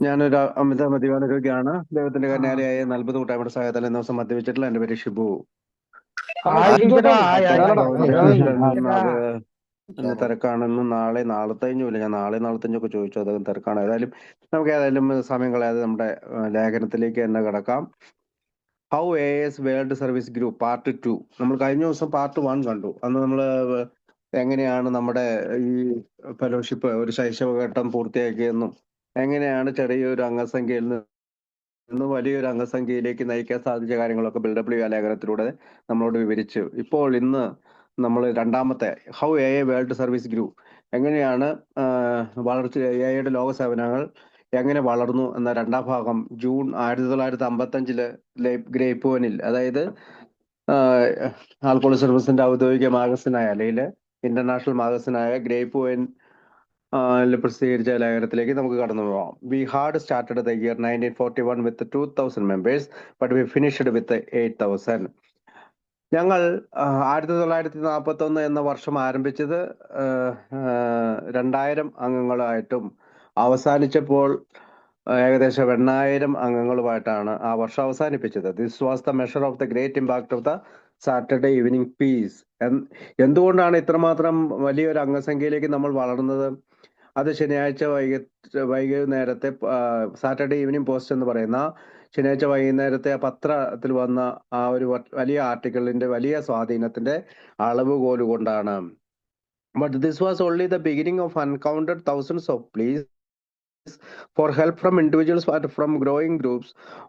ഞാനൊരു അമിത മദ്യപാന രോഗിയാണ്. ദൈവത്തിന്റെ ആ കന്യാലയായ 40 കൂട്ടായ്മയുടെ സഹായത്താൽ ഇന്ന് ദിവസം മദ്യപിച്ചിട്ടില്ല. എന്റെ പേര് ഷിബു. ആയി ചേട്ടാ ആയി അപ്പൊ ആയിക്കോട്ടെ ചേട്ടാ. അത് എന്റെ തിരക്കാണെന്നും നാളെ കഴിഞ്ഞില്ല. ഞാൻ നാളെ നാളത്തഞ്ഞൊക്കെ ചോദിച്ചു, അദ്ദേഹം തിരക്കാണ്. ഏതായാലും നമുക്ക് ഏതായാലും സമയം കളയാതെ നമ്മുടെ ലേഖനത്തിലേക്ക് തന്നെ കിടക്കാം. How A S world service group part 2. നമ്മൾ കഴിഞ്ഞ ദിവസം പാർട്ട് 1 കണ്ടു. അന്ന് നമ്മൾ എങ്ങനെയാണ് നമ്മുടെ ഈ ഫെലോഷിപ്പ് ഒരു ശൈശവഘട്ടം പൂർത്തിയാക്കിയെന്നും എങ്ങനെയാണ് ചെറിയൊരു അംഗസംഖ്യയിൽ നിന്ന് വലിയൊരു അംഗസംഖ്യയിലേക്ക് നയിക്കാൻ സാധിച്ച കാര്യങ്ങളൊക്കെ ബിൽഡപ്പ് ലേഖനത്തിലൂടെ നമ്മളോട് വിവരിച്ചു. ഇപ്പോൾ ഇന്ന് നമ്മൾ രണ്ടാമത്തെ how A world service group എങ്ങനെയാണ് വളർച്ച എയുടെ ലോക സേവനങ്ങൾ എങ്ങനെ വളർന്നു എന്ന രണ്ടാം ഭാഗം ജൂൺ 1955 ഗ്രേപ്പ്വനിൽ, അതായത് ആൽക്കോൾ സർവീസിന്റെ ഔദ്യോഗിക മാഗസിനായ അല്ലെങ്കിൽ ഇന്റർനാഷണൽ മാഗസിനായ ഗ്രേപ്പ്വൻ പ്രസിദ്ധീകരിച്ച ലേഖനത്തിലേക്ക് നമുക്ക് കടന്നു പോകാം. We had started the year 1941 with 2000 members, but we finished വിത്ത് 8000. ഞങ്ങൾ 1941 എന്ന വർഷം ആരംഭിച്ചത് 2000 അംഗങ്ങളായിട്ടും അവസാനിച്ചപ്പോൾ ഏകദേശം 8000 അംഗങ്ങളുമായിട്ടാണ് ആ വർഷം അവസാനിപ്പിച്ചത്. This was the measure of the great impact of the Saturday evening piece. എന്തുകൊണ്ടാണ് ഇത്രമാത്രം വലിയൊരു അംഗസംഖ്യയിലേക്ക് നമ്മൾ വളർന്നത്? അത് ശനിയാഴ്ച വൈകുന്നേരത്തെ സാറ്റർഡേ ഈവനിങ് പോസ്റ്റ് എന്ന് പറയുന്ന ശനിയാഴ്ച വൈകുന്നേരത്തെ ആ പത്രത്തിൽ വന്ന ആ ഒരു വലിയ ആർട്ടിക്കിളിന്റെ വലിയ സ്വാധീനത്തിന്റെ അളവുകോൽ കൊണ്ടാണ്. But this was only the beginning of uncounted thousands of pleas for help from individuals and from growing groups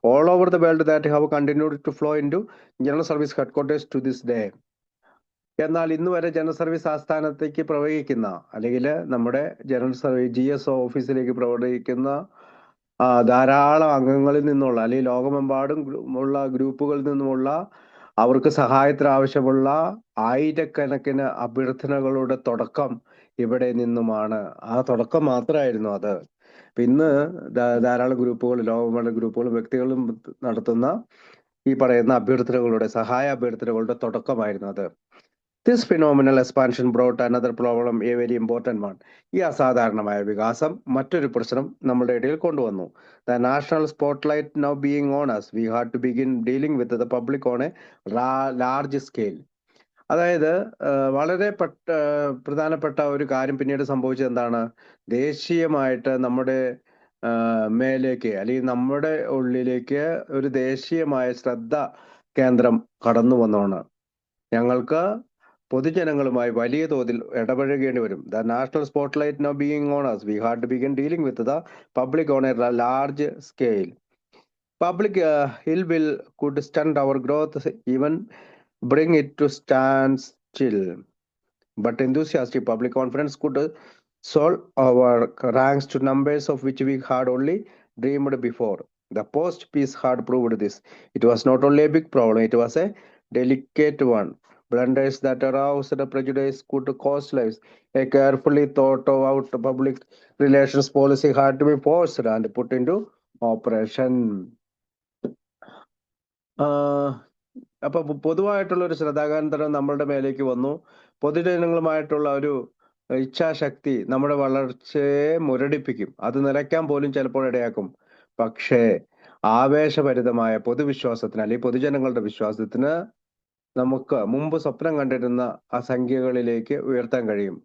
all over the world that have continued to flow into General Service Headquarters to this day. എന്നാൽ ഇന്ന് വരെ general service ആസ്ഥാനത്തേക്ക് പ്രവഹിക്കുന്ന അല്ലെങ്കിൽ നമ്മുടെ general service GSO ഓഫീസിലേക്ക് പ്രവർത്തിക്കുന്ന ധാരാളം അംഗങ്ങളിൽ നിന്നുള്ള അല്ലെങ്കിൽ ലോകമെമ്പാടും ഉള്ള ഗ്രൂപ്പുകളിൽ നിന്നുമുള്ള അവർക്ക് സഹായത്തിന് ആവശ്യമുള്ള ആയിരക്കണക്കിന് അഭ്യർത്ഥനകളുടെ തുടക്കം ഇവിടെ നിന്നുമാണ്. ആ തുടക്കം മാത്രമായിരുന്നു അത്. ഇന്ന് ധാരാളം ഗ്രൂപ്പുകൾ, ലോകമെമ്പാടും ഗ്രൂപ്പുകളും വ്യക്തികളും നടത്തുന്ന ഈ പറയുന്ന അഭ്യർത്ഥനകളുടെ സഹായ അഭ്യർത്ഥനകളുടെ തുടക്കമായിരുന്നു അത്. This phenomenal expansion brought another problem, A very important one. ഈ അസാധാരണമായ വികാസം മറ്റൊരു പ്രശ്നം നമ്മുടെ ഇടയിൽ കൊണ്ടുവന്നു. The national spotlight now being on us, we had to begin dealing with the public on a large scale. അതായത് വളരെ പ്രധാനപ്പെട്ട ഒരു കാര്യം പിന്നീട് സംഭവിച്ചത് എന്താണ്? ദേശീയമായിട്ട് നമ്മുടെ മേലേക്ക് അല്ലെങ്കിൽ നമ്മുടെ ഉള്ളിലേക്ക് ഒരു ദേശീയമായ ശ്രദ്ധ കേന്ദ്രം കടന്നു വന്നോണ് ഞങ്ങൾക്ക് പൊതുജനങ്ങളുമായി വലിയ തോതിൽ ഇടപഴകേണ്ടി വരും. The national spotlight now being on us, we had to begin dealing with the public on a large scale. Public ill will could stunt our growth, even bring it to stand still. But enthusiastic public confidence could solve our ranks to numbers of which we had only dreamed before. The post-peace had proved this. It was not only a big problem, it was a delicate one. Blunders that aroused prejudice could cost lives. A carefully thought out public relations policy had to be forced and put into operation. അപ്പൊ പൊതുവായിട്ടുള്ള ഒരു ശ്രദ്ധാകേന്ദ്രം നമ്മളുടെ മേലേക്ക് വന്നു. പൊതുജനങ്ങളുമായിട്ടുള്ള ഒരു ഇച്ഛാശക്തി നമ്മുടെ വളർച്ചയെ മുരടിപ്പിക്കും. അത് നിലയ്ക്കാൻ പോലും ചിലപ്പോൾ ഇടയാക്കും. പക്ഷേ ആവേശഭരിതമായ പൊതുവിശ്വാസത്തിന് അല്ലെങ്കിൽ പൊതുജനങ്ങളുടെ വിശ്വാസത്തിന് നമുക്ക് മുമ്പ് സ്വപ്നം കണ്ടിരുന്ന ആ സംഖ്യകളിലേക്ക് ഉയർത്താൻ കഴിയും.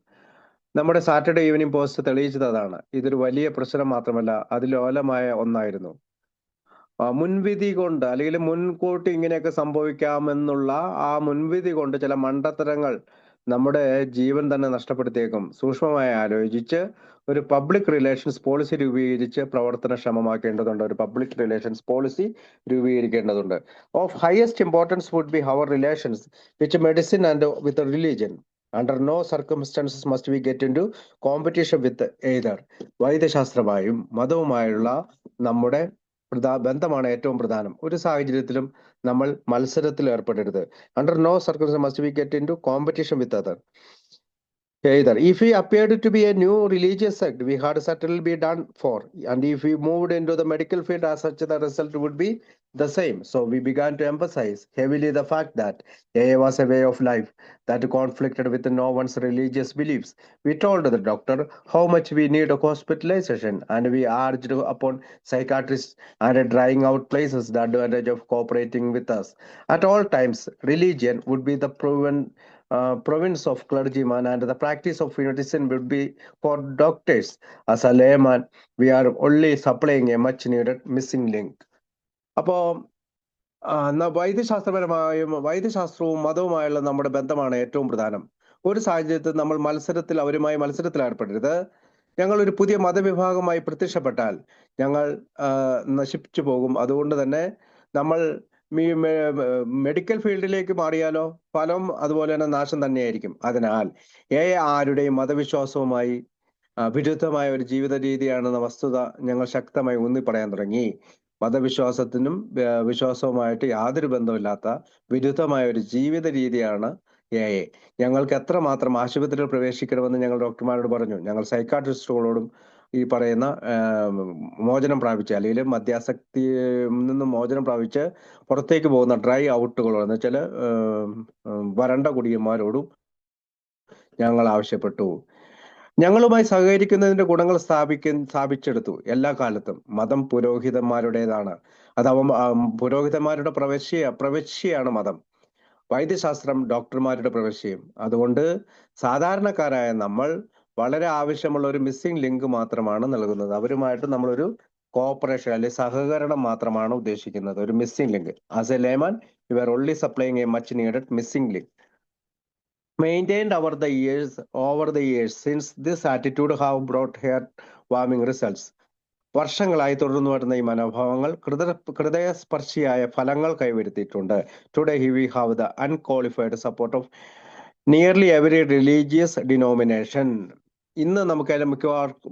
നമ്മുടെ സാറ്റർഡേ ഈവനിങ് പോസ്റ്റ് തെളിയിച്ചത് അതാണ്. ഇതൊരു വലിയ പ്രശ്നം മാത്രമല്ല, അതിലോലമായ ഒന്നായിരുന്നു. മുൻവിധി കൊണ്ട് അല്ലെങ്കിൽ മുൻകൂട്ടി ഇങ്ങനെയൊക്കെ സംഭവിക്കാമെന്നുള്ള ആ മുൻവിധി കൊണ്ട് ചില മണ്ടത്തരങ്ങൾ നമ്മുടെ ജീവൻ തന്നെ നഷ്ടപ്പെടുത്തിയേക്കും. സൂക്ഷ്മമായി ആലോചിച്ച് ഒരു പബ്ലിക് റിലേഷൻസ് പോളിസി രൂപീകരിച്ച് പ്രവർത്തനക്ഷമമാക്കേണ്ടതുണ്ട്. ഒരു പബ്ലിക് റിലേഷൻസ് പോളിസി രൂപീകരിക്കേണ്ടതുണ്ട്. Of highest importance would be our relations with medicine and with religion. Under no circumstances must we get into competition with either. വൈദ്യശാസ്ത്രമായും മതവുമായുള്ള നമ്മുടെ ബന്ധമാണ് ഏറ്റവും പ്രധാനം. ഒരു സാഹചര്യത്തിലും നമ്മൾ മത്സരത്തിൽ ഏർപ്പെടരുത്. Under no circumstances must we get into competition with other. Either. If we appeared to be a new religious sect, we had certainly be done for. And if we moved into the medical field as such, the result would be the same. So we began to emphasize heavily the fact that AA was a way of life that conflicted with no one's religious beliefs. We told the doctor how much we need a hospitalization, and we urged upon psychiatrists and drying out places the advantage of cooperating with us. At all times, religion would be the province of clergyman, and the practice of medicine would be for doctors. As a layman, we are only supplying a much needed missing link. അപ്പോൾ വൈദ്യശാസ്ത്രവും മതവുമായുള്ള നമ്മുടെ ബന്ധമാണ് ഏറ്റവും പ്രധാനം. ഒരു സാഹചര്യത്തിൽ നമ്മൾ അവരുമായി മത്സരത്തിൽ ഏർപ്പെടരുത്. ഞങ്ങൾ ഒരു പുതിയ മതവിഭാഗമായി പ്രത്യക്ഷപ്പെട്ടാൽ ഞങ്ങൾ നശിപ്പിച്ചു പോകും. അതുകൊണ്ട് തന്നെ നമ്മൾ മെഡിക്കൽ ഫീൽഡിലേക്ക് മാറിയാലോ ഫലം അതുപോലെ തന്നെ നാശം തന്നെയായിരിക്കും. അതിനാൽ ആരുടെയും മതവിശ്വാസവുമായി വിരുദ്ധമായ ഒരു ജീവിത രീതിയാണെന്ന വസ്തുത ഞങ്ങൾ ശക്തമായി ഊന്നി പറയാൻ തുടങ്ങി. മതവിശ്വാസത്തിനും വിശ്വാസവുമായിട്ട് യാതൊരു ബന്ധമില്ലാത്ത വിരുദ്ധമായ ഒരു ജീവിത രീതിയാണ് ഞങ്ങൾക്ക് എത്രമാത്രം ആശുപത്രിയിൽ പ്രവേശിക്കണമെന്ന് ഞങ്ങൾ ഡോക്ടർമാരോട് പറഞ്ഞു. ഞങ്ങൾ സൈക്കാട്രിസ്റ്റുകളോടും ഈ പറയുന്ന മോചനം പ്രാപിച്ച അല്ലെങ്കിൽ മദ്യാസക്തിയിൽ നിന്ന് മോചനം പ്രാപിച്ച് പുറത്തേക്ക് പോകുന്ന ഡ്രൈ ഔട്ടുകളോ എന്ന് വെച്ചാൽ വരണ്ട കുടിയന്മാരോടും ഞങ്ങൾ ആവശ്യപ്പെട്ടു. ഞങ്ങളുമായി സഹകരിക്കുന്നതിന്റെ ഗുണങ്ങൾ സ്ഥാപിച്ചെടുത്തു. എല്ലാ കാലത്തും മതം പുരോഹിതന്മാരുടേതാണ്. അത് പുരോഹിതന്മാരുടെ പ്രവശ്യയാണ് മതം. വൈദ്യശാസ്ത്രം ഡോക്ടർമാരുടെ പ്രവശ്യയും. അതുകൊണ്ട് സാധാരണക്കാരായ നമ്മൾ വളരെ ആവശ്യമുള്ള ഒരു മിസ്സിംഗ് ലിങ്ക് മാത്രമാണ് നൽകുന്നത്. അവരുമായിട്ട് നമ്മളൊരു കോപ്പറേഷൻ അല്ലെങ്കിൽ സഹകരണം മാത്രമാണ് ഉദ്ദേശിക്കുന്നത്, ഒരു missing link. As A layman you are only supplying A much needed missing link. Maintained over the years since this attitude have brought heart-warming results. വർഷങ്ങളായി തുടർന്നു വരുന്ന ഈ മനോഭാവങ്ങൾ ഹൃദയസ്പർശിയായ ഫലങ്ങൾ കൈവരുത്തിയിട്ടുണ്ട്. Today we have the unqualified support of nearly every religious denomination. ഇന്ന് നമുക്ക്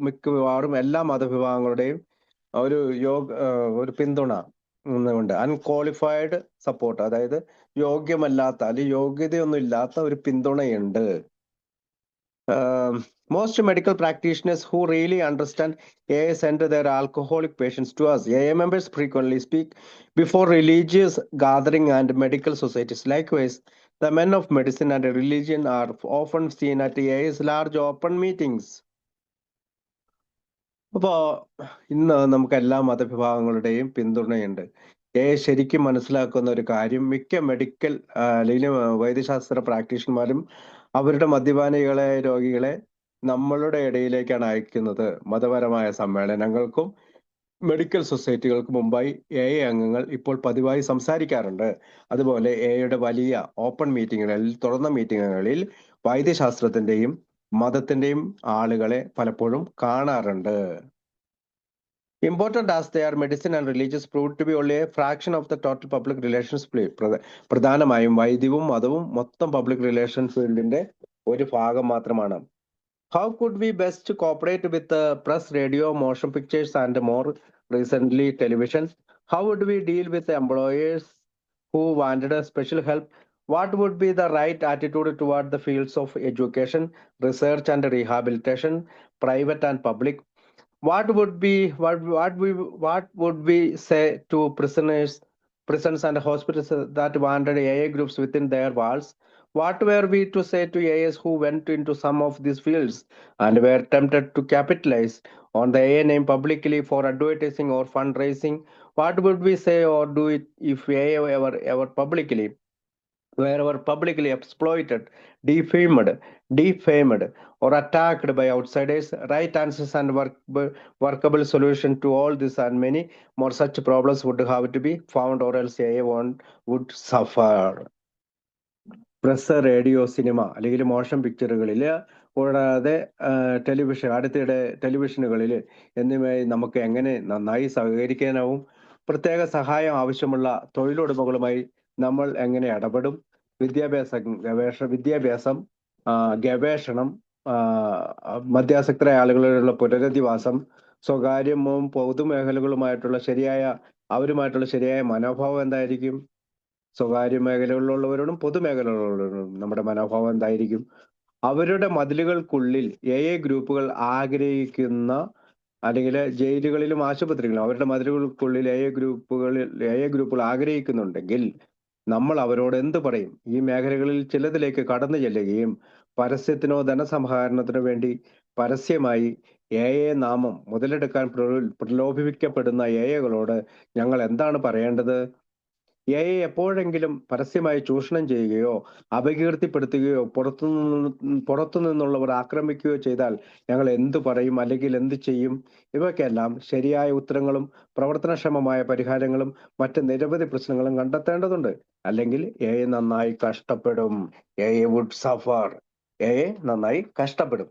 മിക്കവാറും എല്ലാ മതവിഭാഗങ്ങളുടെയും ഒരു പിന്തുണ ഉണ്ട്. അൺക്വാളിഫൈഡ് സപ്പോർട്ട്, അതായത് യോഗ്യമല്ലാത്ത അല്ലെങ്കിൽ യോഗ്യതയൊന്നും ഇല്ലാത്ത ഒരു പിന്തുണയുണ്ട്. Most medical practitioners who really understand AA send their alcoholic patients to us. AA members frequently speak before religious gathering and medical societies. Likewise, the men of medicine and religion are often seen at AA's large open meetings. അപ്പോ ഇന്ന് നമുക്ക് എല്ലാ മതവിഭാഗങ്ങളുടെയും പിന്തുണയുണ്ട്. ശരിക്കും മനസ്സിലാക്കുന്ന ഒരു കാര്യം, മിക്ക medical അല്ലെങ്കിൽ വൈദ്യശാസ്ത്ര പ്രാക്ടീഷണർമാരും അവരുടെ മദ്യപാനികളെ രോഗികളെ നമ്മളുടെ ഇടയിലേക്കാണ് അയക്കുന്നത്. മതപരമായ സമ്മേളനങ്ങൾക്കും മെഡിക്കൽ സൊസൈറ്റികൾക്ക് മുമ്പായി അംഗങ്ങൾ ഇപ്പോൾ പതിവായി സംസാരിക്കാറുണ്ട്. അതുപോലെ എയുടെ വലിയ ഓപ്പൺ മീറ്റിങ്ങുകളിൽ, തുറന്ന മീറ്റിങ്ങുകളിൽ വൈദ്യശാസ്ത്രത്തിന്റെയും മതത്തിന്റെയും ആളുകളെ പലപ്പോഴും കാണാറുണ്ട്. Important as they are, medicine and religious proved to be only a fraction of the total public relations play. പ്രധാനമായും വൈദ്യവും മതവും മൊത്തം പബ്ലിക് റിലേഷൻ ഫീൽഡിന്റെ ഒരു ഭാഗം മാത്രമാണ്. How could we best cooperate with the press, radio, motion pictures, and more recently television? How would we deal with the employers who wanted a special help? What would be the right attitude toward the fields of education, research, and rehabilitation, private and public? What would we say to prisons and hospitals that wanted AA groups within their walls? What were we to say to AAs who went into some of these fields and were tempted to capitalize on the AA name publicly for advertising or fundraising? What would we say or do it if AA ever publicly exploited, defamed, or attacked by outsiders? Right answers and workable solution to all this and many more such problems would have to be found, or else AA would suffer. Press, radio, cinema അല്ലെങ്കിൽ motion പിക്ചറുകളിൽ, കൂടാതെ അടുത്തിടെ ടെലിവിഷനുകളിൽ എന്നിവയായി നമുക്ക് എങ്ങനെ നന്നായി സഹകരിക്കാനാവും? പ്രത്യേക സഹായം ആവശ്യമുള്ള തൊഴിലുടമകളുമായി നമ്മൾ എങ്ങനെ ഇടപെടും? വിദ്യാഭ്യാസം, ഗവേഷണം, മദ്യാസക്തരായ ആളുകളുള്ള പുനരധിവാസം, സ്വകാര്യവും പൊതുമേഖലകളുമായിട്ടുള്ള അവരുമായിട്ടുള്ള ശരിയായ മനോഭാവം എന്തായിരിക്കും? സ്വകാര്യ മേഖലകളിലുള്ളവരോടും പൊതുമേഖലകളിലുള്ളവരോടും നമ്മുടെ മനോഭാവം എന്തായിരിക്കും? അവരുടെ മതിലുകൾക്കുള്ളിൽ ഗ്രൂപ്പുകൾ ആഗ്രഹിക്കുന്ന, അല്ലെങ്കിൽ ജയിലുകളിലും ആശുപത്രികളിലും അവരുടെ മതിലുകൾക്കുള്ളിൽ ഗ്രൂപ്പുകൾ ആഗ്രഹിക്കുന്നുണ്ടെങ്കിൽ നമ്മൾ അവരോട് എന്ത് പറയും? ഈ മേഖലകളിൽ ചിലതിലേക്ക് കടന്നു ചെല്ലുകയും പരസ്യത്തിനോ ധനസമാഹരണത്തിനോ വേണ്ടി പരസ്യമായി നാമം മുതലെടുക്കാൻ പ്രലോഭിപ്പിക്കപ്പെടുന്ന കളോട് ഞങ്ങൾ എന്താണ് പറയേണ്ടത്? എപ്പോഴെങ്കിലും പരസ്യമായി ചൂഷണം ചെയ്യുകയോ അപകീർത്തിപ്പെടുത്തുകയോ പുറത്തു നിന്നുള്ളവർ ആക്രമിക്കുകയോ ചെയ്താൽ ഞങ്ങൾ എന്തു പറയും, അല്ലെങ്കിൽ എന്ത് ചെയ്യും? ഇവയ്ക്കെല്ലാം ശരിയായ ഉത്തരങ്ങളും പ്രവർത്തനക്ഷമമായ പരിഹാരങ്ങളും മറ്റ് നിരവധി പ്രശ്നങ്ങളും കണ്ടെത്തേണ്ടതുണ്ട്. അല്ലെങ്കിൽ നന്നായി കഷ്ടപ്പെടും. വുഡ് സഫർ. നന്നായി കഷ്ടപ്പെടും.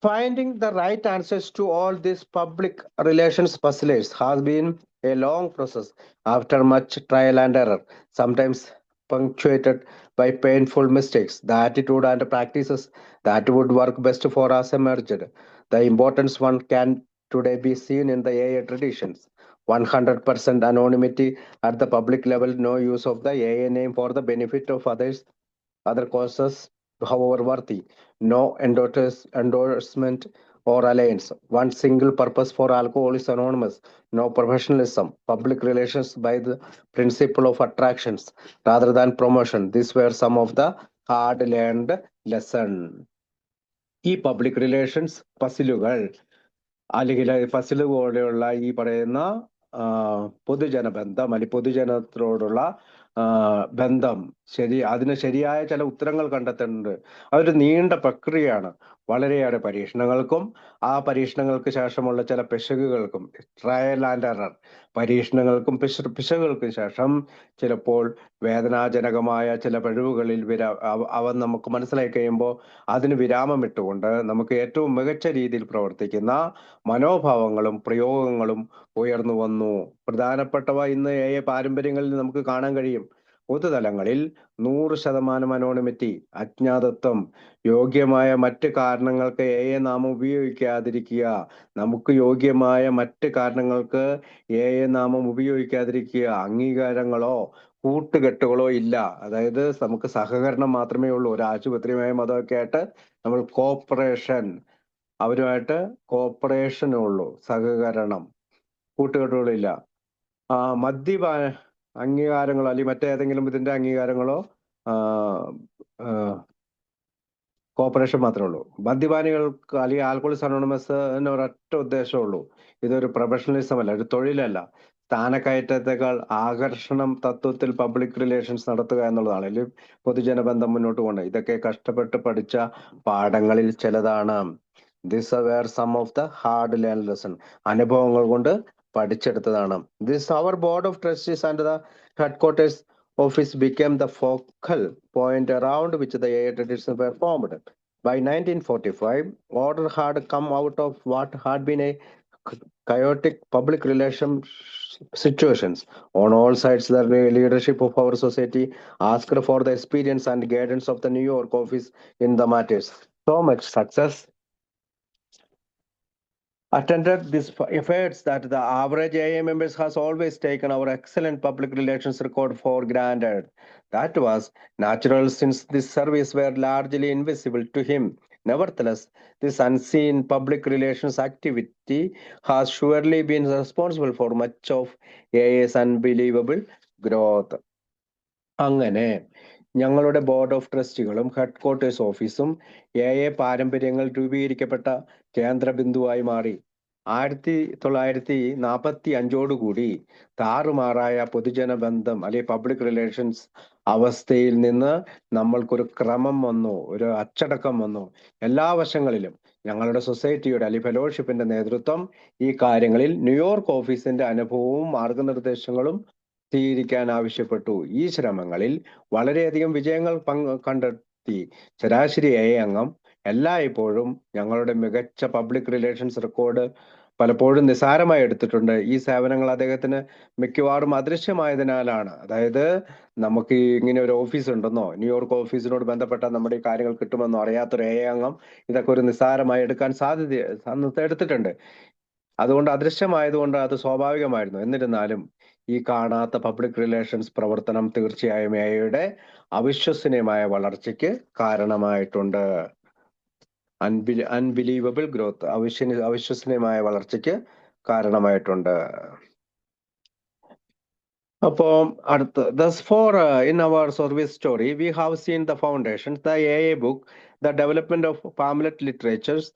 Finding the right answers to all these public relations puzzles has been a long process. After much trial and error, sometimes punctuated by painful mistakes, the attitude and practices that would work best for us emerged. The importance one can today be seen in the traditions. 100% anonymity at the public level, no use of the name for the benefit of other causes, however worthy, no endorsement or alliance. One single purpose for Alcoholics Anonymous, no professionalism, public relations by the principle of attractions rather than promotion. These were some of the hard learned lesson. ഈ public relations പസിലുകൾ, അല്ലെങ്കിൽ puzzle പോലെയുള്ള ഈ പറയുന്ന പൊതുജന ബന്ധം, അല്ലെങ്കിൽ പൊതുജനത്തോടുള്ള ബന്ധം, അതിന് ശരിയായ ചില ഉത്തരങ്ങൾ കണ്ടെത്തേണ്ടതുണ്ട്. അതൊരു നീണ്ട പ്രക്രിയയാണ്. വളരെയേറെ പരീക്ഷണങ്ങൾക്കും ആ പരീക്ഷണങ്ങൾക്ക് ശേഷമുള്ള ചില പിശകുകൾക്കും, ട്രയൽ ആൻഡ് എറർ, പരീക്ഷണങ്ങൾക്കും പിശകുകൾക്കും ശേഷം ചിലപ്പോൾ വേദനാജനകമായ ചില പിഴവുകളിൽ അവ നമുക്ക് മനസ്സിലാക്കി കഴിയുമ്പോൾ അതിന് വിരാമം ഇട്ടുകൊണ്ട് നമുക്ക് ഏറ്റവും മികച്ച രീതിയിൽ പ്രവർത്തിക്കുന്ന മനോഭാവങ്ങളും പ്രയോഗങ്ങളും ഉയർന്നു വന്നു. പ്രധാനപ്പെട്ടവ ഇന്ന് പാരമ്പര്യങ്ങളിൽ നമുക്ക് കാണാൻ കഴിയും. പൊതുതലങ്ങളിൽ 100% അനോണിമിറ്റി, അജ്ഞാതത്വം, യോഗ്യമായ മറ്റ് കാരണങ്ങൾക്ക് നാമം ഉപയോഗിക്കാതിരിക്കുക, നമുക്ക് യോഗ്യമായ മറ്റ് കാരണങ്ങൾക്ക് നാമം ഉപയോഗിക്കാതിരിക്കുക, അംഗീകാരങ്ങളോ കൂട്ടുകെട്ടുകളോ ഇല്ല. അതായത് നമുക്ക് സഹകരണം മാത്രമേ ഉള്ളൂ. ഒരു ആശുപത്രിയുമായി മതമൊക്കെ ആയിട്ട് നമ്മൾ അവരുമായിട്ട് കോപ്പറേഷനേ ഉള്ളൂ, സഹകരണം, കൂട്ടുകെട്ടുകളില്ല. മദ്യപാന അംഗീകാരങ്ങളോ അല്ലെങ്കിൽ മറ്റേതെങ്കിലും ഇതിന്റെ അംഗീകാരങ്ങളോ കോപ്പറേഷൻ മാത്രമേ ഉള്ളൂ. മദ്യപാനികൾക്ക് അല്ലെങ്കിൽ ആൽക്കഹോളിക്സ് അനോണിമസിന് ഒരൊറ്റ ഉദ്ദേശമുള്ളൂ, ഇതൊരു പ്രൊഫഷണലിസം അല്ല, ഒരു തൊഴിലല്ല. സ്ഥാനക്കയറ്റത്തെക്കാൾ ആകർഷണം തത്വത്തിൽ പബ്ലിക് റിലേഷൻസ് നടത്തുക എന്നുള്ളതാണ്, അല്ലെങ്കിൽ പൊതുജനബന്ധം മുന്നോട്ട് പോകേണ്ടത്. ഇതൊക്കെ കഷ്ടപ്പെട്ട് പഠിച്ച പാഠങ്ങളിൽ ചിലതാണ്. These were some of the hard learned lesson. അനുഭവങ്ങൾ കൊണ്ട് പഠിച്ചെടുത്തതാണ്. This our board of trustees and the headquarters office became the focal point around which the AA traditions were formed. By 1945, order had come out of what had been a chaotic public relations situations. On all sides, the leadership of our society asked for the experience and guidance of the New York office in the matters. So much success attended these efforts that the average AA members has always taken our excellent public relations record for granted. That was natural since this service were largely invisible to him. Nevertheless, this unseen public relations activity has surely been responsible for much of AA's unbelievable growth. അങ്ങനെ ഞങ്ങളുടെ board of ട്രസ്റ്റികളും headquarters ഓഫീസും പാരമ്പര്യങ്ങൾ രൂപീകരിക്കപ്പെട്ട കേന്ദ്ര ബിന്ദുവായി മാറി. 1945 താറുമാറായ പൊതുജന ബന്ധം അല്ലെങ്കിൽ public relations അവസ്ഥയിൽ നിന്ന് നമ്മൾക്കൊരു ക്രമം വന്നു, ഒരു അച്ചടക്കം വന്നു. എല്ലാ വശങ്ങളിലും ഞങ്ങളുടെ സൊസൈറ്റിയുടെ അല്ലെങ്കിൽ ഫെലോഷിപ്പിന്റെ നേതൃത്വം ഈ കാര്യങ്ങളിൽ ന്യൂയോർക്ക് ഓഫീസിന്റെ അനുഭവവും മാർഗനിർദ്ദേശങ്ങളും സ്വീകരിക്കാൻ ആവശ്യപ്പെട്ടു. ഈ ശ്രമങ്ങളിൽ വളരെയധികം വിജയങ്ങൾ കണ്ടെത്തി. ശരാശരി അംഗം എല്ലായ്പ്പോഴും ഞങ്ങളുടെ മികച്ച പബ്ലിക് റിലേഷൻസ് റെക്കോർഡ് പലപ്പോഴും നിസ്സാരമായി എടുത്തിട്ടുണ്ട്. ഈ സേവനങ്ങൾ അദ്ദേഹത്തിന് മിക്കവാറും അദൃശ്യമായതിനാലാണ്. അതായത് നമുക്ക് ഇങ്ങനെ ഒരു ഓഫീസ് ഉണ്ടെന്നോ ന്യൂയോർക്ക് ഓഫീസിനോട് ബന്ധപ്പെട്ട നമ്മുടെ ഈ കാര്യങ്ങൾ കിട്ടുമെന്നോ അറിയാത്തൊരു അംഗം ഇതൊക്കെ ഒരു നിസ്സാരമായി എടുക്കാൻ എടുത്തിട്ടുണ്ട്. അതുകൊണ്ട് അദൃശ്യമായതുകൊണ്ട് അത് സ്വാഭാവികമായിരുന്നു. എന്നിരുന്നാലും ഈ കാണാത്ത പബ്ലിക് റിലേഷൻസ് പ്രവർത്തനം തീർച്ചയായും എയുടെ അവിശ്വസനീയമായ വളർച്ചയ്ക്ക് കാരണമായിട്ടുണ്ട്. അൺബിലീവബിൾ ഗ്രോത്ത്, അവിശ്വസനീയമായ വളർച്ചയ്ക്ക് കാരണമായിട്ടുണ്ട്. അപ്പോൾ അടുത്ത് thus for in our service story we have seen the foundations, the AA book, the development of pamphlet literatures,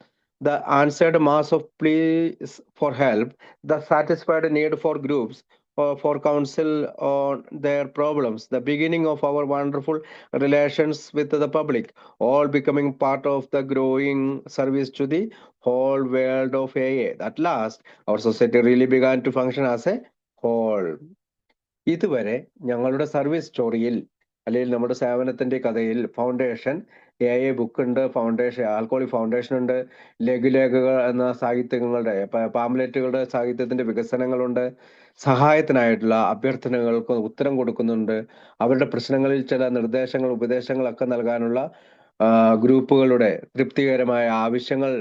the answered mass of pleas for help, the satisfied need for groups for counsel on their problems, the beginning of our wonderful relations with the public, all becoming part of the growing service to the whole world of AA. At last our society really began to function as a whole. ഇതുവരെ ഞങ്ങളുടെ service സ്റ്റോറിയിൽ അല്ലെങ്കിൽ നമ്മുടെ സേവനത്തിന്റെ കഥയിൽ foundation A book ഉണ്ട്, foundation ആൽക്കോളി foundation ഉണ്ട്, ലഘുലേഖകൾ എന്ന സാഹിത്യങ്ങളുടെ പാംലെറ്റുകളുടെ സാഹിത്യത്തിന്റെ വികസനങ്ങളുണ്ട്, സഹായത്തിനായിട്ടുള്ള അഭ്യർത്ഥനകൾക്ക് ഉത്തരം കൊടുക്കുന്നുണ്ട്, അവരുടെ പ്രശ്നങ്ങളിൽ ചില നിർദ്ദേശങ്ങൾ ഉപദേശങ്ങളൊക്കെ നൽകാനുള്ള ഗ്രൂപ്പുകളുടെ തൃപ്തികരമായ ആവശ്യങ്ങൾ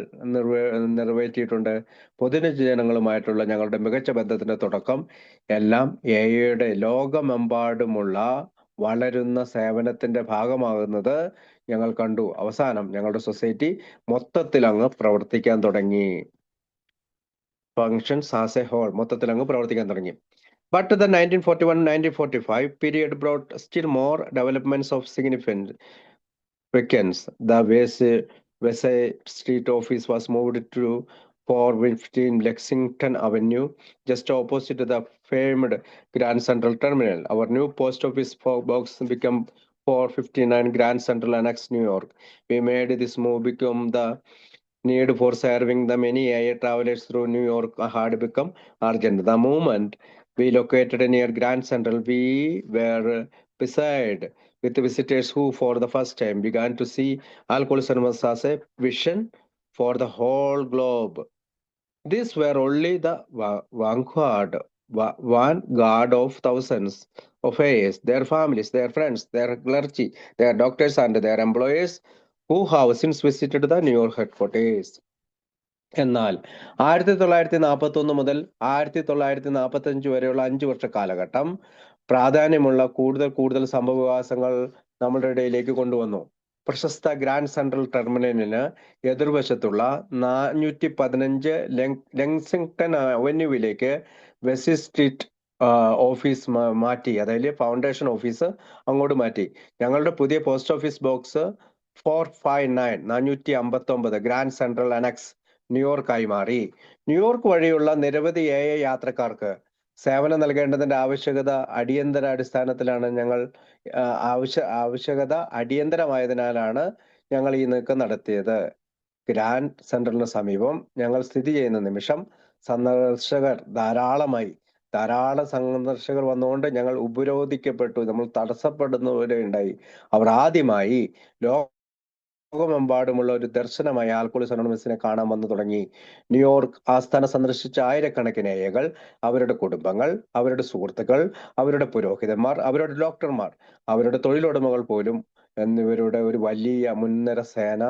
നിറവേറ്റിയിട്ടുണ്ട്. പൊതുജനങ്ങളുമായിട്ടുള്ള ഞങ്ങളുടെ മികച്ച ബന്ധത്തിന്റെ തുടക്കം എല്ലാം എയുടെ ലോകമെമ്പാടുമുള്ള വളരുന്ന സേവനത്തിന്റെ ഭാഗമാകുന്നത് ഞങ്ങൾ കണ്ടു. അവസാനം ഞങ്ങളുടെ സൊസൈറ്റി മൊത്തത്തിൽ അങ്ങ് പ്രവർത്തിക്കാൻ തുടങ്ങി. ഫങ്ഷൻസ് ആസ് എ ഹോൾ, മൊത്തത്തിൽ അങ്ങ് പ്രവർത്തിക്കാൻ തുടങ്ങി. But the 1941-1945 period brought still more developments of significance. The West Street office was moved to 415 Lexington Avenue, just opposite the famed Grand Central Terminal. Our new post office box became 459 Grand Central Annex, New York. We made this move become the need for serving the many air travelers through New York had become urgent. The moment we located near Grand Central, we were beside with visitors who for the first time began to see alcoholism as a vision for the whole globe. These were only the vanguard of thousands of AAs, their families, their friends, their clergy, their doctors and their employers who have since visited the New York headquarters. എന്നാൽ 1941 മുതൽ 1945 വരെയുള്ള 5 വർഷ കാലഘട്ടം പ്രാധാന്യമുള്ള കൂടുതൽ സംഭവവികാസങ്ങൾ നമ്മുടെ ഇടയിലേക്ക് കൊണ്ടുവന്നു. പ്രശസ്ത ഗ്രാൻഡ് സെൻട്രൽ ടെർമിനലിന് എതിർവശത്തുള്ള 415 ലെക്സിംഗ്ടൺ അവന്യൂവിലേക്ക് വെസ്റ്റ് സ്ട്രീറ്റ് ഓഫീസ് മാറ്റി, അതായത് ഫൗണ്ടേഷൻ ഓഫീസ് അങ്ങോട്ട് മാറ്റി. ഞങ്ങളുടെ പുതിയ post office box 459 Grand Central annex ന്യൂയോർക്കായി മാറി. ന്യൂയോർക്ക് വഴിയുള്ള നിരവധി യാത്രക്കാർക്ക് സേവനം നൽകേണ്ടതിന്റെ ആവശ്യകത അടിയന്തരമായതിനാലാണ് ഞങ്ങൾ ഈ നീക്കം നടത്തിയത്. ഗ്രാൻഡ് സെൻട്രലിന് സമീപം ഞങ്ങൾ സ്ഥിതി ചെയ്യുന്ന നിമിഷം ധാരാളം സന്ദർശകർ വന്നുകൊണ്ട് ഞങ്ങൾ ഉപരോധിക്കപ്പെട്ടു, നമ്മൾ തടസ്സപ്പെടുന്നവരെ ഉണ്ടായി. അവർ ആദ്യമായി ലോകമെമ്പാടുമുള്ള ഒരു ദർശനമായി ആൽക്കോളിക്സ് അനോണിമസിനെ കാണാൻ വന്നു തുടങ്ങി. ന്യൂയോർക്ക് ആസ്ഥാനം സന്ദർശിച്ച ആയിരക്കണക്കിന് ഏയകൾ, അവരുടെ കുടുംബങ്ങൾ, അവരുടെ സുഹൃത്തുക്കൾ, അവരുടെ പുരോഹിതന്മാർ, അവരുടെ ഡോക്ടർമാർ, അവരുടെ തൊഴിലുടമകൾ പോലും എന്നിവരുടെ ഒരു വലിയ മുൻനിര സേന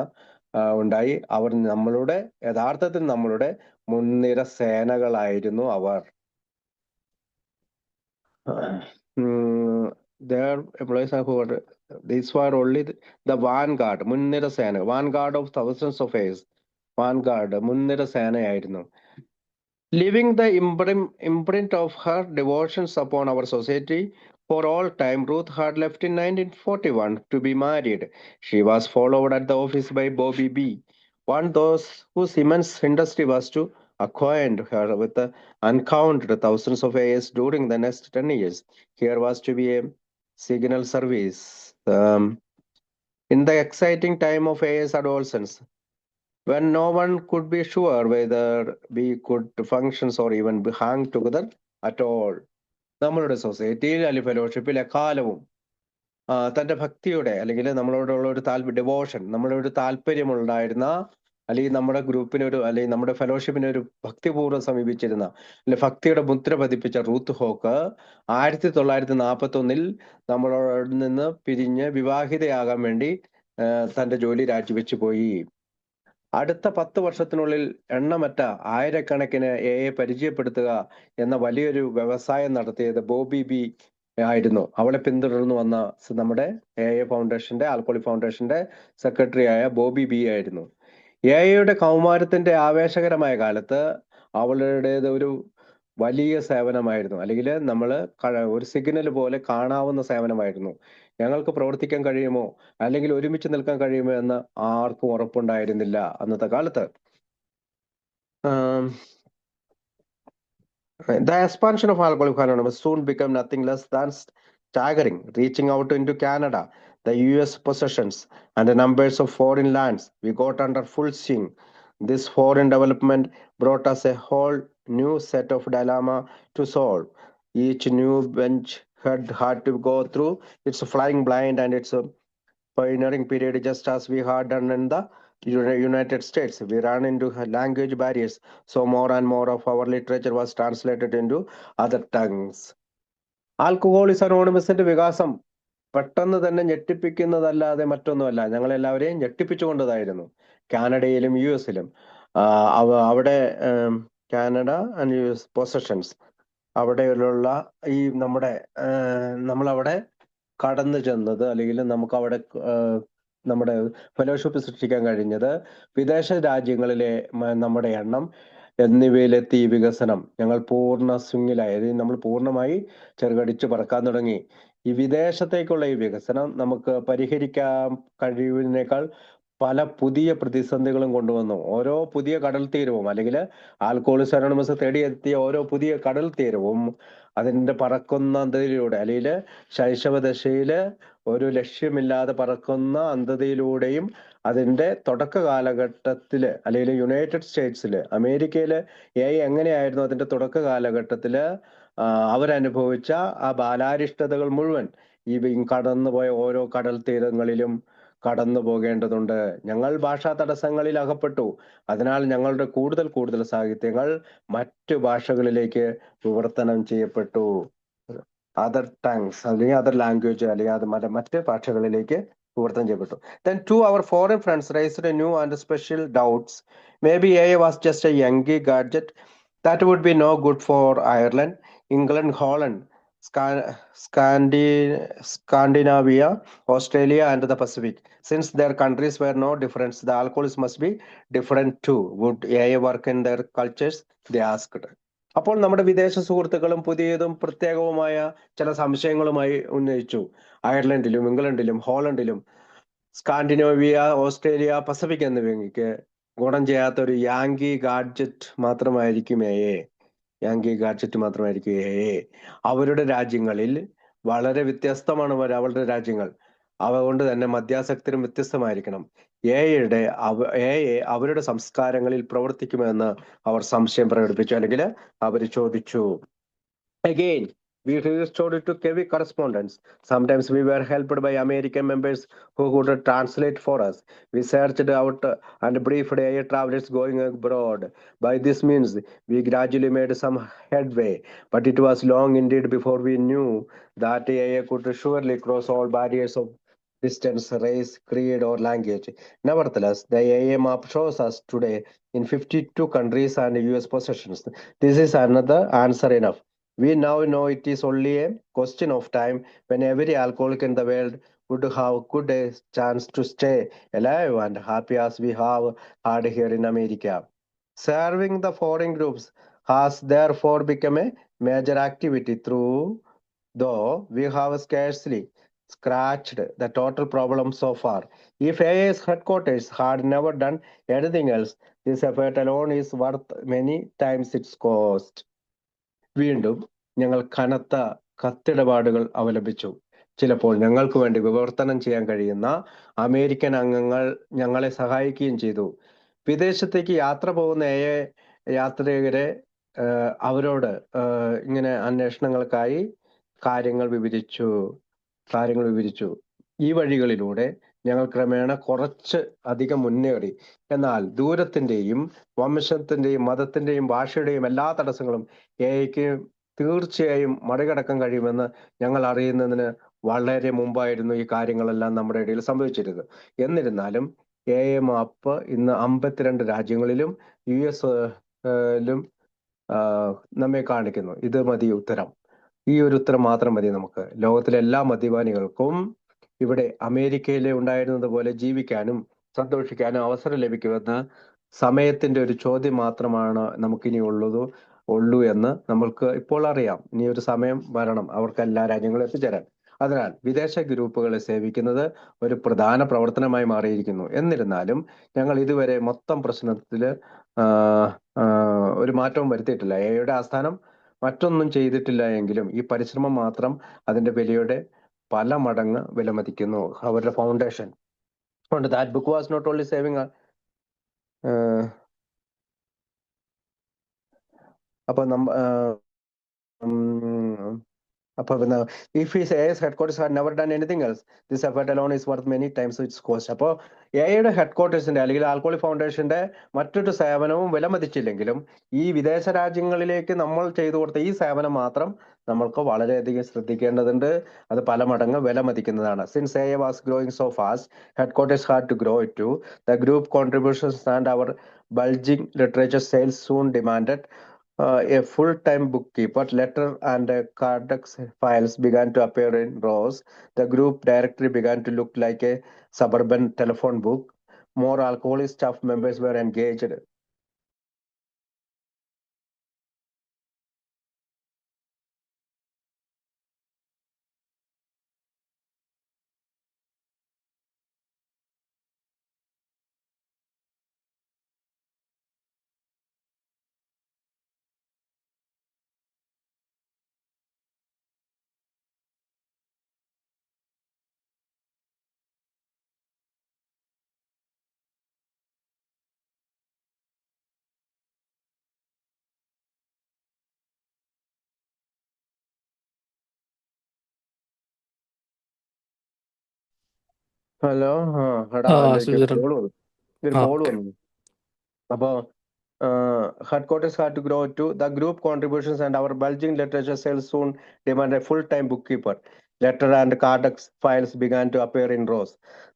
ഉണ്ടായി. അവർ യഥാർത്ഥത്തിൽ നമ്മളുടെ മുൻനിര സേനകളായിരുന്നു അവർ. Their employees were these were only the vanguard, മുൻനിര സേന, vanguard of thousands of years. vanguard മുൻനിര സേനയായിരുന്നു. Leaving the imprint of her devotions upon our society for all time, Ruth had left in 1941 to be married. She was followed at the office by Bobby B., one those whose immense industry was to acquaint her with the uncounted thousands of years during the next 10 years. Here was to be a signal service. In the exciting time of AS adolescence, when no one could be sure whether we could function or even hang together at all. നമ്മളുടെ സൊസൈറ്റിയിൽ അല്ലെങ്കിൽ ഫെലോഷിപ്പിൽ എക്കാലവും തന്റെ ഭക്തിയുടെ അല്ലെങ്കിൽ നമ്മളോടുള്ള ഒരു devotion, നമ്മുടെ ഒരു താല്പര്യമുണ്ടായിരുന്ന, അല്ലെങ്കിൽ നമ്മുടെ ഗ്രൂപ്പിനൊരു അല്ലെങ്കിൽ നമ്മുടെ ഫെലോഷിപ്പിനെ ഒരു ഭക്തിപൂർവ്വം സമീപിച്ചിരുന്ന അല്ലെങ്കിൽ ഭക്തിയുടെ മുദ്ര പതിപ്പിച്ച റൂത്ത് ഹോക്ക് 1941 നമ്മളോട് നിന്ന് പിരിഞ്ഞ് വിവാഹിതയാകാൻ വേണ്ടി തന്റെ ജോലി രാജിവെച്ചു പോയി. അടുത്ത 10 വർഷത്തിനുള്ളിൽ എണ്ണമറ്റ ആയിരക്കണക്കിന് AI പരിചയപ്പെടുത്തുക എന്ന വലിയൊരു വ്യവസായം നടത്തിയത് ബോബി ബി ആയിരുന്നു. അവളെ പിന്തുടർന്ന് വന്ന നമ്മുടെ AI ഫൗണ്ടേഷന്റെ ആൽക്കോളി ഫൗണ്ടേഷന്റെ സെക്രട്ടറി ആയ ബോബി ബി ആയിരുന്നു. AIയുടെ കൗമാരത്തിന്റെ ആവേശകരമായ കാലത്ത് അവളുടേത് ഒരു വലിയ സേവനമായിരുന്നു, അല്ലെങ്കിൽ നമ്മൾ ഒരു സിഗ്നൽ പോലെ കാണാവുന്ന സേവനമായിരുന്നു. ഞങ്ങൾക്ക് പ്രവർത്തിക്കാൻ കഴിയുമോ അല്ലെങ്കിൽ ഒരുമിച്ച് നിൽക്കാൻ കഴിയുമോ എന്ന് ആർക്കും ഉറപ്പുണ്ടായിരുന്നില്ല അന്നത്തെ കാലത്ത്. The expansion of Alcoholics Anonymous soon became nothing less than staggering, reaching out into Canada, the US possessions, and the numbers of foreign lands we got under full swing. This foreign development brought us a whole new set of dilemma to solve. Each new bench had to go through its flying blind and its pioneering period, just as we had done in the United States. We ran into language barriers, so more and more of our literature was translated into other tongues. Alcoholics അനോണിമസിന്റെ വികാസം പെട്ടെന്ന് തന്നെ ഞെട്ടിപ്പിക്കുന്നതല്ലാതെ മറ്റൊന്നുമല്ല, ഞങ്ങളെല്ലാവരെയും ഞെട്ടിപ്പിച്ചുകൊണ്ടതായിരുന്നു. കാനഡയിലും US-ലും അവിടെ Canada and US possessions, അവിടെയുള്ള ഈ നമ്മളവിടെ കടന്നു ചെന്നത്, അല്ലെങ്കിൽ നമുക്ക് അവിടെ നമ്മുടെ ഫെലോഷിപ്പ് സൃഷ്ടിക്കാൻ കഴിഞ്ഞത്, വിദേശ രാജ്യങ്ങളിലെ നമ്മുടെ എണ്ണം എന്നിവയിലെത്തി ഈ വികസനം ഞങ്ങൾ പൂർണ്ണ സ്വിങ്ങിലായി, നമ്മൾ പൂർണ്ണമായി ചെറുകടിച്ച് പറക്കാൻ തുടങ്ങി. ഈ വിദേശത്തേക്കുള്ള ഈ വികസനം നമുക്ക് പരിഹരിക്കാൻ കഴിയുന്നതിനേക്കാൾ പല പുതിയ പ്രതിസന്ധികളും കൊണ്ടുവന്നു. ഓരോ പുതിയ കടൽ തീരവും, അല്ലെങ്കിൽ ആൽക്കഹോളിക്സ് അനോണിമസ് തേടിയെത്തിയ ഓരോ പുതിയ കടൽ തീരവും അതിൻ്റെ പറക്കുന്ന അന്ധതയിലൂടെ, അല്ലെങ്കിൽ ശൈശവദശയില് ഒരു ലക്ഷ്യമില്ലാതെ പറക്കുന്ന അന്ധതയിലൂടെയും അതിൻ്റെ തുടക്ക കാലഘട്ടത്തില്, അല്ലെങ്കിൽ യുണൈറ്റഡ് സ്റ്റേറ്റ്സില്, അമേരിക്കയില് AI എങ്ങനെയായിരുന്നു അതിൻ്റെ തുടക്ക കാലഘട്ടത്തില് അവരനുഭവിച്ച ആ ബാലാരിഷ്ടതകൾ മുഴുവൻ ഈ കടന്നുപോയ ഓരോ കടൽ തീരങ്ങളിലും കടന്നു പോകേണ്ടതുണ്ട്. ഞങ്ങൾ ഭാഷാ തടസ്സങ്ങളിൽ അകപ്പെട്ടു. അതിനാൽ ഞങ്ങളുടെ കൂടുതൽ സാഹിത്യങ്ങൾ മറ്റു ഭാഷകളിലേക്ക് വിവർത്തനം ചെയ്യപ്പെട്ടു. അതർ ടങ്സ് അല്ലെങ്കിൽ അതർ ലാംഗ്വേജ്, അല്ലെങ്കിൽ അത് മറ്റ് ഭാഷകളിലേക്ക് വിവർത്തനം ചെയ്യപ്പെട്ടു. Then two our foreign friends raised a new and special doubts. Maybe AI was just a Yankee gadget that would be no good for Ireland, England, Holland, Scandinavia, Australia, and the Pacific. Since their countries were no different, the alcoholics must be different too. Would AI work in their cultures? They asked. അപ്പോൾ നമ്മുടെ വിദേശ സുഹൃത്തുക്കളും പുതിയതും പ്രത്യേകവുമായ ചില സംശയങ്ങളുമായി ഉന്നയിച്ചു. അയർലൻഡിലും ഇംഗ്ലണ്ടിലും ഹോളണ്ടിലും Scandinavia, Australia, Pacific എന്നിവയ്ക്ക് ഗുണം ചെയ്യാത്ത ഒരു യാങ്കി ഗാഡ്ജറ്റ് മാത്രമായിരിക്കും AI. അവരുടെ രാജ്യങ്ങളിൽ വളരെ വ്യത്യസ്തമാണ് അവരുടെ രാജ്യങ്ങൾ. അതുകൊണ്ട് തന്നെ മദ്യാസക്തരും വ്യത്യസ്തമായിരിക്കണം. AI അവരുടെ സംസ്കാരങ്ങളിൽ പ്രവർത്തിക്കുമെന്ന് അവർ സംശയം പ്രകടിപ്പിച്ചു, അല്ലെങ്കിൽ അവർ ചോദിച്ചു. Again, we resorted to heavy correspondence. Sometimes we were helped by American members who could translate for us. We searched out and briefed AI travelers going abroad. By this means, we gradually made some headway, but it was long indeed before we knew that AI could surely cross all barriers of distance, race, creed, or language. Nevertheless, the AI map shows us today in 52 countries and US possessions. This is another answer enough. We now know it is only a question of time when every alcoholic in the world would have good a chance to stay alive and happy as we have had here in America. Serving the foreign groups has therefore become a major activity, though we have scarcely scratched the total problem so far. If AI's headquarters had never done anything else, this effort alone is worth many times its cost. വീണ്ടും ഞങ്ങൾ കനത്ത കത്തിടപാടുകൾ അവലംബിച്ചു. ചിലപ്പോൾ ഞങ്ങൾക്ക് വേണ്ടി വിവർത്തനം ചെയ്യാൻ കഴിയുന്ന American അംഗങ്ങൾ ഞങ്ങളെ സഹായിക്കുകയും ചെയ്തു. വിദേശത്തേക്ക് യാത്ര പോകുന്ന AI യാത്രികരെ അവരോട് ഇങ്ങനെ അന്വേഷണങ്ങൾക്കായി കാര്യങ്ങൾ വിവരിച്ചു. ഈ വഴികളിലൂടെ ഞങ്ങൾ ക്രമേണ കുറച്ച് അധികം മുന്നേറി. എന്നാൽ ദൂരത്തിന്റെയും വംശത്തിന്റെയും മതത്തിന്റെയും ഭാഷയുടെയും എല്ലാ തടസ്സങ്ങളും AIക്ക് തീർച്ചയായും മറികടക്കാൻ കഴിയുമെന്ന് ഞങ്ങൾ അറിയുന്നതിന് വളരെ മുമ്പായിരുന്നു ഈ കാര്യങ്ങളെല്ലാം നമ്മുടെ ഇടയിൽ സംഭവിച്ചിരുന്നത്. എന്നിരുന്നാലും AI മാപ്പ് ഇന്ന് 52 രാജ്യങ്ങളിലും US ലും നമ്മെ കാണിക്കുന്നു. ഇത് മതി ഉത്തരം. ഈ ഒരു ഉത്തരം മാത്രം മതി നമുക്ക്. ലോകത്തിലെ എല്ലാ മദ്യപാനികൾക്കും ഇവിടെ അമേരിക്കയിലെ ഉണ്ടായിരുന്നത് പോലെ ജീവിക്കാനും സന്തോഷിക്കാനും അവസരം ലഭിക്കുമെന്ന് സമയത്തിന്റെ ഒരു ചോദ്യം മാത്രമാണ് നമുക്കിനി ഉള്ളൂ എന്ന് നമ്മൾക്ക് ഇപ്പോൾ അറിയാം. ഇനി ഒരു സമയം വരണം അവർക്ക് എല്ലാ രാജ്യങ്ങളും എത്തിച്ചേരാൻ. അതിനാൽ വിദേശ ഗ്രൂപ്പുകളെ സേവിക്കുന്നത് ഒരു പ്രധാന പ്രവർത്തനമായി മാറിയിരിക്കുന്നു. എന്നിരുന്നാലും ഞങ്ങൾ ഇതുവരെ മൊത്തം പ്രശ്നത്തില് ഒരു മാറ്റവും വരുത്തിയിട്ടില്ല. AI ആസ്ഥാനം മറ്റൊന്നും ചെയ്തിട്ടില്ല എങ്കിലും ഈ പരിശ്രമം മാത്രം അതിന്റെ വിലയുടെ പല മടങ്ങ് വിലമതിക്കുന്നു. അവരുടെ ഫൗണ്ടേഷൻ കൊണ്ട് that book was not only saving അപ്പൊ if his AI's headquarters had never done anything else, this effort alone is worth many times its cost. അപ്പോൾ എയുടെ ഹെഡ്ക്വാർട്ടേഴ്സിന്റെ അല്ലെങ്കിൽ ആൽക്കോളി ഫൗണ്ടേഷന്റെ മറ്റൊരു സേവനവും വിലമതിച്ചില്ലെങ്കിലും ഈ വിദേശ രാജ്യങ്ങളിലേക്ക് നമ്മൾ ചെയ്തു കൊടുത്ത ഈ സേവനം മാത്രം നമ്മൾക്ക് വളരെയധികം ശ്രദ്ധിക്കേണ്ടതുണ്ട്. അത് പല മടങ്ങ് വിലമതിക്കുന്നതാണ്. Since AI was growing so fast, headquarters had to grow it too. The group contributions and our bulging literature sales soon demanded a full-time bookkeeper. Letter and Cardex files began to appear in rows. The group directory began to look like a suburban telephone book. More alcoholic staff members were engaged. Hello, എടാ അതിലേക്ക് സുചിരൻ. Call വന്നു. ഇതൊരു call വന്നു. അപ്പോ headquarters had to grow to the group contributions and our bulging literature sales soon demanded a full-time bookkeeper. Letter and Cardex files began to appear in rows.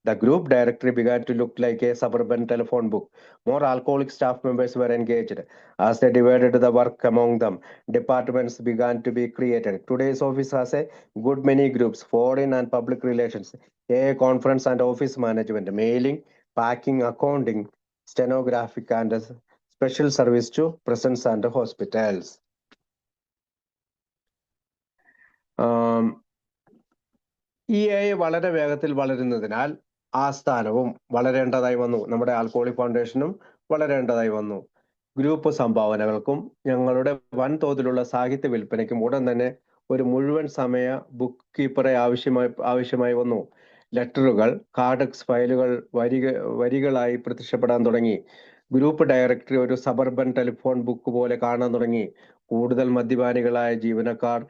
The group directory began to look like a suburban telephone book. More alcoholic staff members were engaged. As they divided the work among them, departments began to be created. Today's office has a good many groups: foreign and public relations, AI conference and office management, mailing, packing, accounting, stenographic and special service to prisons and hospitals. ഈ AI വളരെ വേഗത്തിൽ വളരുന്നതിനാൽ ആസ്ഥാനവും വളരേണ്ടതായി വന്നു. നമ്മുടെ ആൽക്കോളി ഫൗണ്ടേഷനും വളരേണ്ടതായി വന്നു. Group സംഭാവനകൾക്കും ഞങ്ങളുടെ വൻതോതിലുള്ള സാഹിത്യ വിൽപ്പനയ്ക്കും ഉടൻ തന്നെ ഒരു മുഴുവൻ സമയ ബുക്ക് കീപ്പറെ ആവശ്യമായി വന്നു. ലെറ്ററുകൾ, കാർഡെക്സ് ഫയലുകൾ വരികളായി പ്രത്യക്ഷപ്പെടാൻ തുടങ്ങി. ഗ്രൂപ്പ് ഡയറക്ടറി ഒരു സബർബൻ ടെലിഫോൺ ബുക്ക് പോലെ കാണാൻ തുടങ്ങി. കൂടുതൽ മദ്യപാനികളായ ജീവനക്കാർ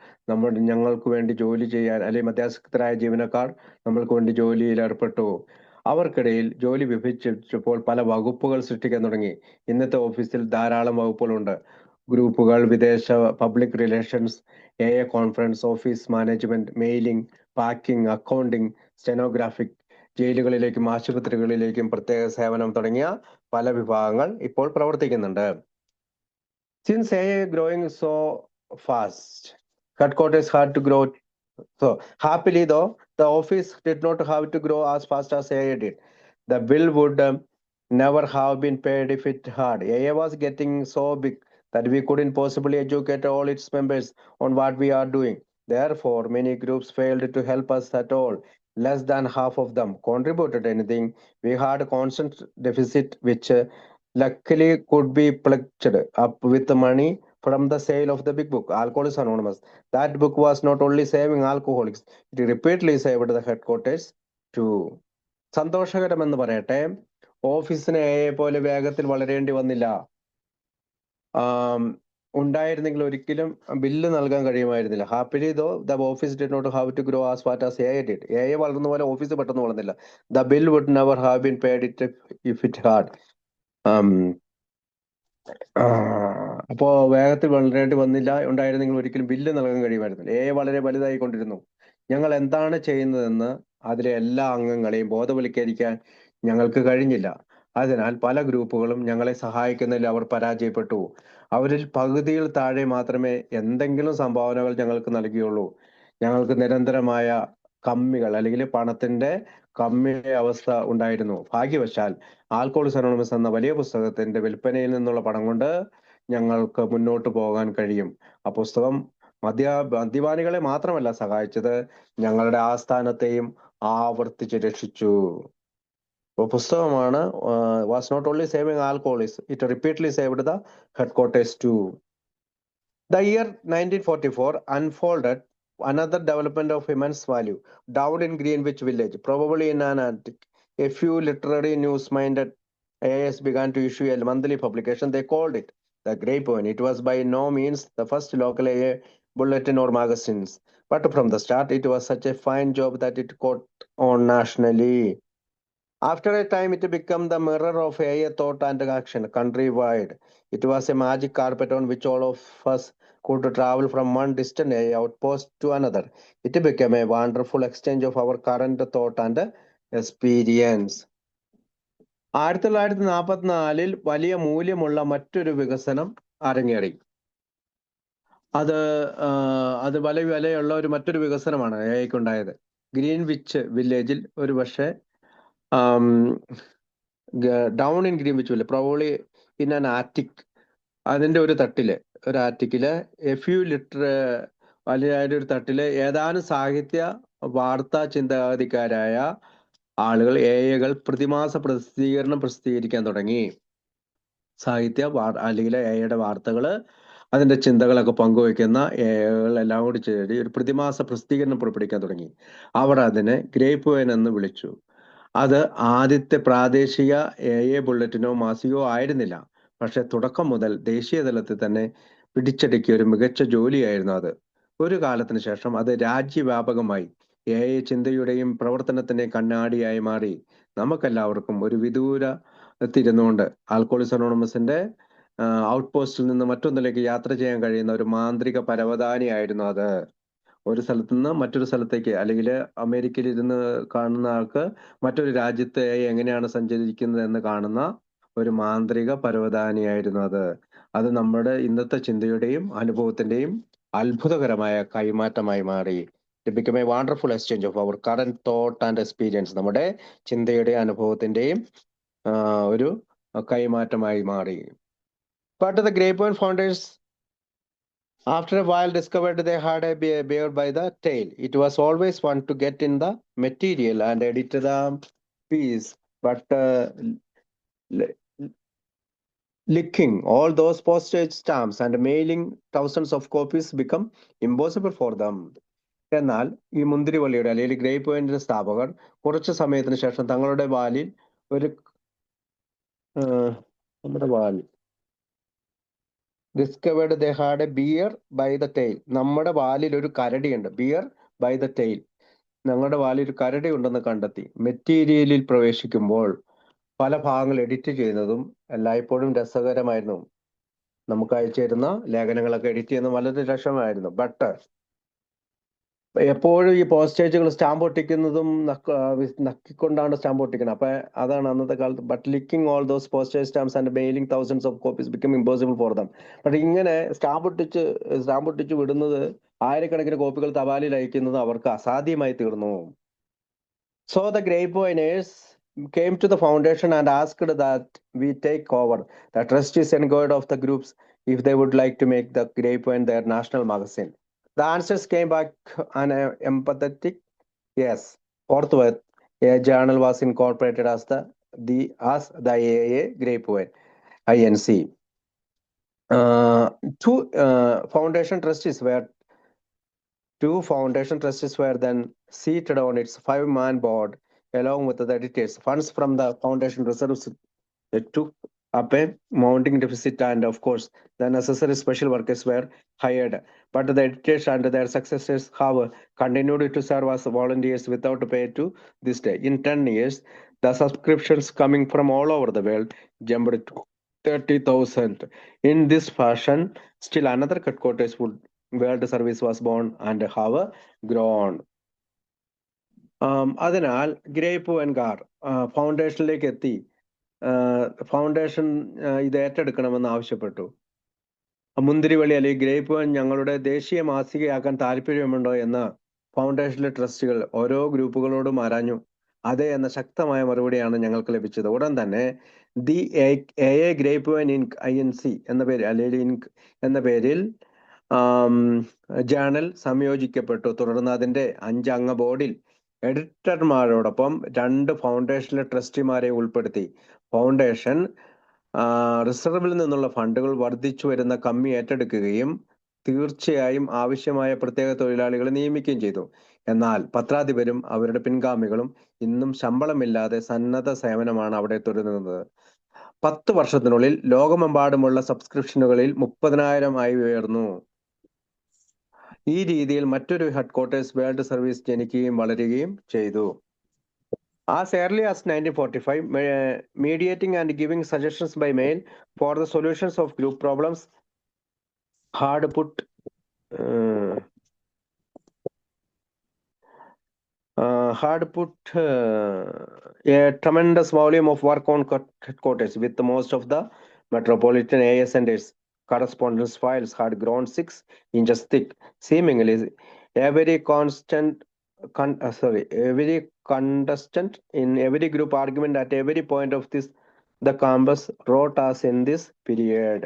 ഞങ്ങൾക്ക് വേണ്ടി ജോലി ചെയ്യാൻ, അല്ലെങ്കിൽ മധ്യസ്ഥരായ ജീവനക്കാർ നമ്മൾക്ക് വേണ്ടി ജോലിയിൽ ഏർപ്പെട്ടു. അവർക്കിടയിൽ ജോലി വിഭജിച്ചപ്പോൾ പല വകുപ്പുകൾ സൃഷ്ടിക്കാൻ തുടങ്ങി. ഇന്നത്തെ ഓഫീസിൽ ധാരാളം വകുപ്പുകളുണ്ട്. ഗ്രൂപ്പുകൾ, വിദേശ public relations, AI conference, office management, mailing, packing, accounting, stenographic, ജയിലുകളിലേക്കും ആശുപത്രികളിലേക്കും പ്രത്യേക സേവനം തുടങ്ങിയ പല വിഭാഗങ്ങൾ ഇപ്പോൾ പ്രവർത്തിക്കുന്നുണ്ട്. Since AI growing so fast, headquarters had to grow. So happily though, the office did not have to grow as fast as AI did. The bill would never have been paid if it had. AI was getting so big that we couldn't possibly educate all its members on what we are doing. Therefore, many groups failed to help us at all. Less than half of them contributed anything. We had a constant deficit, which luckily could be plugged up with the money from the sale of the big book, Alcoholics Anonymous. That book was not only saving alcoholics, it repeatedly saved the headquarters too. സന്തോഷകരമെന്ന് പറയട്ടെ, ഓഫീസിന് AI പോലെ വേഗത്തിൽ വളരേണ്ടി വന്നില്ല. ഉണ്ടായിരുന്നെങ്കിൽ ഒരിക്കലും bill നൽകാൻ കഴിയുമായിരുന്നില്ല. Happily though the office did not have to grow as fast as AI did. AI വളർന്ന പോലെ ഓഫീസ് പെട്ടെന്ന് വളർന്നില്ല. The bill would never have been paid it if it had. അപ്പോ വേഗത്തിൽ വളരേണ്ടി വന്നില്ല. ഉണ്ടായിരുന്നെങ്കിൽ ഒരിക്കലും ബില്ല് നൽകാൻ കഴിയുമായിരുന്നില്ല. AI വളരെ വലുതായിക്കൊണ്ടിരുന്നു. ഞങ്ങൾ എന്താണ് ചെയ്യുന്നതെന്ന് അതിലെ എല്ലാ അംഗങ്ങളെയും ബോധവൽക്കരിക്കാൻ ഞങ്ങൾക്ക് കഴിഞ്ഞില്ല. അതിനാൽ പല ഗ്രൂപ്പുകളും ഞങ്ങളെ സഹായിക്കുന്നതിൽ അവർ പരാജയപ്പെട്ടു. അവരിൽ പകുതിയിൽ താഴെ മാത്രമേ എന്തെങ്കിലും സംഭാവനകൾ ഞങ്ങൾക്ക് നൽകിയുള്ളൂ. ഞങ്ങൾക്ക് നിരന്തരമായ കമ്മികൾ അല്ലെങ്കിൽ പണത്തിന്റെ കമ്മി അവസ്ഥ ഉണ്ടായിരുന്നു. ഭാഗ്യവശാൽ ആൽക്കോളിക്സ് അനോണിമസ് എന്ന വലിയ പുസ്തകത്തിന്റെ വിൽപ്പനയിൽ നിന്നുള്ള പണം കൊണ്ട് ഞങ്ങൾക്ക് മുന്നോട്ട് പോകാൻ കഴിയും. ആ പുസ്തകം മദ്യപാനികളെ മാത്രമല്ല സഹായിച്ചത്, ഞങ്ങളുടെ ആസ്ഥാനത്തെയും ആവർത്തിച്ച് രക്ഷിച്ചു. പുസ്തകമാണ് was not only saving alcoholics, it repeatedly saved the headquarters too. The year 1944 unfolded another development of immense value down in Greenwich Village, probably in an attic. A few literary news-minded AIs began to issue a monthly publication. They called it The Grapevine. It was by no means the first local AA bulletin or magazines, but from the start it was such a fine job that it caught on nationally. After a time, it became the mirror of AA thought and action countrywide. It was a magic carpet on which all of us could travel from one distant AA outpost to another. It became a wonderful exchange of our current thought and experience. 1944 വലിയ മൂല്യമുള്ള മറ്റൊരു വികസനം അരങ്ങേറി. അത് വലിയ വിലയുള്ള മറ്റൊരു വികസനമാണ് എഐക്കുണ്ടായത്. ഗ്രീൻവിച്ച് വില്ലേജിൽ ഒരു പക്ഷേ down in Greenwich village, probably in an attic, അതിന്റെ ഒരു ആറ്റിക്കില് എ ഫ്യൂ ലിറ്റർ വലിയ ഒരു തട്ടില് ഏതാനും സാഹിത്യ വാർത്താ ചിന്താഗതിക്കാരായ ആളുകൾ എഐകൾ പ്രതിമാസ പ്രസിദ്ധീകരിക്കാൻ തുടങ്ങി. സാഹിത്യ അല്ലെങ്കിൽ എഐയുടെ വാർത്തകള്, അതിന്റെ ചിന്തകളൊക്കെ പങ്കുവയ്ക്കുന്ന എല്ലാം കൂടി ചേടി ഒരു പ്രതിമാസ പ്രസിദ്ധീകരണം പുറപ്പെടുവിക്കാൻ തുടങ്ങി. അവർ അതിനെ ഗ്രേപ്പ് വൈൻ എന്ന് വിളിച്ചു. അത് ആദ്യത്തെ പ്രാദേശിക എ ബുള്ളറ്റിനോ മാസികയോ ആയിരുന്നില്ല. പക്ഷെ തുടക്കം മുതൽ ദേശീയ തലത്തിൽ തന്നെ പിടിച്ചടക്കിയ ഒരു മികച്ച ജോലിയായിരുന്നു അത്. ഒരു കാലത്തിന് ശേഷം അത് രാജ്യവ്യാപകമായി എ ചിന്തയുടെയും പ്രവർത്തനത്തിന്റെയും കണ്ണാടിയായി മാറി. നമുക്കെല്ലാവർക്കും ഒരു വിദൂരത്തിരുന്നുകൊണ്ട് ആൽക്കോളിക്സ് അനോണിമസിന്റെ ഔട്ട് പോസ്റ്റിൽ നിന്ന് മറ്റൊന്നിലേക്ക് യാത്ര ചെയ്യാൻ കഴിയുന്ന ഒരു മാന്ത്രിക പരവതാനിയായിരുന്നു അത്. ഒരു സ്ഥലത്ത് നിന്ന് മറ്റൊരു സ്ഥലത്തേക്ക്, അല്ലെങ്കിൽ അമേരിക്കയിൽ ഇരുന്ന് കാണുന്ന ആൾക്ക് മറ്റൊരു രാജ്യത്തെ എങ്ങനെയാണ് സഞ്ചരിക്കുന്നത് എന്ന് കാണുന്ന ഒരു മാന്ത്രിക പരവതാനിയായിരുന്നു അത്. അത് നമ്മുടെ ഇന്നത്തെ ചിന്തയുടെയും അനുഭവത്തിന്റെയും അത്ഭുതകരമായ കൈമാറ്റമായി മാറി. It become a wonderful exchange of our current thought and experience. നമ്മുടെ ചിന്തയുടെയും അനുഭവത്തിന്റെയും ഒരു കൈമാറ്റമായി മാറി. But the grapevine founders after a while discovered they had a bear by the tail. It was always fun to get in the material and edit the piece, but licking all those postage stamps and mailing thousands of copies become impossible for them. എന്നാൽ ഈ മുന്തിരിവള്ളിയുടെ അല്ലെങ്കിൽ grape വൈനിന്റെ സ്ഥാപകർ കുറച്ചു സമയത്തിന് ശേഷം തങ്ങളുടെ വാലിൽ discovered they had a bear by the tail. നമ്മുടെ വാലിൽ ഒരു കരടിയുണ്ട്. Beer by the tail, ഞങ്ങളുടെ വാലിൽ ഒരു കരടി ഉണ്ടെന്ന് കണ്ടെത്തി. മെറ്റീരിയലിൽ പ്രവേശിക്കുമ്പോൾ പല ഭാഗങ്ങൾ എഡിറ്റ് ചെയ്യുന്നതും എല്ലായ്പ്പോഴും രസകരമായിരുന്നു. നമുക്ക് അയച്ചിരുന്ന ലേഖനങ്ങളൊക്കെ എഡിറ്റ് ചെയ്യുന്നത് വളരെ രസമായിരുന്നു. ബട്ട് എപ്പോഴും ഈ പോസ്റ്റേജുകൾ സ്റ്റാമ്പ് ഒട്ടിക്കുന്നതും നക്കിക്കൊണ്ടാണ് സ്റ്റാമ്പ് ഒട്ടിക്കുന്നത്. അപ്പൊ അതാണ് അന്നത്തെ കാലത്ത്. But licking all those postage stamps and mailing thousands of copies become impossible for them. പക്ഷെ ഇങ്ങനെ സ്റ്റാമ്പ് ഒട്ടിച്ച് വിടുന്നത്, ആയിരക്കണക്കിന് കോപ്പികൾ തപാലിൽ അയക്കുന്നത് അവർക്ക് അസാധ്യമായി തീർന്നു. So the Grapevines came to the foundation and asked that we take over the trustees inquired of the groups if they would like to make the Grapevine their national magazine. The answers came back an empathetic yes. Forthwith, a journal was incorporated as the AA Grapevine, INC. Two foundation trustees were then seated on its 5-man board along with the editors. Funds from the foundation reserves took up a mounting deficit, and of course the necessary special workers were hired. But the editors and their successors have continued to serve as volunteers without pay to this day. In 10 years, the subscriptions coming from all over the world jumped to 30,000. In this fashion, still another headquarters world service was born and have grown. അതിനാൽ grape വെൻഗാർ ഫൗണ്ടേഷനിലേക്ക് എത്തി foundation ഇത് ഏറ്റെടുക്കണമെന്ന് ആവശ്യപ്പെട്ടു. മുന്തിരിവള്ളി അല്ലെങ്കിൽ grape wine ഞങ്ങളുടെ ദേശീയ മാസികയാക്കാൻ താല്പര്യമുണ്ടോ എന്ന് ഫൗണ്ടേഷനിലെ ട്രസ്റ്റികൾ ഓരോ ഗ്രൂപ്പുകളോടും ആരാഞ്ഞു. അതെ എന്ന ശക്തമായ മറുപടിയാണ് ഞങ്ങൾക്ക് ലഭിച്ചത്. ഉടൻ തന്നെ ദി എ ഗ്രേപ്പ് വൈൻ ഇൻക് INC എന്ന പേര് അല്ലെങ്കിൽ ഇൻക് എന്ന പേരിൽ ജേണൽ സംയോജിക്കപ്പെട്ടു. തുടർന്ന് അതിന്റെ 5 അംഗ ബോർഡിൽ എഡിറ്റർമാരോടൊപ്പം 2 ഫൗണ്ടേഷനിലെ ട്രസ്റ്റിമാരെ ഉൾപ്പെടുത്തി. ഫൗണ്ടേഷൻ റിസർവിൽ നിന്നുള്ള ഫണ്ടുകൾ വർദ്ധിച്ചു വരുന്ന കമ്മി ഏറ്റെടുക്കുകയും തീർച്ചയായും ആവശ്യമായ പ്രത്യേക തൊഴിലാളികളെ നിയമിക്കുകയും ചെയ്തു. എന്നാൽ പത്രാധിപരും അവരുടെ പിൻഗാമികളും ഇന്നും ശമ്പളമില്ലാതെ സന്നദ്ധ സേവനമാണ് അവിടെ തുടരുന്നത്. 10 വർഷത്തിനുള്ളിൽ ലോകമെമ്പാടുമുള്ള സബ്സ്ക്രിപ്ഷനുകളിൽ 30,000 ആയി ഉയർന്നു. ഈ രീതിയിൽ മറ്റൊരു ഹെഡ്ക്വാർട്ടേഴ്സ് വേൾഡ് സർവീസ് ജനിക്കുകയും വളരുകയും ചെയ്തു. As early as 1945, mediating and giving suggestions by mail for the solutions of group problems had put a tremendous volume of work on headquarters, with most of the metropolitan AS centers. Correspondence files had grown 6 inches thick. Seemingly, every contestant in every group argument at every point of the campus wrote us in this period.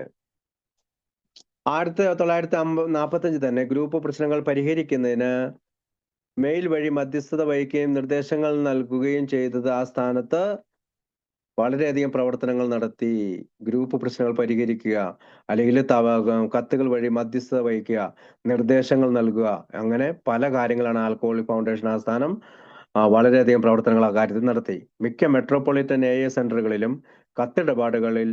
1945 തന്നെ group പ്രശ്നങ്ങൾ പരിഹരിക്കുന്നതിന് mail വഴി മധ്യസ്ഥത വഹിക്കുകയും നിർദ്ദേശങ്ങൾ നൽകുകയും ചെയ്തത് ആ സ്ഥാനത്ത് വളരെയധികം പ്രവർത്തനങ്ങൾ നടത്തി. ഗ്രൂപ്പ് പ്രശ്നങ്ങൾ പരിഹരിക്കുക, അല്ലെങ്കിൽ കത്തുകൾ വഴി മധ്യസ്ഥത വഹിക്കുക, നിർദ്ദേശങ്ങൾ നൽകുക, അങ്ങനെ പല കാര്യങ്ങളാണ് ആൽക്കഹോളിക് ഫൗണ്ടേഷൻ ആസ്ഥാനം വളരെയധികം പ്രവർത്തനങ്ങൾ ആ കാര്യത്തിൽ നടത്തി. മിക്ക മെട്രോപൊളിറ്റൻ AS സെന്ററുകളിലും കത്തിടപാടുകളിൽ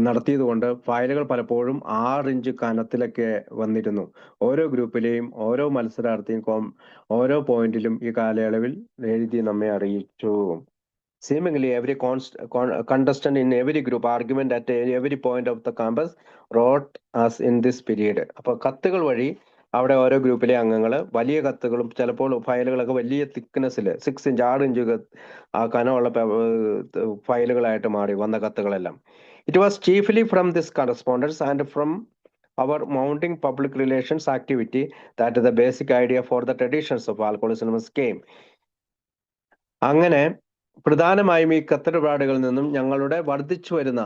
നടത്തിയതുകൊണ്ട് ഫയലുകൾ പലപ്പോഴും 6 ഇഞ്ച് കനത്തിലൊക്കെ വന്നിരുന്നു. ഓരോ ഗ്രൂപ്പിലെയും ഓരോ മത്സരാർത്ഥിയും ഓരോ പോയിന്റിലും ഈ കാലയളവിൽ എഴുതി നമ്മെ അറിയിച്ചു. Seemingly, every contestant in every group argument at every point of the campus wrote us in this period. അപ്പോൾ കത്തുകൾ വഴി അവിടെ ഓരോ ഗ്രൂപ്പിലെ അംഗങ്ങൾ വലിയ കത്തുകളും ചിലപ്പോൾ ഫയലുകളൊക്കെ വലിയ തിക്നെസ്സിൽ 6 ഇഞ്ച് 6 ഇഞ്ച് കനമുള്ള ഫയലുകളായിട്ട് മാറി വന്ന കത്തുകളെല്ലാം. It was chiefly from this correspondence and from our mounting public relations activity that the basic idea for the traditions of alcoholism came. അങ്ങനെ പ്രധാനമായും ഈ കത്തിടപാടുകളിൽ നിന്നും ഞങ്ങളുടെ വർദ്ധിച്ചു വരുന്ന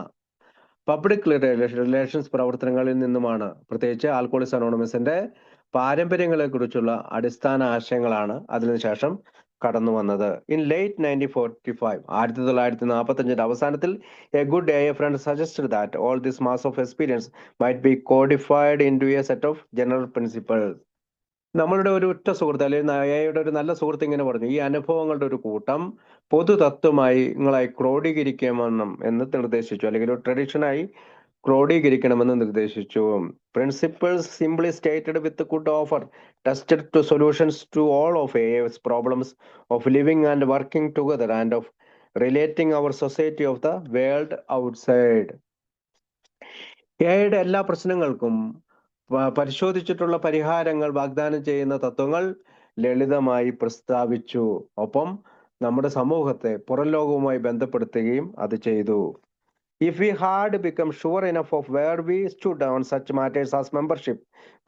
പബ്ലിക് റിലേഷൻസ് പ്രവർത്തനങ്ങളിൽ നിന്നുമാണ്, പ്രത്യേകിച്ച് ആൽക്കഹോളിക്സ് അനോണിമസിന്റെ പാരമ്പര്യങ്ങളെ കുറിച്ചുള്ള അടിസ്ഥാന ആശയങ്ങളാണ് അതിനുശേഷം കടന്നു വന്നത്. ഇൻ ലേറ്റ് 1945 അവസാനത്തിൽ A good AF friend suggested that all this mass of experience might be codified into a set of general principles. നമ്മളുടെ ഒരു ഉറ്റ സുഹൃത്ത് അല്ലെങ്കിൽ അയാളുടെ ഒരു നല്ല സുഹൃത്ത് ഇങ്ങനെ പറഞ്ഞു, ഈ അനുഭവങ്ങളുടെ ഒരു കൂട്ടം പൊതു തത്വമായി ക്രോഡീകരിക്കണമെന്നും എന്ന് നിർദ്ദേശിച്ചു, അല്ലെങ്കിൽ ഒരു ട്രഡീഷനായി ക്രോഡീകരിക്കണമെന്ന് നിർദ്ദേശിച്ചു. Principles simply stated with could offer tested to solutions to all of AS problems of living and working together and of relating our society of the world outside. AIയുടെ എല്ലാ പ്രശ്നങ്ങൾക്കും പരിശോധിച്ചിട്ടുള്ള പരിഹാരങ്ങൾ വാഗ്ദാനം ചെയ്യുന്ന തത്വങ്ങൾ ലളിതമായി പ്രസ്താവിച്ചു. ഒപ്പം നമ്മുടെ സമൂഹത്തെ പുറം ലോകവുമായി ബന്ധപ്പെടുത്തുകയും അത് ചെയ്തു. If we had become sure enough of where we stood on such matters as membership,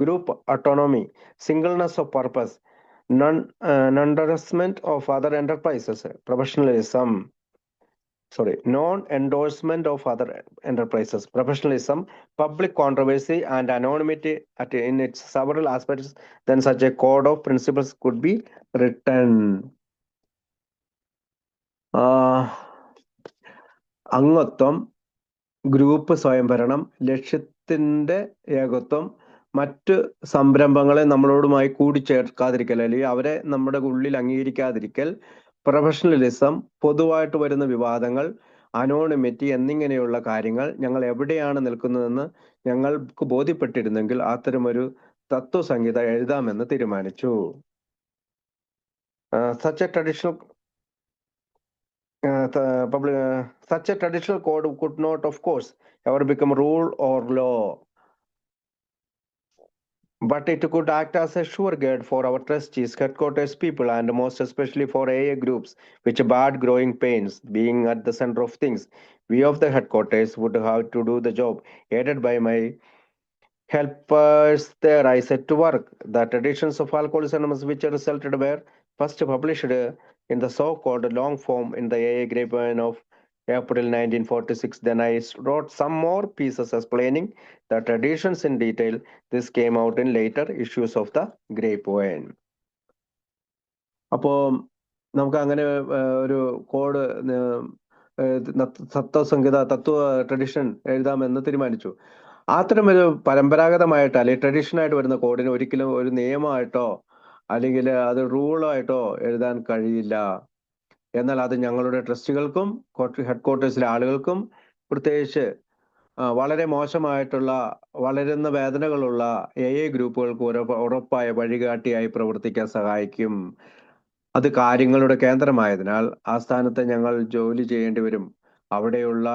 group autonomy, singleness of purpose, non-endorsement of other enterprises, non-endorsement of other enterprises, professionalism, public controversy, and anonymity in its several aspects, then such a code of principles could be written. അംഗത്വം, group സ്വയംഭരണം, ലക്ഷ്യത്തിന്റെ ഏകത്വം, മറ്റ് സംരംഭങ്ങളെ നമ്മളോടുമായി കൂടിച്ചേർക്കാതിരിക്കൽ അല്ലെങ്കിൽ അവരെ നമ്മുടെ ഉള്ളിൽ അംഗീകരിക്കാതിരിക്കൽ, professionalism, പൊതുവായിട്ട് വരുന്ന വിവാദങ്ങൾ, അനോണിമിറ്റി എന്നിങ്ങനെയുള്ള കാര്യങ്ങൾ ഞങ്ങൾ എവിടെയാണ് നിൽക്കുന്നതെന്ന് ഞങ്ങൾക്ക് ബോധ്യപ്പെട്ടിരുന്നെങ്കിൽ അത്തരമൊരു തത്വസംഹിത എഴുതാമെന്ന് തീരുമാനിച്ചു. Such a traditional code could not, of course, ever become rule or law. but it could act as a sure guard for our trustees, headquarters people, and most especially for AA groups, which barred growing pains, being at the center of things. We of the headquarters would have to do the job, aided by my helpers there. I set to work. The traditions of Alcoholics Anonymous, which resulted, were first published in the so-called long form in the AA Grapevine of April 1946. Then I wrote some more pieces explaining the traditions in detail. This came out in later issues of the Grapevine. അപ്പോൾ നമുക്ക് അങ്ങനെ ഒരു code തത്വസംഹിത തത്വ tradition എഴുതാമെന്ന് തീരുമാനിച്ചു. അത്തരമൊരു പരമ്പരാഗതമായിട്ട് അല്ലെങ്കിൽ ട്രഡീഷനായിട്ട് വരുന്ന കോഡിന് ഒരിക്കലും ഒരു നിയമമായിട്ടോ അല്ലെങ്കിൽ അത് റൂളായിട്ടോ എഴുതാൻ കഴിയില്ല. എന്നാൽ അത് ഞങ്ങളുടെ ട്രസ്റ്റുകൾക്കും ഹെഡ്ക്വാർട്ടേഴ്സിലെ ആളുകൾക്കും പ്രത്യേകിച്ച് വളരെ മോശമായിട്ടുള്ള വളരുന്ന വേദനകളുള്ള AA ഗ്രൂപ്പുകൾക്ക് ഉറപ്പായ വഴികാട്ടിയായി പ്രവർത്തിക്കാൻ സഹായിക്കും. അത് കാര്യങ്ങളുടെ കേന്ദ്രമായതിനാൽ ആ സ്ഥാനത്ത് ഞങ്ങൾ ജോലി ചെയ്യേണ്ടി വരും. അവിടെയുള്ള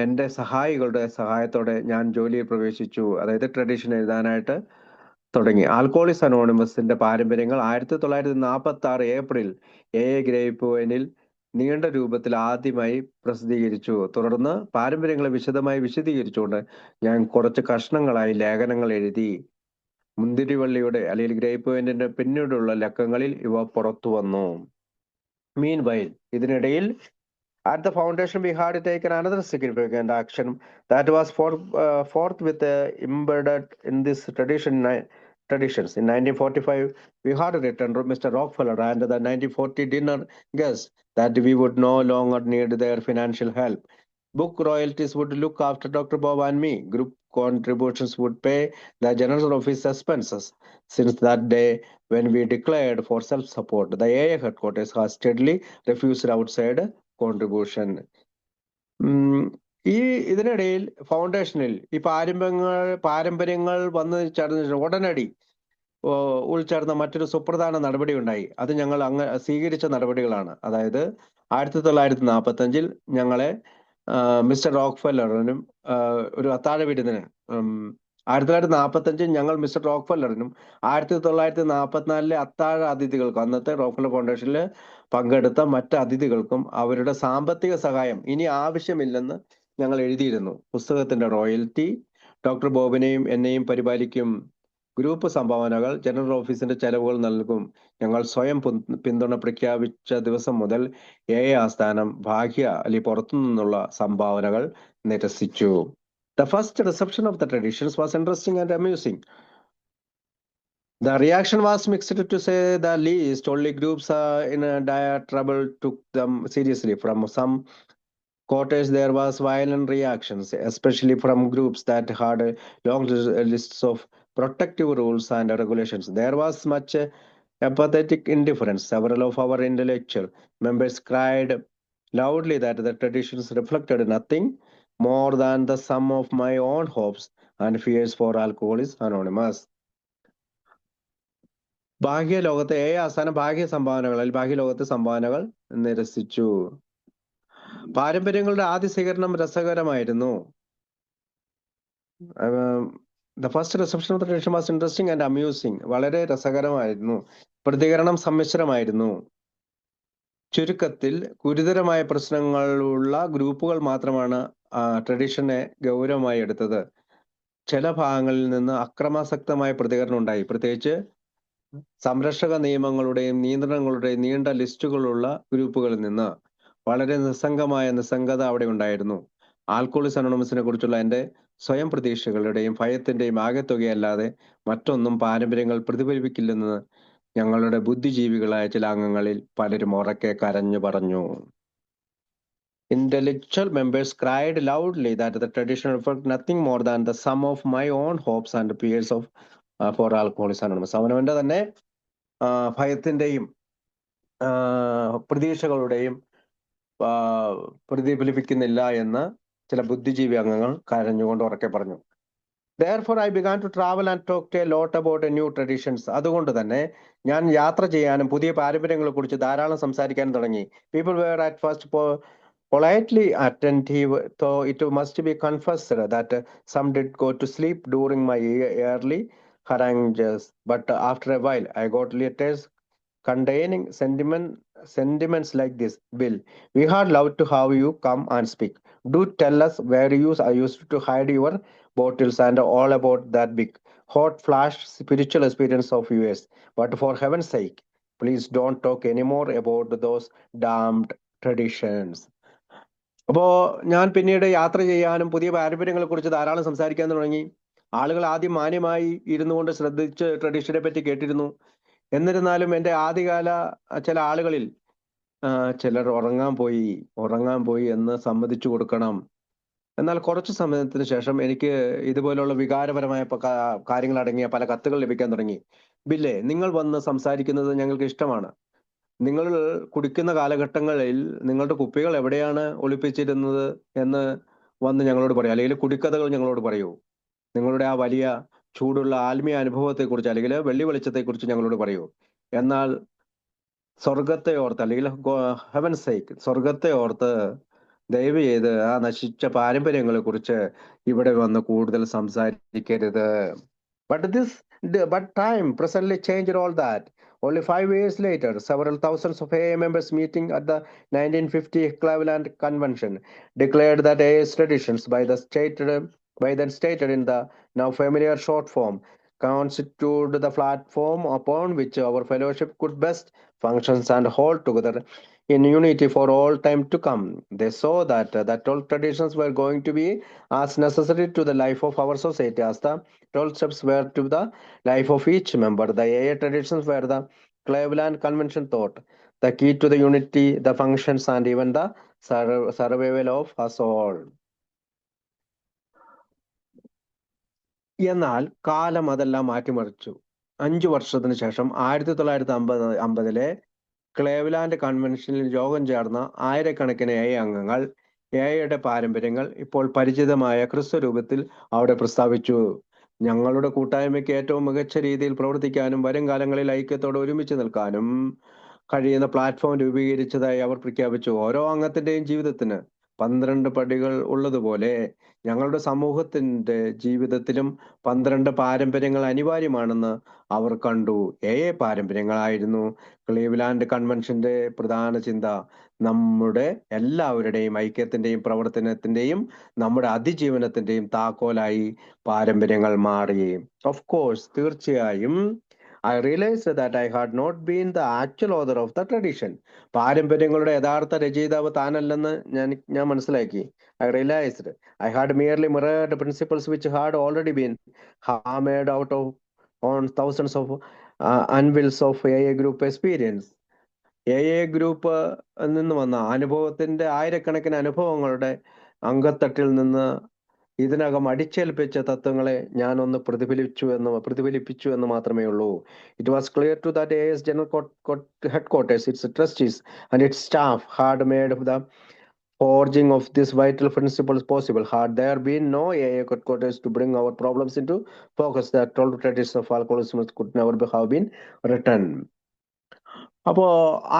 എൻ്റെ സഹായികളുടെ സഹായത്തോടെ ഞാൻ ജോലിയിൽ പ്രവേശിച്ചു. അതായത് ട്രഡീഷൻ എഴുതാനായിട്ട് തുടങ്ങി. ആൽക്കോളിക്സ് അനോണിമസിന്റെ പാരമ്പര്യങ്ങൾ 1946 ഏപ്രിൽ AA ഗ്രേപ്പ്വൈനിൽ നീണ്ട രൂപത്തിൽ ആദ്യമായി പ്രസിദ്ധീകരിച്ചു. തുടർന്ന് പാരമ്പര്യങ്ങളെ വിശദമായി വിശദീകരിച്ചുകൊണ്ട് ഞാൻ കുറച്ച് കഷ്ണങ്ങളായി ലേഖനങ്ങൾ എഴുതി. മുന്തിരിവള്ളിയുടെ അല്ലെങ്കിൽ ഗ്രേപ്പ്വൈനിന്റെ പിന്നീടുള്ള ലക്കങ്ങളിൽ ഇവ പുറത്തു വന്നു. Meanwhile, ഇതിനിടയിൽ at the foundation, we had taken another significant action that was forthwith embedded in this traditions. In 1945, we had written Mr. Rockefeller and the 1940 dinner guests that we would no longer need their financial help. Book royalties would look after Dr. Bob and me. Group contributions would pay the general office expenses. Since that day, when we declared for self-support, the AA headquarters has steadily refused outside contribution. ഈ ഇതിനിടയിൽ ഫൗണ്ടേഷനിൽ ഈ പാരമ്പര്യങ്ങൾ വന്ന് ചേർന്ന് ഉടനടി ഉൾച്ചേർന്ന മറ്റൊരു സുപ്രധാന നടപടി ഉണ്ടായി. അത് ഞങ്ങൾ സ്വീകരിച്ച നടപടികളാണ്. അതായത് 1945 ഞങ്ങളെ മിസ്റ്റർ റോക്ക്ഫെല്ലറിനും ഒരു അത്താഴ വിരുന്നിന് 1945 ഞങ്ങൾ മിസ്റ്റർ റോക്ക്ഫെല്ലറിനും 1944 അത്താഴ അതിഥികൾക്കും അന്നത്തെ റോക്ക്ഫെല്ലർ ഫൗണ്ടേഷനിൽ പങ്കെടുത്ത മറ്റ് അതിഥികൾക്കും അവരുടെ സാമ്പത്തിക സഹായം ഇനി ആവശ്യമില്ലെന്ന് ഞങ്ങൾ എഴുതിയിരുന്നു. പുസ്തകത്തിന്റെ റോയൽറ്റി ഡോക്ടർ ബോബിനെയും എന്നെയും പരിപാലിക്കും. ഗ്രൂപ്പ് സംഭാവനകൾ ജനറൽ ഓഫീസിന്റെ ചെലവുകൾ നൽകും. ഞങ്ങൾ സ്വയം പിന്തുണ പ്രഖ്യാപിച്ച ദിവസം മുതൽ AA ആസ്ഥാനം ബാഹ്യ അല്ലെങ്കിൽ പുറത്തുനിന്നുള്ള സംഭാവനകൾ നിരസിച്ചു. The first reception of the traditions was interesting and amusing. The reaction was mixed, to say the least. Only groups in dire trouble took them seriously. From some quarters there was violent reactions, especially from groups that had long lists of protective rules and regulations. There was much apathetic indifference. Several of our intellectual members cried loudly that the traditions reflected nothing more than the sum of my own hopes and fears for Alcoholics Anonymous. ബാഹ്യ ലോകത്തെ അവസാനം ബാഹ്യ ലോകത്തെ സംഭാവനകൾ നിരസിച്ചു. പാരമ്പര്യങ്ങളുടെ ആദ്യ സ്വീകരണം രസകരമായിരുന്നു. The first reception of the tradition was interesting and amusing. വളരെ രസകരമായിരുന്നു. പ്രതികരണം സമ്മിശ്രമായിരുന്നു. ചുരുക്കത്തിൽ ഗുരുതരമായ പ്രശ്നങ്ങളുള്ള ഗ്രൂപ്പുകൾ മാത്രമാണ് ട്രഡീഷനെ ഗൗരവമായി എടുത്തത്. ചില ഭാഗങ്ങളിൽ നിന്ന് അക്രമാസക്തമായ പ്രതികരണം ഉണ്ടായി. പ്രത്യേകിച്ച് സംരക്ഷക നിയമങ്ങളുടെയും നിയന്ത്രണങ്ങളുടെയും നീണ്ട ലിസ്റ്റുകളുള്ള ഗ്രൂപ്പുകളിൽ നിന്ന് വളരെ നിസ്സംഗത അവിടെ ഉണ്ടായിരുന്നു. ആൽക്കോളിക്സ് അനോണിമസിനെ കുറിച്ചുള്ള എൻ്റെ സ്വയം പ്രതീക്ഷകളുടെയും ഭയത്തിന്റെയും ആകെത്തുകയല്ലാതെ മറ്റൊന്നും പാരമ്പര്യങ്ങൾ പ്രതിഫലിപ്പിക്കില്ലെന്ന് ഞങ്ങളുടെ ബുദ്ധിജീവികളായ ചില അംഗങ്ങളിൽ പലരും ഉറക്കെ കരഞ്ഞു പറഞ്ഞു. Intellectual members cried loudly that the tradition reflected nothing more than the sum of my own hopes and fears of for Alcoholics Anonymous. അവനവന്റെ തന്നെ ഭയത്തിന്റെയും പ്രതീക്ഷകളുടെയും പ്രതിഫലിപ്പിക്കുന്നില്ല എന്ന് ചില ബുദ്ധിജീവി അംഗങ്ങൾ കരഞ്ഞുകൊണ്ട് ഉറക്കെ പറഞ്ഞു. Therefore, I began to travel and talk a lot about new traditions. അതുകൊണ്ട് തന്നെ ഞാൻ യാത്ര ചെയ്യാനും പുതിയ പാരമ്പര്യങ്ങളെ കുറിച്ച് ധാരാളം സംസാരിക്കാനും തുടങ്ങി. People were at first politely attentive, though it must be confessed that some did go to sleep during my early harangues. But after a while, I got letters containing sentiments like this. Bill, we had loved to have you come and speak. Do tell us where you are used to hide your bottles and all about that big, hot flash spiritual experience of yours. But for heaven's sake, please don't talk anymore about those damned traditions. അപ്പോ ഞാൻ പിന്നീട് യാത്ര ചെയ്യാനും പുതിയ പാരമ്പര്യങ്ങളെ കുറിച്ച് ധാരാളം സംസാരിക്കാൻ തുടങ്ങി. ആളുകൾ ആദ്യം മാന്യമായി ഇരുന്നു കൊണ്ട് ശ്രദ്ധിച്ച് ട്രഡീഷനെ പറ്റി കേട്ടിരുന്നു. എന്നിരുന്നാലും എൻ്റെ ആദ്യകാല ചില ആളുകളിൽ ചിലർ ഉറങ്ങാൻ പോയി എന്ന് സമ്മതിച്ചു കൊടുക്കണം. എന്നാൽ കുറച്ചു സമയത്തിന് ശേഷം എനിക്ക് ഇതുപോലുള്ള വികാരപരമായ കാര്യങ്ങൾ അടങ്ങിയ പല കത്തുകൾ ലഭിക്കാൻ തുടങ്ങി. ബില്ലേ, നിങ്ങൾ വന്ന് സംസാരിക്കുന്നത് ഞങ്ങൾക്ക് ഇഷ്ടമാണ്. നിങ്ങൾ കുടിക്കുന്ന കാലഘട്ടങ്ങളിൽ നിങ്ങളുടെ കുപ്പികൾ എവിടെയാണ് ഒളിപ്പിച്ചിരുന്നത് എന്ന് വന്ന് ഞങ്ങളോട് പറയൂ, അല്ലെങ്കിൽ കുടിക്കഥകൾ ഞങ്ങളോട് പറയൂ. നിങ്ങളുടെ ആ വലിയ ചൂടുള്ള ആത്മീയ അനുഭവത്തെക്കുറിച്ച് അല്ലെങ്കിൽ വെള്ളി വെളിച്ചത്തെക്കുറിച്ച് ഞങ്ങളോട് പറയൂ. എന്നാൽ സ്വർഗത്തെ ഓർത്ത് അല്ലെങ്കിൽ ഹെവൻ സേക്ക് സ്വർഗത്തെ ഓർത്ത് ദയവ് ചെയ്ത് ആ നശിച്ച പാരമ്പര്യങ്ങളെ കുറിച്ച് ഇവിടെ വന്ന് കൂടുതൽ സംസാരിക്കരുത്. But time presently changed all that. Only 5 years later, several thousands of AA members meeting at the 1950 Cleveland Convention declared that AA's traditions, by then stated in the now familiar short form, constitute the platform upon which our fellowship could best function and hold together in unity for all time to come. They saw that all traditions were going to be as necessary to the life of our society as the 12 steps were to the life of each member. The AA traditions were the Cleveland Convention thought, the key to the unity, the functions, and even the survival of us all. എന്നാൽ കാലം അതെല്ലാം മാറ്റിമറിച്ചു. 5 വർഷത്തിന് ശേഷം 1950 ക്ലേവ്ലാൻഡ് കൺവെൻഷനിൽ യോഗം ചേർന്ന ആയിരക്കണക്കിന് എ അംഗങ്ങൾ എയുടെ പാരമ്പര്യങ്ങൾ ഇപ്പോൾ പരിചിതമായ ക്രിസ്തു രൂപത്തിൽ അവിടെ പ്രസ്താവിച്ചു. ഞങ്ങളുടെ കൂട്ടായ്മയ്ക്ക് ഏറ്റവും മികച്ച രീതിയിൽ പ്രവർത്തിക്കാനും വരും കാലങ്ങളിൽ ഐക്യത്തോടെ ഒരുമിച്ച് നിൽക്കാനും കഴിയുന്ന പ്ലാറ്റ്ഫോം രൂപീകരിച്ചതായി അവർ പ്രഖ്യാപിച്ചു. ഓരോ അംഗത്തിന്റെയും ജീവിതത്തിന് 12 പടികൾ ഉള്ളതുപോലെ ഞങ്ങളുടെ സമൂഹത്തിന്റെ ജീവിതത്തിലും 12 പാരമ്പര്യങ്ങൾ അനിവാര്യമാണെന്ന് അവർ കണ്ടു. പാരമ്പര്യങ്ങളായിരുന്നു ക്ലീവ്ലാൻഡ് കൺവെൻഷന്റെ പ്രധാന ചിന്ത. നമ്മുടെ എല്ലാവരുടെയും ഐക്യത്തിന്റെയും പ്രവർത്തനത്തിന്റെയും നമ്മുടെ അതിജീവനത്തിന്റെയും താക്കോലായി പാരമ്പര്യങ്ങൾ മാറി. ഓഫ് കോഴ്സ്, തീർച്ചയായും I realized that I had not been the actual author of the tradition. പാരമ്പര്യങ്ങളുടെ യഥാർത്ഥ രചയിതാവ് താനല്ലെന്ന് ഞാൻ മനസ്സിലാക്കി. I realized I had merely mirrored principles which had already been hammered out on thousands of anvils of AA group experience. AA group നിന്ന് വന്ന അനുഭവത്തിന്റെ ആയിരക്കണക്കിന് അനുഭവങ്ങളുടെ അങ്കത്തട്ടിൽ നിന്ന് ഇതിനകം അടിച്ചേൽപ്പിച്ച തത്വങ്ങളെ ഞാൻ ഒന്ന് പ്രതിഫലിപ്പിച്ചു എന്ന് മാത്രമേ ഉള്ളൂ. It was clear to that AA's general headquarters, its trustees and its staff had made the forging of these vital principles possible. Had there been no AA headquarters to bring our problems into focus, the 12 traditions of alcoholism could never have been written. അപ്പോ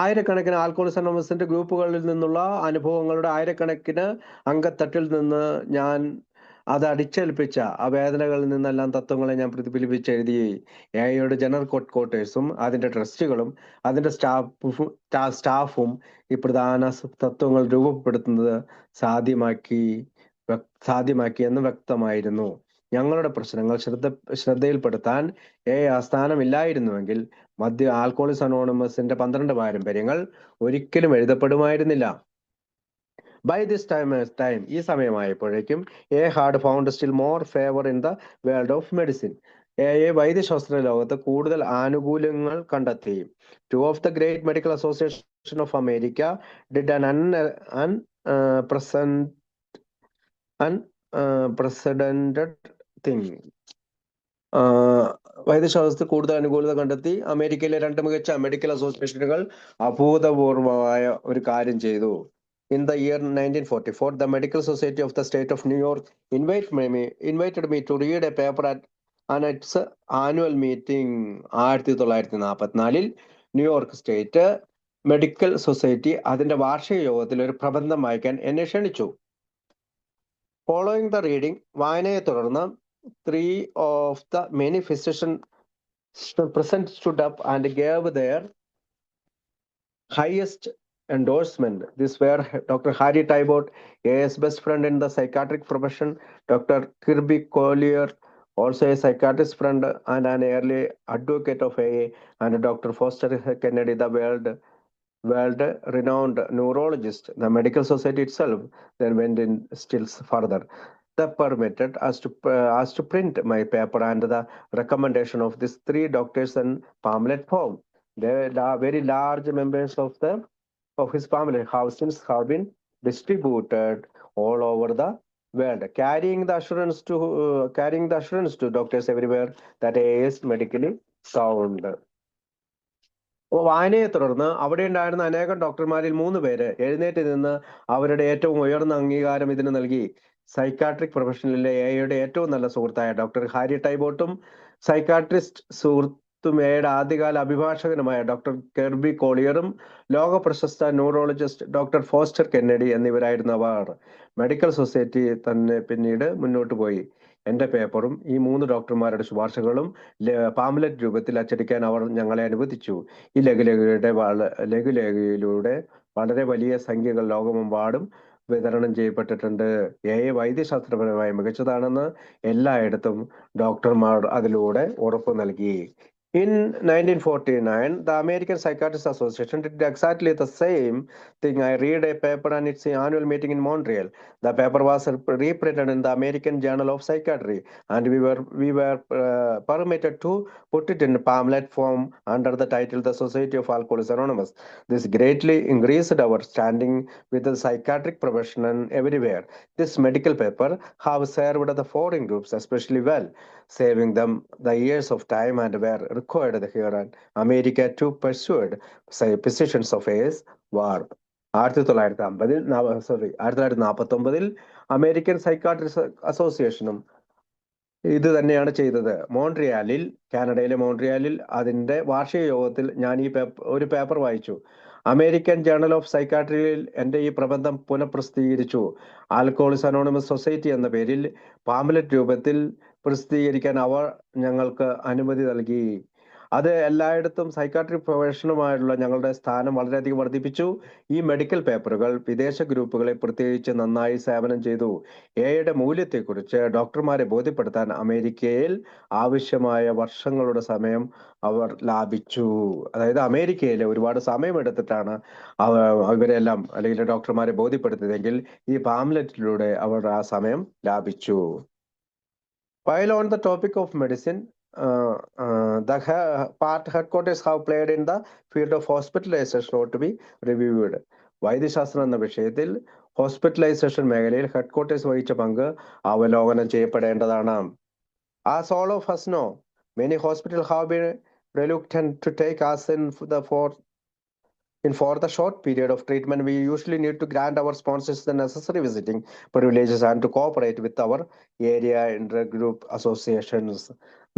ആയിരക്കണക്കിന് ആൽക്കോളിസം അനോണിമസിന്റെ ഗ്രൂപ്പുകളിൽ നിന്നുള്ള അനുഭവങ്ങളുടെ ആയിരക്കണക്കിന് അങ്കത്തട്ടിൽ നിന്ന് ഞാൻ അത് അടിച്ചേൽപ്പിച്ച ആ വേദനകളിൽ നിന്നെല്ലാം തത്വങ്ങളെ ഞാൻ പ്രതിഫലിപ്പിച്ചെഴുതി. എയുടെ ജനറൽ ഹെഡ്ക്വാർട്ടേഴ്സും അതിന്റെ ട്രസ്റ്റുകളും അതിന്റെ സ്റ്റാഫും ഈ പ്രധാന തത്വങ്ങൾ രൂപപ്പെടുത്തുന്നത് സാധ്യമാക്കി എന്ന് വ്യക്തമായിരുന്നു. ഞങ്ങളുടെ പ്രശ്നങ്ങൾ ശ്രദ്ധയിൽപ്പെടുത്താൻ ആസ്ഥാനമില്ലായിരുന്നുവെങ്കിൽ ആൽക്കോളിസം അനോണിമസിന്റെ 12 പാരമ്പര്യങ്ങൾ ഒരിക്കലും എഴുതപ്പെടുമായിരുന്നില്ല. By this time, ഈ സമയമായപ്പോഴേക്കും had found still more favor in the world of medicine. വൈദ്യശാസ്ത്ര ലോകത്ത് കൂടുതൽ ആനുകൂല്യങ്ങൾ കണ്ടെത്തി. 2 of the great medical association of America did an unprecedented thing. വൈദ്യശാസ്ത്രത്തിൽ കൂടുതൽ അനുകൂലത കണ്ടെത്തി അമേരിക്കയിലെ 2 മികച്ച മെഡിക്കൽ അസോസിയേഷനുകൾ അഭൂതപൂർവമായ ഒരു കാര്യം ചെയ്തു. In the year 1944, the Medical Society of the State of New York invited me to read a paper at its annual meeting. 1944 New York state medical society അതിന്റെ വാർഷിക യോഗത്തിൽ ഒരു പ്രബന്ധം വായിക്കാൻ എന്നെ ക്ഷണിച്ചു. Following the reading, വായനയെ തുടർന്ന് three of the many physicians present stood up and gave their highest endorsement. These were Dr. Harry Tybot, AS best friend in the psychiatric profession, Dr. Kirby Collier, also a psychiatrist friend and an early advocate of AA, and Dr. Foster Kennedy, the world-renowned neurologist. The medical society itself then went in still further. They permitted us to print my paper and the recommendation of these three doctors in pamphlet form. They are very large members of his family have since have been distributed all over the world, carrying the assurance to doctors everywhere that AA is medically sound. അപ്പോൾ വായനയെ തുടർന്ന് അവിടെ ഉണ്ടായിരുന്ന അനേകം ഡോക്ടർമാരിൽ 3 പേര് എഴുന്നേറ്റ് നിന്ന് അവരുടെ ഏറ്റവും ഉയർന്ന അംഗീകാരം ഇതിന് നൽകി. സൈക്കാട്രിക് പ്രൊഫഷനിലെ എയുടെ ഏറ്റവും നല്ല സുഹൃത്തായ ഡോക്ടർ ഹാരി ടൈബോട്ടും സൈക്കാട്രിസ്റ്റ് സുഹൃത്തും എയുടെ ആദ്യകാല അഭിഭാഷകനുമായ ഡോക്ടർ കെർബി കോളിയറും ലോക പ്രശസ്ത ന്യൂറോളജിസ്റ്റ് ഡോക്ടർ ഫോസ്റ്റർ കെന്നഡി എന്നിവരായിരുന്നു അവർ. മെഡിക്കൽ സൊസൈറ്റി തന്നെ പിന്നീട് മുന്നോട്ട് പോയി. എന്റെ പേപ്പറും ഈ 3 ഡോക്ടർമാരുടെ ശുപാർശകളും പാംലെറ്റ് രൂപത്തിൽ അച്ചടിക്കാൻ അവർ ഞങ്ങളെ അനുവദിച്ചു. ഈ ലഘുലേഖയിലൂടെ വളരെ വലിയ സംഖ്യകൾ ലോകമെമ്പാടും വിതരണം ചെയ്യപ്പെട്ടിട്ടുണ്ട്. വൈദ്യശാസ്ത്രപരമായി മികച്ചതാണെന്ന് എല്ലായിടത്തും ഡോക്ടർമാർ അതിലൂടെ ഉറപ്പു നൽകി. In 1949, the American Psychiatrists Association did exactly the same thing. I read a paper on its annual meeting in Montreal. The paper was reprinted in the American Journal of Psychiatry, and we were permitted to put it in pamphlet form under the title "The Society of Alcoholics Anonymous." This greatly increased our standing with the psychiatric profession everywhere. This medical paper have served the foreign groups especially well, saving them the years of time and were required here in America to persuade physicians of AS war. 1949 American psychiatrist അസോസിയേഷനും ഇത് തന്നെയാണ് ചെയ്തത്. കാനഡയിലെ മോൺട്രിയാലിൽ അതിന്റെ വാർഷിക യോഗത്തിൽ ഞാൻ ഒരു പേപ്പർ വായിച്ചു. അമേരിക്കൻ ജേണൽ ഓഫ് സൈക്കാട്രിയിൽ എൻ്റെ ഈ പ്രബന്ധം പുനഃപ്രസിദ്ധീകരിച്ചു. ആൽക്കഹോളിക്സ് അനോണിമസ് സൊസൈറ്റി എന്ന പേരിൽ പാംലെറ്റ് രൂപത്തിൽ പ്രസിദ്ധീകരിക്കാൻ അവർ ഞങ്ങൾക്ക് അനുമതി നൽകി. അത് എല്ലായിടത്തും സൈക്കാട്രിക് പ്രൊഫഷനുമായുള്ള ഞങ്ങളുടെ സ്ഥാനം വളരെയധികം വർദ്ധിപ്പിച്ചു. ഈ മെഡിക്കൽ പേപ്പറുകൾ വിദേശ ഗ്രൂപ്പുകളെ പ്രത്യേകിച്ച് നന്നായി സേവനം ചെയ്തു. എയുടെ മൂല്യത്തെക്കുറിച്ച് ഡോക്ടർമാരെ ബോധ്യപ്പെടുത്താൻ അമേരിക്കയിൽ ആവശ്യമായ വർഷങ്ങളുടെ സമയം അവർ ലാഭിച്ചു. അതായത് അമേരിക്കയിൽ ഒരുപാട് സമയമെടുത്തിട്ടാണ് ഇവരെല്ലാം അല്ലെങ്കിൽ ഡോക്ടർമാരെ ബോധ്യപ്പെടുത്തിയതെങ്കിൽ ഈ പാംലെറ്റിലൂടെ അവർ ആ സമയം ലാഭിച്ചു. While on the topic of medicine, the part headquarters have played in the field of hospitalization ought to be reviewed. വൈദ്യശാസ്ത്രം എന്ന വിഷയത്തിൽ ഹോസ്പിറ്റലൈസേഷൻ മേഖലയിൽ ഹെഡ്ക്വാർട്ടേഴ്സ് വഹിച്ച പങ്ക് അവലോകനം ചെയ്യപ്പെടേണ്ടതാണ്. As all of us know, many hospitals have been reluctant to take us in for the short period of treatment. We usually need to grant our sponsors the necessary visiting privileges and to cooperate with our area intergroup associations.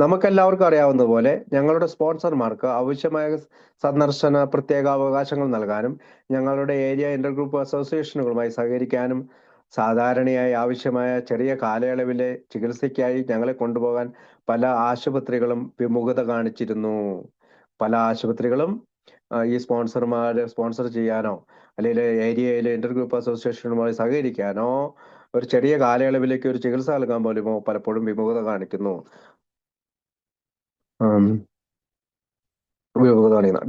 നമുക്കെല്ലാവർക്കും അറിയാവുന്നതുപോലെ ഞങ്ങളുടെ സ്പോൺസർമാർക്ക് ആവശ്യമായ സന്ദർശന പ്രത്യേക അവകാശങ്ങൾ നൽകാനും ഞങ്ങളുടെ area ഇന്റർഗ്രൂപ്പ് അസോസിയേഷനുകളുമായി സഹകരിക്കാനും സാധാരണയായി ആവശ്യമായ ചെറിയ കാലയളവിലെ ചികിത്സയ്ക്കായി ഞങ്ങളെ കൊണ്ടുപോകാൻ പല ആശുപത്രികളും വിമുഖത കാണിച്ചിരുന്നു. പല ആശുപത്രികളും ഈ സ്പോൺസർ ചെയ്യാനോ അല്ലെങ്കിൽ ഏരിയയിലെ ഇന്റർഗ്രൂപ്പ് അസോസിയേഷനുമായി സഹകരിക്കാനോ ഒരു ചെറിയ കാലയളവിലേക്ക് ഒരു ചികിത്സ നൽകാൻ പോലുമോ പലപ്പോഴും വിമുഖത കാണിക്കുന്നു.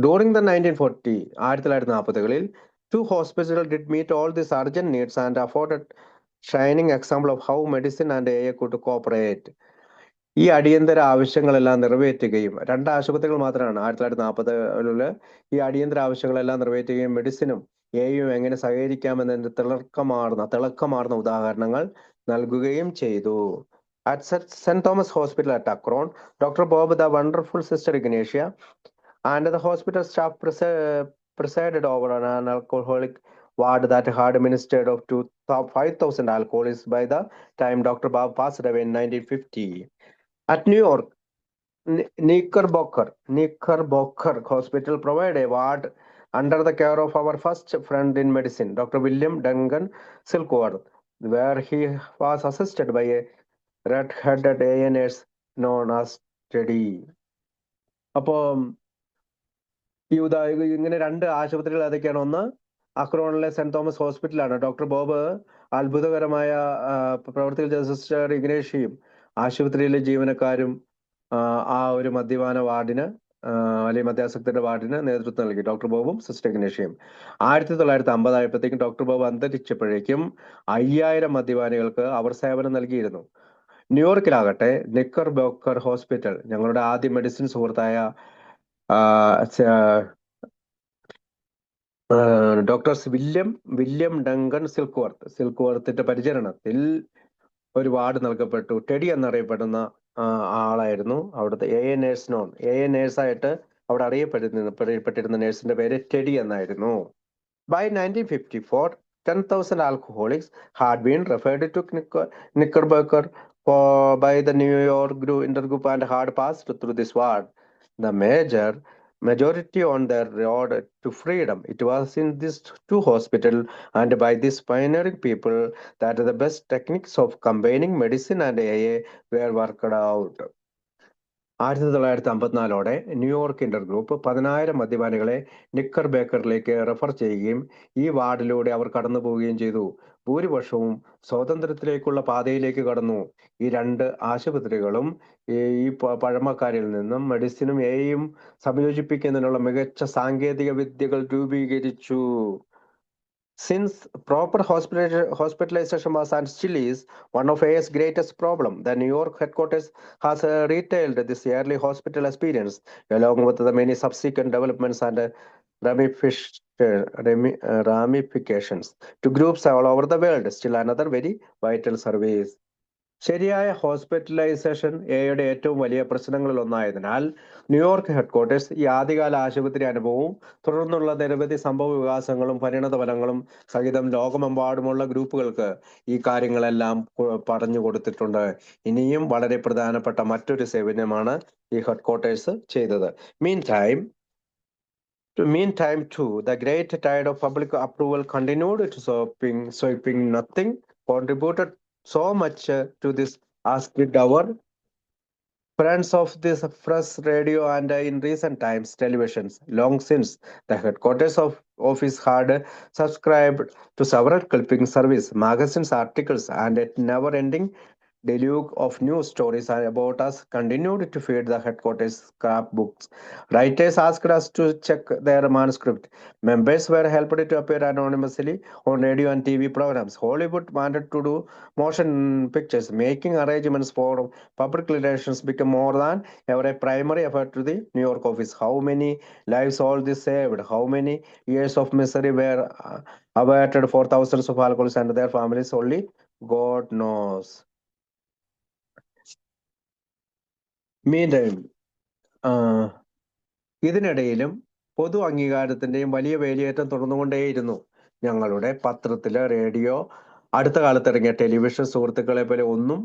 During the 1940s, 2 hospitals did meet all these urgent needs and afforded shining example of how medicine and AA could cooperate. ഈ അടിയന്തര ആവശ്യങ്ങളെല്ലാം നിറവേറ്റുകയും 2 ആശുപത്രികൾ മാത്രമാണ് 1940 ഈ അടിയന്തര ആവശ്യങ്ങളെല്ലാം നിറവേറ്റുകയും മെഡിസിനും എയും എങ്ങനെ സഹകരിക്കാമെന്നതിന്റെ തിളക്കമാർന്ന ഉദാഹരണങ്ങൾ നൽകുകയും ചെയ്തു. At St. Thomas Hospital at Akron, Dr. Bob, the wonderful Sister Ignatia, and the hospital staff presided over an alcoholic ward that had administered of 5,000 alcoholics by the time Dr. Bob passed away in 1950. At New York, Knickerbocker Hospital provided a ward under the care of our first friend in medicine, Dr. William Duncan Silkworth, where he was assisted by a red-headed ANAs known as Teddy. അപ്പോൾ ഇങ്ങനെ രണ്ട് ആശുപത്രികൾ ഏതൊക്കെയാണ്? ഒന്ന് അക്രോണിലെ saint Thomas ഹോസ്പിറ്റലാണ്. Doctor Bob അത്ഭുതകരമായ പ്രവൃത്തികൾ ചെയ്ത സിസ്റ്റർ ഇഗ്നേഷ്യയും ആശുപത്രിയിലെ ജീവനക്കാരും ആ ഒരു മദ്യപാന വാർഡിന് അല്ലെങ്കിൽ മദ്യാസക്തിയുടെ വാർഡിന് നേതൃത്വം നൽകി. Doctor ബോബും sister ഇഗ്നേഷ്യയും. 1950 ആയപ്പോഴത്തേക്കും ഡോക്ടർ ബോബ് അന്തരിച്ചപ്പോഴേക്കും 5000 മദ്യപാനികൾക്ക് അവർ സേവനം നൽകിയിരുന്നു. ന്യൂയോർക്കിലാകട്ടെ നിക്കർ ബോക്കർ ഹോസ്പിറ്റൽ, ഞങ്ങളുടെ ആദ്യ മെഡിസിൻ സുഹൃത്തായ ഡോക്ടേഴ്സ് വില്യം ഡങ്കൺ സിൽക്ക്വർത്തിന്റെ പരിചരണത്തിൽ ഒരു വാർഡ് നൽകപ്പെട്ടു. ടെഡി എന്നറിയപ്പെടുന്ന ആളായിരുന്നു അവിടുത്തെ നേഴ്സ് ആയിട്ട് അവിടെ അറിയപ്പെട്ടിരുന്ന നേഴ്സിന്റെ പേര് ടെഡി എന്നായിരുന്നു. By 1954, 10,000 alcoholics had been referred to Knickerbocker by the New York Intergroup and had passed through this ward. The majority on their road to freedom. It was in these two hospitals and by these pioneering people that the best techniques of combining medicine and AA were worked out. 1954 New York intergroup 10,000 മദ്യപാനികളെ നിക്കർ ബേക്കറിലേക്ക് refer ചെയ്യുകയും ഈ വാർഡിലൂടെ അവർ കടന്നു പോവുകയും ചെയ്തു. ഭൂരിപക്ഷവും സ്വാതന്ത്ര്യത്തിലേക്കുള്ള പാതയിലേക്ക് കടന്നു. ഈ രണ്ട് ആശുപത്രികളും ഈ പഴമക്കാരിൽ നിന്നും മെഡിസിനും എയും സംയോജിപ്പിക്കുന്നതിനുള്ള മികച്ച സാങ്കേതിക വിദ്യകൾ രൂപീകരിച്ചു. Since proper hospitalization was and still is one of A's greatest problem, the New York headquarters has retailed this early hospital experience along with the many subsequent developments and ramifications to groups all over the world. Still another very vital service. ശരിയായ hospitalisation എയുടെ ഏറ്റവും വലിയ പ്രശ്നങ്ങളിൽ ഒന്നായതിനാൽ New York headquarters ഈ ആദ്യകാല ആശുപത്രി അനുഭവവും തുടർന്നുള്ള നിരവധി സംഭവ വികാസങ്ങളും പരിണത ഫലങ്ങളും സഹിതം ലോകമെമ്പാടുമുള്ള ഗ്രൂപ്പുകൾക്ക് ഈ കാര്യങ്ങളെല്ലാം പറഞ്ഞു കൊടുത്തിട്ടുണ്ട്. ഇനിയും വളരെ പ്രധാനപ്പെട്ട മറ്റൊരു സേവനമാണ് ഈ ഹെഡ്ക്വാർട്ടേഴ്സ് ചെയ്തത്. Meantime too, the great tide of public approval continued to sweeping nothing contributed so much to this as did our friends of this press, radio, and in recent times televisions. Long since the headquarters of office had subscribed to several clipping service, magazines, articles, and a never-ending deluge of news stories about us continued to feed the headquarters scrapbooks. Writers asked us to check their manuscript. Members were helped to appear anonymously on radio and TV programs. Hollywood wanted to do motion pictures. Making arrangements for public relations became more than ever a primary effort to the New York office. How many lives all this saved? How many years of misery were averted for thousands of alcoholics and their families? Only God knows. ഇതിനിടയിലും പൊതു അംഗീകാരത്തിന്റെയും വലിയ വേലിയേറ്റം തുടർന്നുകൊണ്ടേയിരുന്നു. ഞങ്ങളുടെ പത്രത്തില്, radio, അടുത്ത കാലത്ത് ഇറങ്ങിയ television സുഹൃത്തുക്കളെ പോലെ ഒന്നും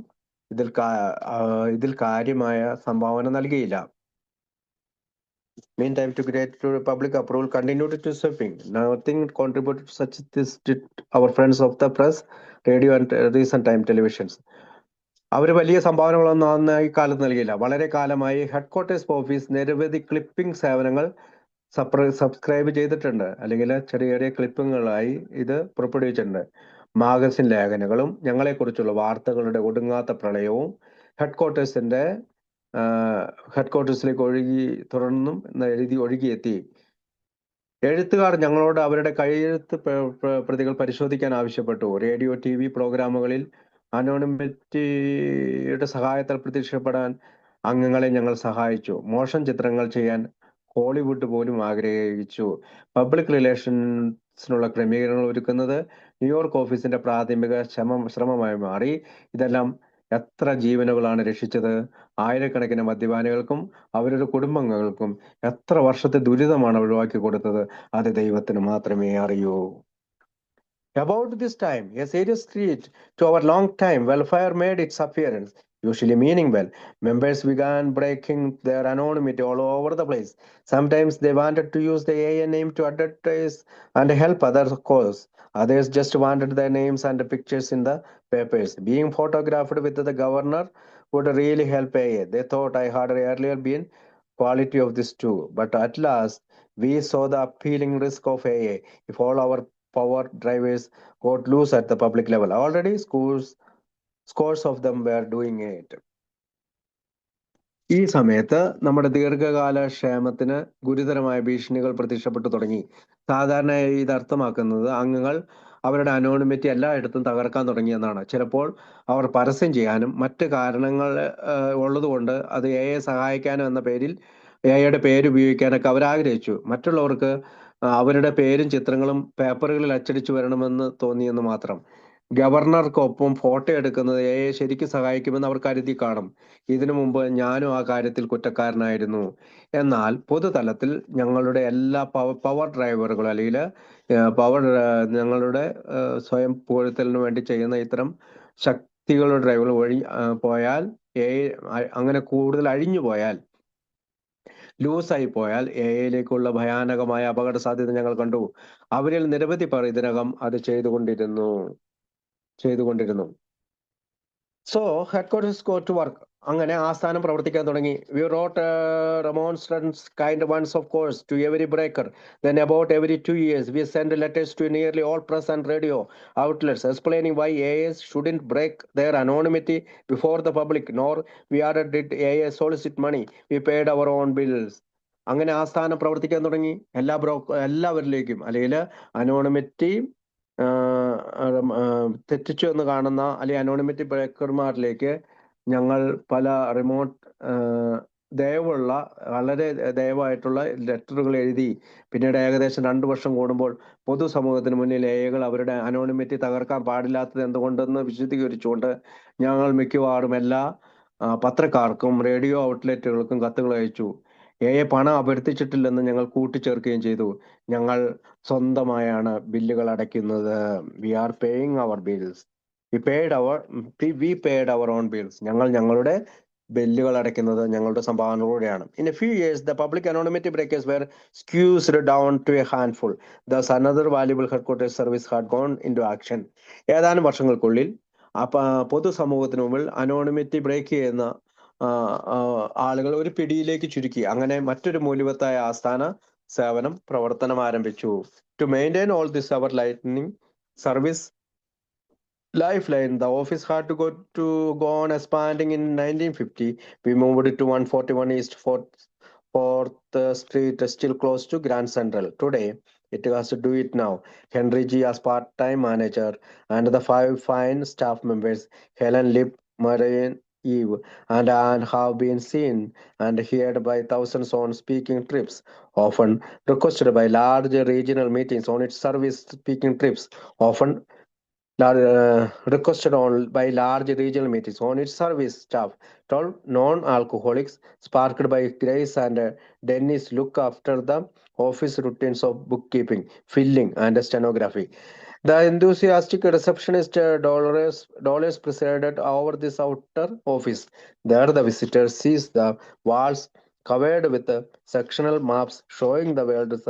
ഇതിൽ കാര്യമായ സംഭാവന നൽകിയില്ല. Meantime, to great public approval continued to sweeping. Nothing contributed to such this did our friends of the press, radio, and recent time televisions. അവർ വലിയ സംഭാവനകളൊന്നും അന്ന് ഈ കാലത്ത് നൽകിയില്ല. വളരെ കാലമായി ഹെഡ്ക്വാർട്ടേഴ്സ് ഓഫീസ് നിരവധി ക്ലിപ്പിംഗ് സേവനങ്ങൾ സബ്സ്ക്രൈബ് ചെയ്തിട്ടുണ്ട്, അല്ലെങ്കിൽ ചെറിയ ചെറിയ ക്ലിപ്പിങ്ങുകളായി ഇത് പുറപ്പെടുവിച്ചിട്ടുണ്ട്. മാഗസിൻ ലേഖനങ്ങളും ഞങ്ങളെക്കുറിച്ചുള്ള വാർത്തകളുടെ ഒടുങ്ങാത്ത പ്രളയവും ഹെഡ്ക്വാർട്ടേഴ്സിലേക്ക് തുടർന്നും ഒഴുകിയെത്തി. എഴുത്തുകാർ ഞങ്ങളോട് അവരുടെ കൈയെഴുത്ത് പ്രതികൾ പരിശോധിക്കാൻ ആവശ്യപ്പെട്ടു. റേഡിയോ, TV പ്രോഗ്രാമുകളിൽ അനോണിമിറ്റിയുടെ സഹായത്താൽ പ്രത്യക്ഷപ്പെടാൻ അംഗങ്ങളെ ഞങ്ങൾ സഹായിച്ചു. മോഷൻ ചിത്രങ്ങൾ ചെയ്യാൻ ഹോളിവുഡ് പോലും ആഗ്രഹിച്ചു. പബ്ലിക് റിലേഷൻസിനുള്ള ക്രമീകരണങ്ങൾ ഒരുക്കുന്നത് ന്യൂയോർക്ക് ഓഫീസിന്റെ പ്രാഥമിക ശ്രമമായി മാറി. ഇതെല്ലാം എത്ര ജീവനുകളാണ് രക്ഷിച്ചത്! ആയിരക്കണക്കിന് മദ്യപാനികൾക്കും അവരുടെ കുടുംബങ്ങൾക്കും എത്ര വർഷത്തെ ദുരിതമാണ് ഒഴിവാക്കി കൊടുത്തത്! അത് ദൈവത്തിന് മാത്രമേ അറിയൂ. About this time, a serious threat to our long-time welfare made its appearance, usually meaning well. Members began breaking their anonymity all over the place. Sometimes they wanted to use the AA name to advertise and help other cause. Others just wanted their names and pictures in the papers. Being photographed with the governor would really help AA. They thought I had earlier been quality of this too. But at last, we saw the appealing risk of AA if all our power drivers got loose at the public level. Already, scores of them were doing it. ഈ സമയത്ത് നമ്മുടെ ദീർഘകാല ക്ഷേമത്തിന് ഗുരുതരമായ ഭീഷണികൾ പ്രത്യക്ഷപ്പെട്ടു തുടങ്ങി. സാധാരണയായി ഇത് അർത്ഥമാക്കുന്നത് അംഗങ്ങൾ അവരുടെ അനോണിമിറ്റി എല്ലായിടത്തും തകർക്കാൻ തുടങ്ങിയെന്നാണ്. ചിലപ്പോൾ അവർ പരസ്യം ചെയ്യാനും മറ്റ് കാരണങ്ങൾ ഉള്ളതുകൊണ്ട് അത് എയെ സഹായിക്കാനും എന്ന പേരിൽ എയുടെ പേര് ഉപയോഗിക്കാനൊക്കെ അവർ ആഗ്രഹിച്ചു. മറ്റുള്ളവർക്ക് അവരുടെ പേരും ചിത്രങ്ങളും പേപ്പറുകളിൽ അച്ചടിച്ചു വരണമെന്ന് തോന്നിയെന്ന് മാത്രം. ഗവർണർക്കൊപ്പം ഫോട്ടോ എടുക്കുന്നത് എയെ ശരിക്കും സഹായിക്കുമെന്ന് അവർ കരുതി കാണും. ഇതിനു മുമ്പ് ഞാനും ആ കാര്യത്തിൽ കുറ്റക്കാരനായിരുന്നു. എന്നാൽ പൊതുതലത്തിൽ ഞങ്ങളുടെ എല്ലാ പവർ ഡ്രൈവറുകളും അല്ലെങ്കിൽ ഞങ്ങളുടെ സ്വയം പുകഴ്ത്തലിന് വേണ്ടി ചെയ്യുന്ന ഇത്തരം ശക്തികളുടെ ഡ്രൈവറുകൾ വഴി പോയാൽ അങ്ങനെ കൂടുതൽ അഴിഞ്ഞു പോയാൽ, ലൂസായി പോയാൽ എയിലേക്കുള്ള ഭയാനകമായ അപകട സാധ്യത ഞങ്ങൾ കണ്ടു. അവരിൽ നിരവധി പേർ ഇതിനകം അത് ചെയ്തുകൊണ്ടിരുന്നു. So headquarters go to work. അങ്ങനെ ആസ്ഥാനം പ്രവർത്തിക്കാൻ തുടങ്ങി. We wrote remonstrance kind ones of course to every breaker. Then about every 2 years we send letters to nearly all press and radio outlets explaining why AAs shouldn't break their anonymity before the public, nor we added did AA solicit money. We paid our own bills. അങ്ങനെ ആസ്ഥാനം പ്രവർത്തിക്കാൻ തുടങ്ങി. എല്ലാവരിലേക്കും അല്ലെങ്കിൽ anonymity തെറ്റിച്ചു എന്ന് കാണുന്ന അല്ലെങ്കിൽ അനോണിമിറ്റി ബ്രേക്കർമാരിലേക്ക് ഞങ്ങൾ പല റിമോട്ട് വളരെ ദയവായിട്ടുള്ള ലെറ്ററുകൾ എഴുതി. പിന്നീട് ഏകദേശം 2 വർഷം കൂടുമ്പോൾ പൊതുസമൂഹത്തിന് മുന്നിൽ എകൾ അവരുടെ അനോണിമിറ്റി തകർക്കാൻ പാടില്ലാത്തത് എന്തുകൊണ്ടെന്ന് വിശദീകരിച്ചുകൊണ്ട് ഞങ്ങൾ മിക്കവാറും എല്ലാ പത്രക്കാർക്കും റേഡിയോ ഔട്ട്ലെറ്റുകൾക്കും കത്തുകൾ അയച്ചു. പണം അഭ്യർത്ഥിച്ചിട്ടില്ലെന്ന് ഞങ്ങൾ കൂട്ടിച്ചേർക്കുകയും ചെയ്തു. ഞങ്ങൾ സ്വന്തമായാണ് ബില്ലുകൾ അടയ്ക്കുന്നത്. We are paying our bills. We paid our own bills. ഞങ്ങൾ ഞങ്ങളുടെ ബില്ലുകൾ അടയ്ക്കുന്നത് ഞങ്ങളുടെ സംഭാവനകളോടെയാണ്. In a few years, the public anonymity breakers were squeezed down to a handful. Thus, another valuable headquarters service had gone into action. ഏതാനും വർഷങ്ങൾക്കുള്ളിൽ പൊതുസമൂഹത്തിന് മുമ്പിൽ anonymity break ചെയ്യുന്ന ആളുകൾ ഒരു പിടിയിലേക്ക് ചുരുക്കി. അങ്ങനെ മറ്റൊരു മൂല്യവത്തായ ആസ്ഥാന സേവനം പ്രവർത്തനം ആരംഭിച്ചു. To maintain all this, our lightning service lifeline, the office had to go on expanding. In 1950, we moved to 141 East 4th Street, still close to Grand Central. Today, it has to do it now. Henry G as part-time manager and the 5 fine staff members, Helen Lip, Marian Eve, and Anne, have been seen and heard by thousands on speaking trips, often requested by large regional meetings on its service. Speaking trips, often requested by large regional meetings on its service staff. 12 non-alcoholics, sparked by Grace and Dennis, look after the office routines of bookkeeping, filling, and stenography. The enthusiastic receptionist Dolores presided over this outer office. There the visitor sees the walls covered with sectional maps showing the world's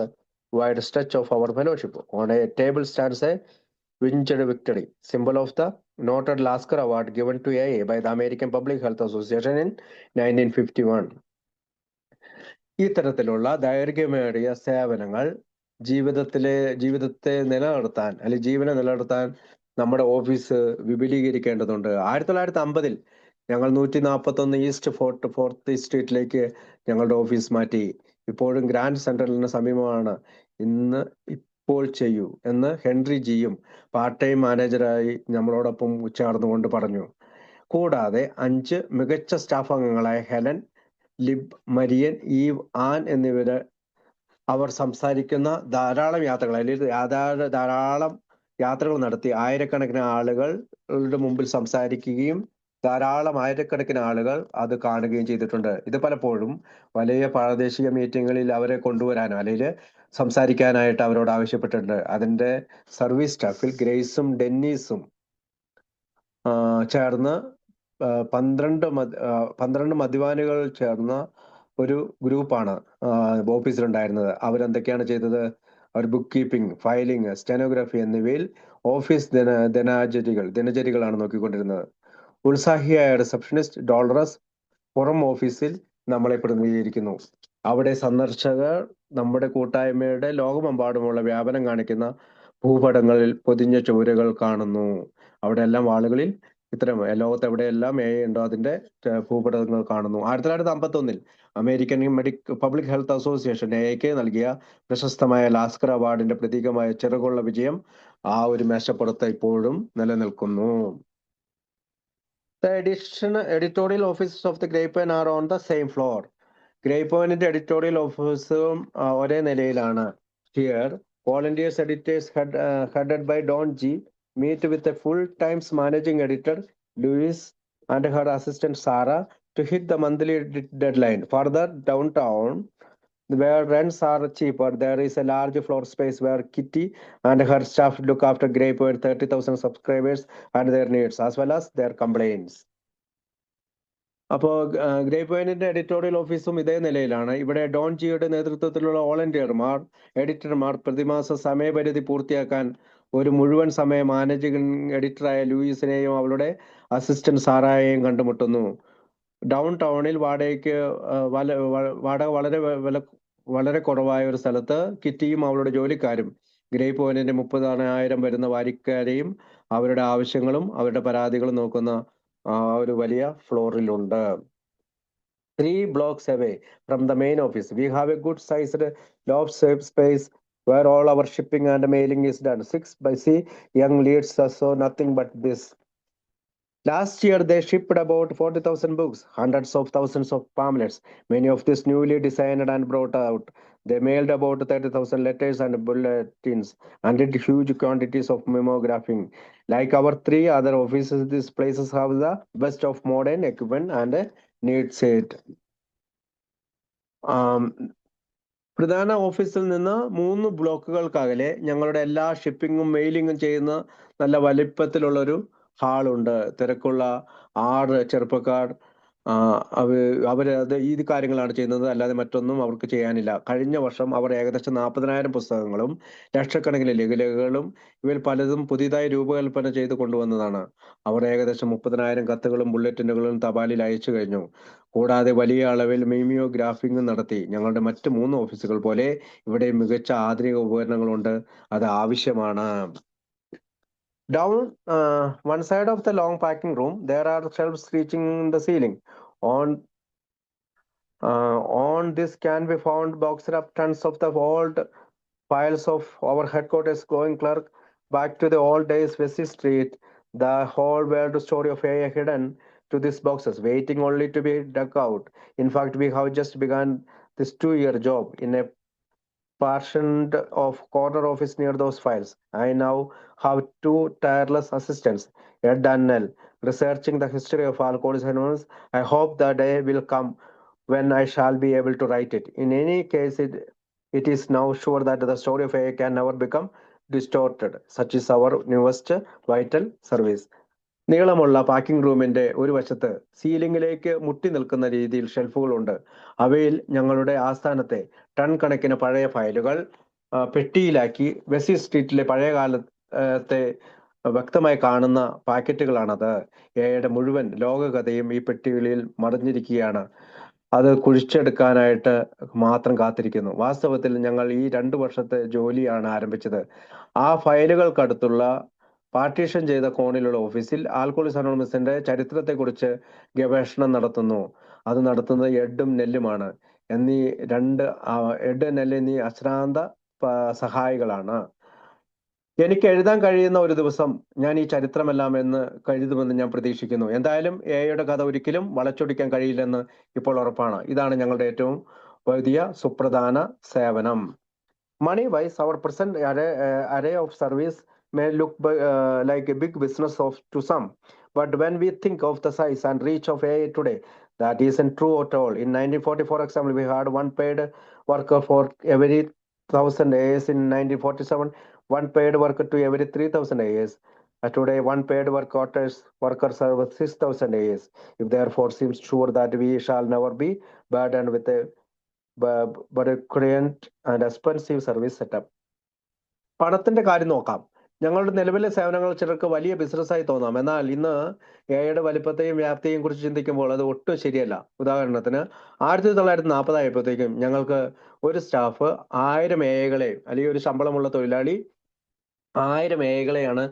wide stretch of our fellowship. On a table stands a winged victory, symbol of the noted Lasker Award given to AA by the American Public Health Association in 1951. ഇത്തരത്തിലുള്ള ദൈർഘ്യമേറിയ സേവനങ്ങൾ ജീവിതത്തെ നിലനിർത്താൻ അല്ലെങ്കിൽ ജീവനെ നിലനിർത്താൻ നമ്മുടെ office വിപുലീകരിക്കേണ്ടതുണ്ട്. 1950 ഞങ്ങൾ 141 ഈസ്റ്റ് 4th സ്ട്രീറ്റിലേക്ക് ഞങ്ങളുടെ ഓഫീസ് മാറ്റി. ഇപ്പോഴും ഗ്രാൻഡ് സെൻട്രലിന് സമീപമാണ്. ഇപ്പോൾ ചെയ്യൂ എന്ന് ഹെൻറി ജിയും പാർട്ട് ടൈം മാനേജറായി നമ്മളോടൊപ്പം ചേർന്നുകൊണ്ട് പറഞ്ഞു. കൂടാതെ 5 മികച്ച സ്റ്റാഫ് അംഗങ്ങളായ Helen, lip, Marian, eve, an എന്നിവര് അവർ സംസാരിക്കുന്ന ധാരാളം യാത്രകൾ നടത്തി ആയിരക്കണക്കിന് ആളുകളുടെ മുമ്പിൽ സംസാരിക്കുകയും ആയിരക്കണക്കിന് ആളുകൾ അത് കാണുകയും ചെയ്തിട്ടുണ്ട്. ഇത് പലപ്പോഴും വലിയ പ്രാദേശിക മീറ്റിങ്ങുകളിൽ അവരെ കൊണ്ടുവരാനോ അല്ലെങ്കിൽ സംസാരിക്കാനായിട്ട് അവരോട് ആവശ്യപ്പെട്ടിട്ടുണ്ട്. അതിന്റെ സർവീസ് സ്റ്റാഫിൽ ഗ്രേസും ഡെന്നീസും ചേർന്ന് 12 മദ്യപാനികൾ ചേർന്ന ഒരു ഗ്രൂപ്പാണ് ഓഫീസിലുണ്ടായിരുന്നത്. അവരെന്തൊക്കെയാണ് ചെയ്തത്? ഒരു ബുക്ക് കീപ്പിംഗ്, ഫയലിംഗ്, സ്റ്റെനോഗ്രഫി എന്നിവയിൽ ഓഫീസ് ദിനചര്യകളാണ് നോക്കിക്കൊണ്ടിരുന്നത്. ഉത്സാഹിയായ റിസപ്ഷനിസ്റ്റ് ഡോളറസ് പുറം ഓഫീസിൽ നമ്മളെ പ്രതിനിധീകരിക്കുന്നു. അവിടെ സന്ദർശകർ നമ്മുടെ കൂട്ടായ്മയുടെ ലോകമെമ്പാടുമുള്ള വ്യാപനം കാണിക്കുന്ന ഭൂപടങ്ങളിൽ പൊതിഞ്ഞ ചുവരുകൾ കാണുന്നു. അവിടെ എല്ലാം വാളുകളിൽ ഇത്തരം ലോകത്ത് എവിടെയെല്ലാം എ ഉണ്ടോ അതിന്റെ ഭൂപടങ്ങൾ കാണുന്നു. 1951 അമേരിക്കൻ പബ്ലിക് ഹെൽത്ത് അസോസിയേഷൻ എക്ക് നൽകിയ പ്രശസ്തമായ ലാസ്കർ അവാർഡിന്റെ പ്രതീകമായ ചിറകുള്ള വിജയം ആ ഒരു മേശപ്പുറത്ത് ഇപ്പോഴും നിലനിൽക്കുന്നു. The editorial offices of the Grapevine are on the same floor. ഗ്രേപ്പ്വൈനിന്റെ എഡിറ്റോറിയൽ ഓഫീസും ഒരേ നിലയിലാണ്. Here, volunteers editors headed by Don G. meet with a full-time managing editor, Louis, and her assistant Sarah to hit the monthly deadline. Further downtown, where rents are cheaper, there is a large floor space where Kitty and her staff look after Grapevine 30,000 subscribers and their needs, as well as their complaints. അപ്പോൾ ഗ്രേപ്പ്വൈനിന്റെ editorial ഓഫീസും ഇതേ നിലയിലാണ്. ഇവിടെ Don ജിയുടെ നേതൃത്വത്തിലുള്ള വോളണ്ടിയർമാർ, എഡിറ്റർമാർ പ്രതിമാസ സമയപരിധി പൂർത്തിയാക്കാൻ ഒരു മുഴുവൻ സമയ മാനേജിംഗ് എഡിറ്ററായ ലൂയിസിനെയും അവളുടെ അസിസ്റ്റന്റ് സാറായെയും കണ്ടുമുട്ടുന്നു. ഡൗൺ ടൗണിൽ വാടക വളരെ കുറവായ ഒരു സ്ഥലത്ത് കിറ്റിയും അവളുടെ ജോലിക്കാരും ഗ്രേപ്പ്വൈനിന്റെ 30,000 വരുന്ന വാരിക്കാരെയും അവരുടെ ആവശ്യങ്ങളും അവരുടെ പരാതികളും നോക്കുന്ന ഒരു വലിയ ഫ്ലോറിലുണ്ട്. 3 blocks away from the main office, we have a good sized loft space where all our shipping and mailing is done. 6 busy young leads saw nothing but this. Last year, they shipped about 40,000 books, hundreds of thousands of pamphlets, many of these newly designed and brought out. They mailed about 30,000 letters and bulletins and did huge quantities of memographing. Like our 3 other offices, these places have the best of modern equipment and needs it. പ്രധാന ഓഫീസിൽ നിന്ന് 3 ബ്ലോക്കുകൾക്കകലെ ഞങ്ങളുടെ എല്ലാ ഷിപ്പിങ്ങും മെയിലിങ്ങും ചെയ്യുന്ന നല്ല വലിപ്പത്തിലുള്ളൊരു ഹാളുണ്ട്. തിരക്കുള്ള 6 ചെറുപ്പക്കാർ അവരത് ഈ കാര്യങ്ങളാണ് ചെയ്യുന്നത്, അല്ലാതെ മറ്റൊന്നും അവർക്ക് ചെയ്യാനില്ല. കഴിഞ്ഞ വർഷം അവർ ഏകദേശം 40,000 പുസ്തകങ്ങളും ലക്ഷക്കണക്കിന് ലഘുലേഖകളും ഇവയിൽ പലതും പുതിയതായി രൂപകൽപ്പന ചെയ്ത് കൊണ്ടുവന്നതാണ്. അവർ ഏകദേശം 30,000 കത്തുകളും ബുള്ളറ്റിനുകളും തപാലിൽ അയച്ചു കഴിഞ്ഞു. കൂടാതെ വലിയ അളവിൽ മിമിയോഗ്രാഫിംഗ് നടത്തി. ഞങ്ങളുടെ മറ്റ് 3 ഓഫീസുകൾ പോലെ ഇവിടെ മികച്ച ആധുനിക ഉപകരണങ്ങളുണ്ട്. അത് ആവശ്യമാണ്. Down one side of the long packing room, there are shelves reaching the ceiling. On this can be found boxed up tons of the old files of our headquarters going clerk back to the old days, Vesey Street. The whole world story of AI hidden to these boxes, waiting only to be dug out. In fact, we have just begun this 2-year job in a partitioned off corner office near those files. I now have 2 tireless assistants, Ed and Nell, researching the history of alcoholism anonymous. I hope the day will come when I shall be able to write it. In any case, it is now sure that the story of AI can never become distorted. Such is our newest vital service. നീളമുള്ള packing റൂമിന്റെ ഒരു വശത്ത് സീലിംഗിലേക്ക് മുട്ടി നിൽക്കുന്ന രീതിയിൽ ഷെൽഫുകളുണ്ട്. അവയിൽ ഞങ്ങളുടെ ആസ്ഥാനത്തെ ton കണക്കിന് പഴയ ഫയലുകൾ പെട്ടിയിലാക്കി വെസി സ്ട്രീറ്റിലെ പഴയ കാലത്തെ വ്യക്തമായി കാണുന്ന പാക്കറ്റുകളാണത്. എയുടെ മുഴുവൻ ലോകകഥയും ഈ പെട്ടികളിൽ മറഞ്ഞിരിക്കുകയാണ്. അത് കുഴിച്ചെടുക്കാനായിട്ട് മാത്രം കാത്തിരിക്കുന്നു. വാസ്തവത്തിൽ ഞങ്ങൾ ഈ 2 വർഷത്തെ ജോലിയാണ് ആരംഭിച്ചത്. ആ ഫയലുകൾക്കടുത്തുള്ള പാർട്ടീഷൻ ചെയ്ത കോണിലുള്ള ഓഫീസിൽ ആൽക്കോളിക്സ് അനോണിമസിന്റെ ചരിത്രത്തെക്കുറിച്ച് ഗവേഷണം നടത്തുന്നു. അത് നടത്തുന്നത് എഡും നെല്ലുമാണ്. എഡ് നെല്ല് എന്നീ അശ്രാന്ത സഹായികളാണ്. എനിക്ക് എഴുതാൻ കഴിയുന്ന ഒരു ദിവസം ഞാൻ ഈ ചരിത്രമെല്ലാം എഴുതുമെന്ന് ഞാൻ പ്രതീക്ഷിക്കുന്നു. എന്തായാലും എയുടെ കഥ ഒരിക്കലും വളച്ചൊടിക്കാൻ കഴിയില്ലെന്ന് ഇപ്പോൾ ഉറപ്പാണ്. ഇതാണ് ഞങ്ങളുടെ ഏറ്റവും വലിയ സുപ്രധാന സേവനം. Money wise, our present array of service may look like a big business to some, but when we think of the size and reach of AI today, that isn't true at all. In 1940, for example, we had 1 paid worker for every 1,000 AAs. In 1947, 1 paid worker to every 3,000 AAs. Today, 1 paid worker serves 6,000 AAs. It therefore seems sure that we shall never be burdened with a current and expensive service setup. പണത്തിന്റെ കാര്യം നോക്കാം. ഞങ്ങളുടെ നിലവിലെ സേവനങ്ങൾ ചിലർക്ക് വലിയ ബിസിനസ്സായി തോന്നാം. എന്നാൽ ഇന്ന് എയുടെ വലിപ്പത്തെയും വ്യാപ്തിയെയും കുറിച്ച് ചിന്തിക്കുമ്പോൾ അത് ഒട്ടും ശരിയല്ല. ഉദാഹരണത്തിന് 1940 ആയപ്പോഴത്തേക്കും ഞങ്ങൾക്ക് ഒരു സ്റ്റാഫ് 1000 എകളെ, അല്ലെങ്കിൽ ഒരു ശമ്പളമുള്ള തൊഴിലാളി 1000 എകളെയാണ്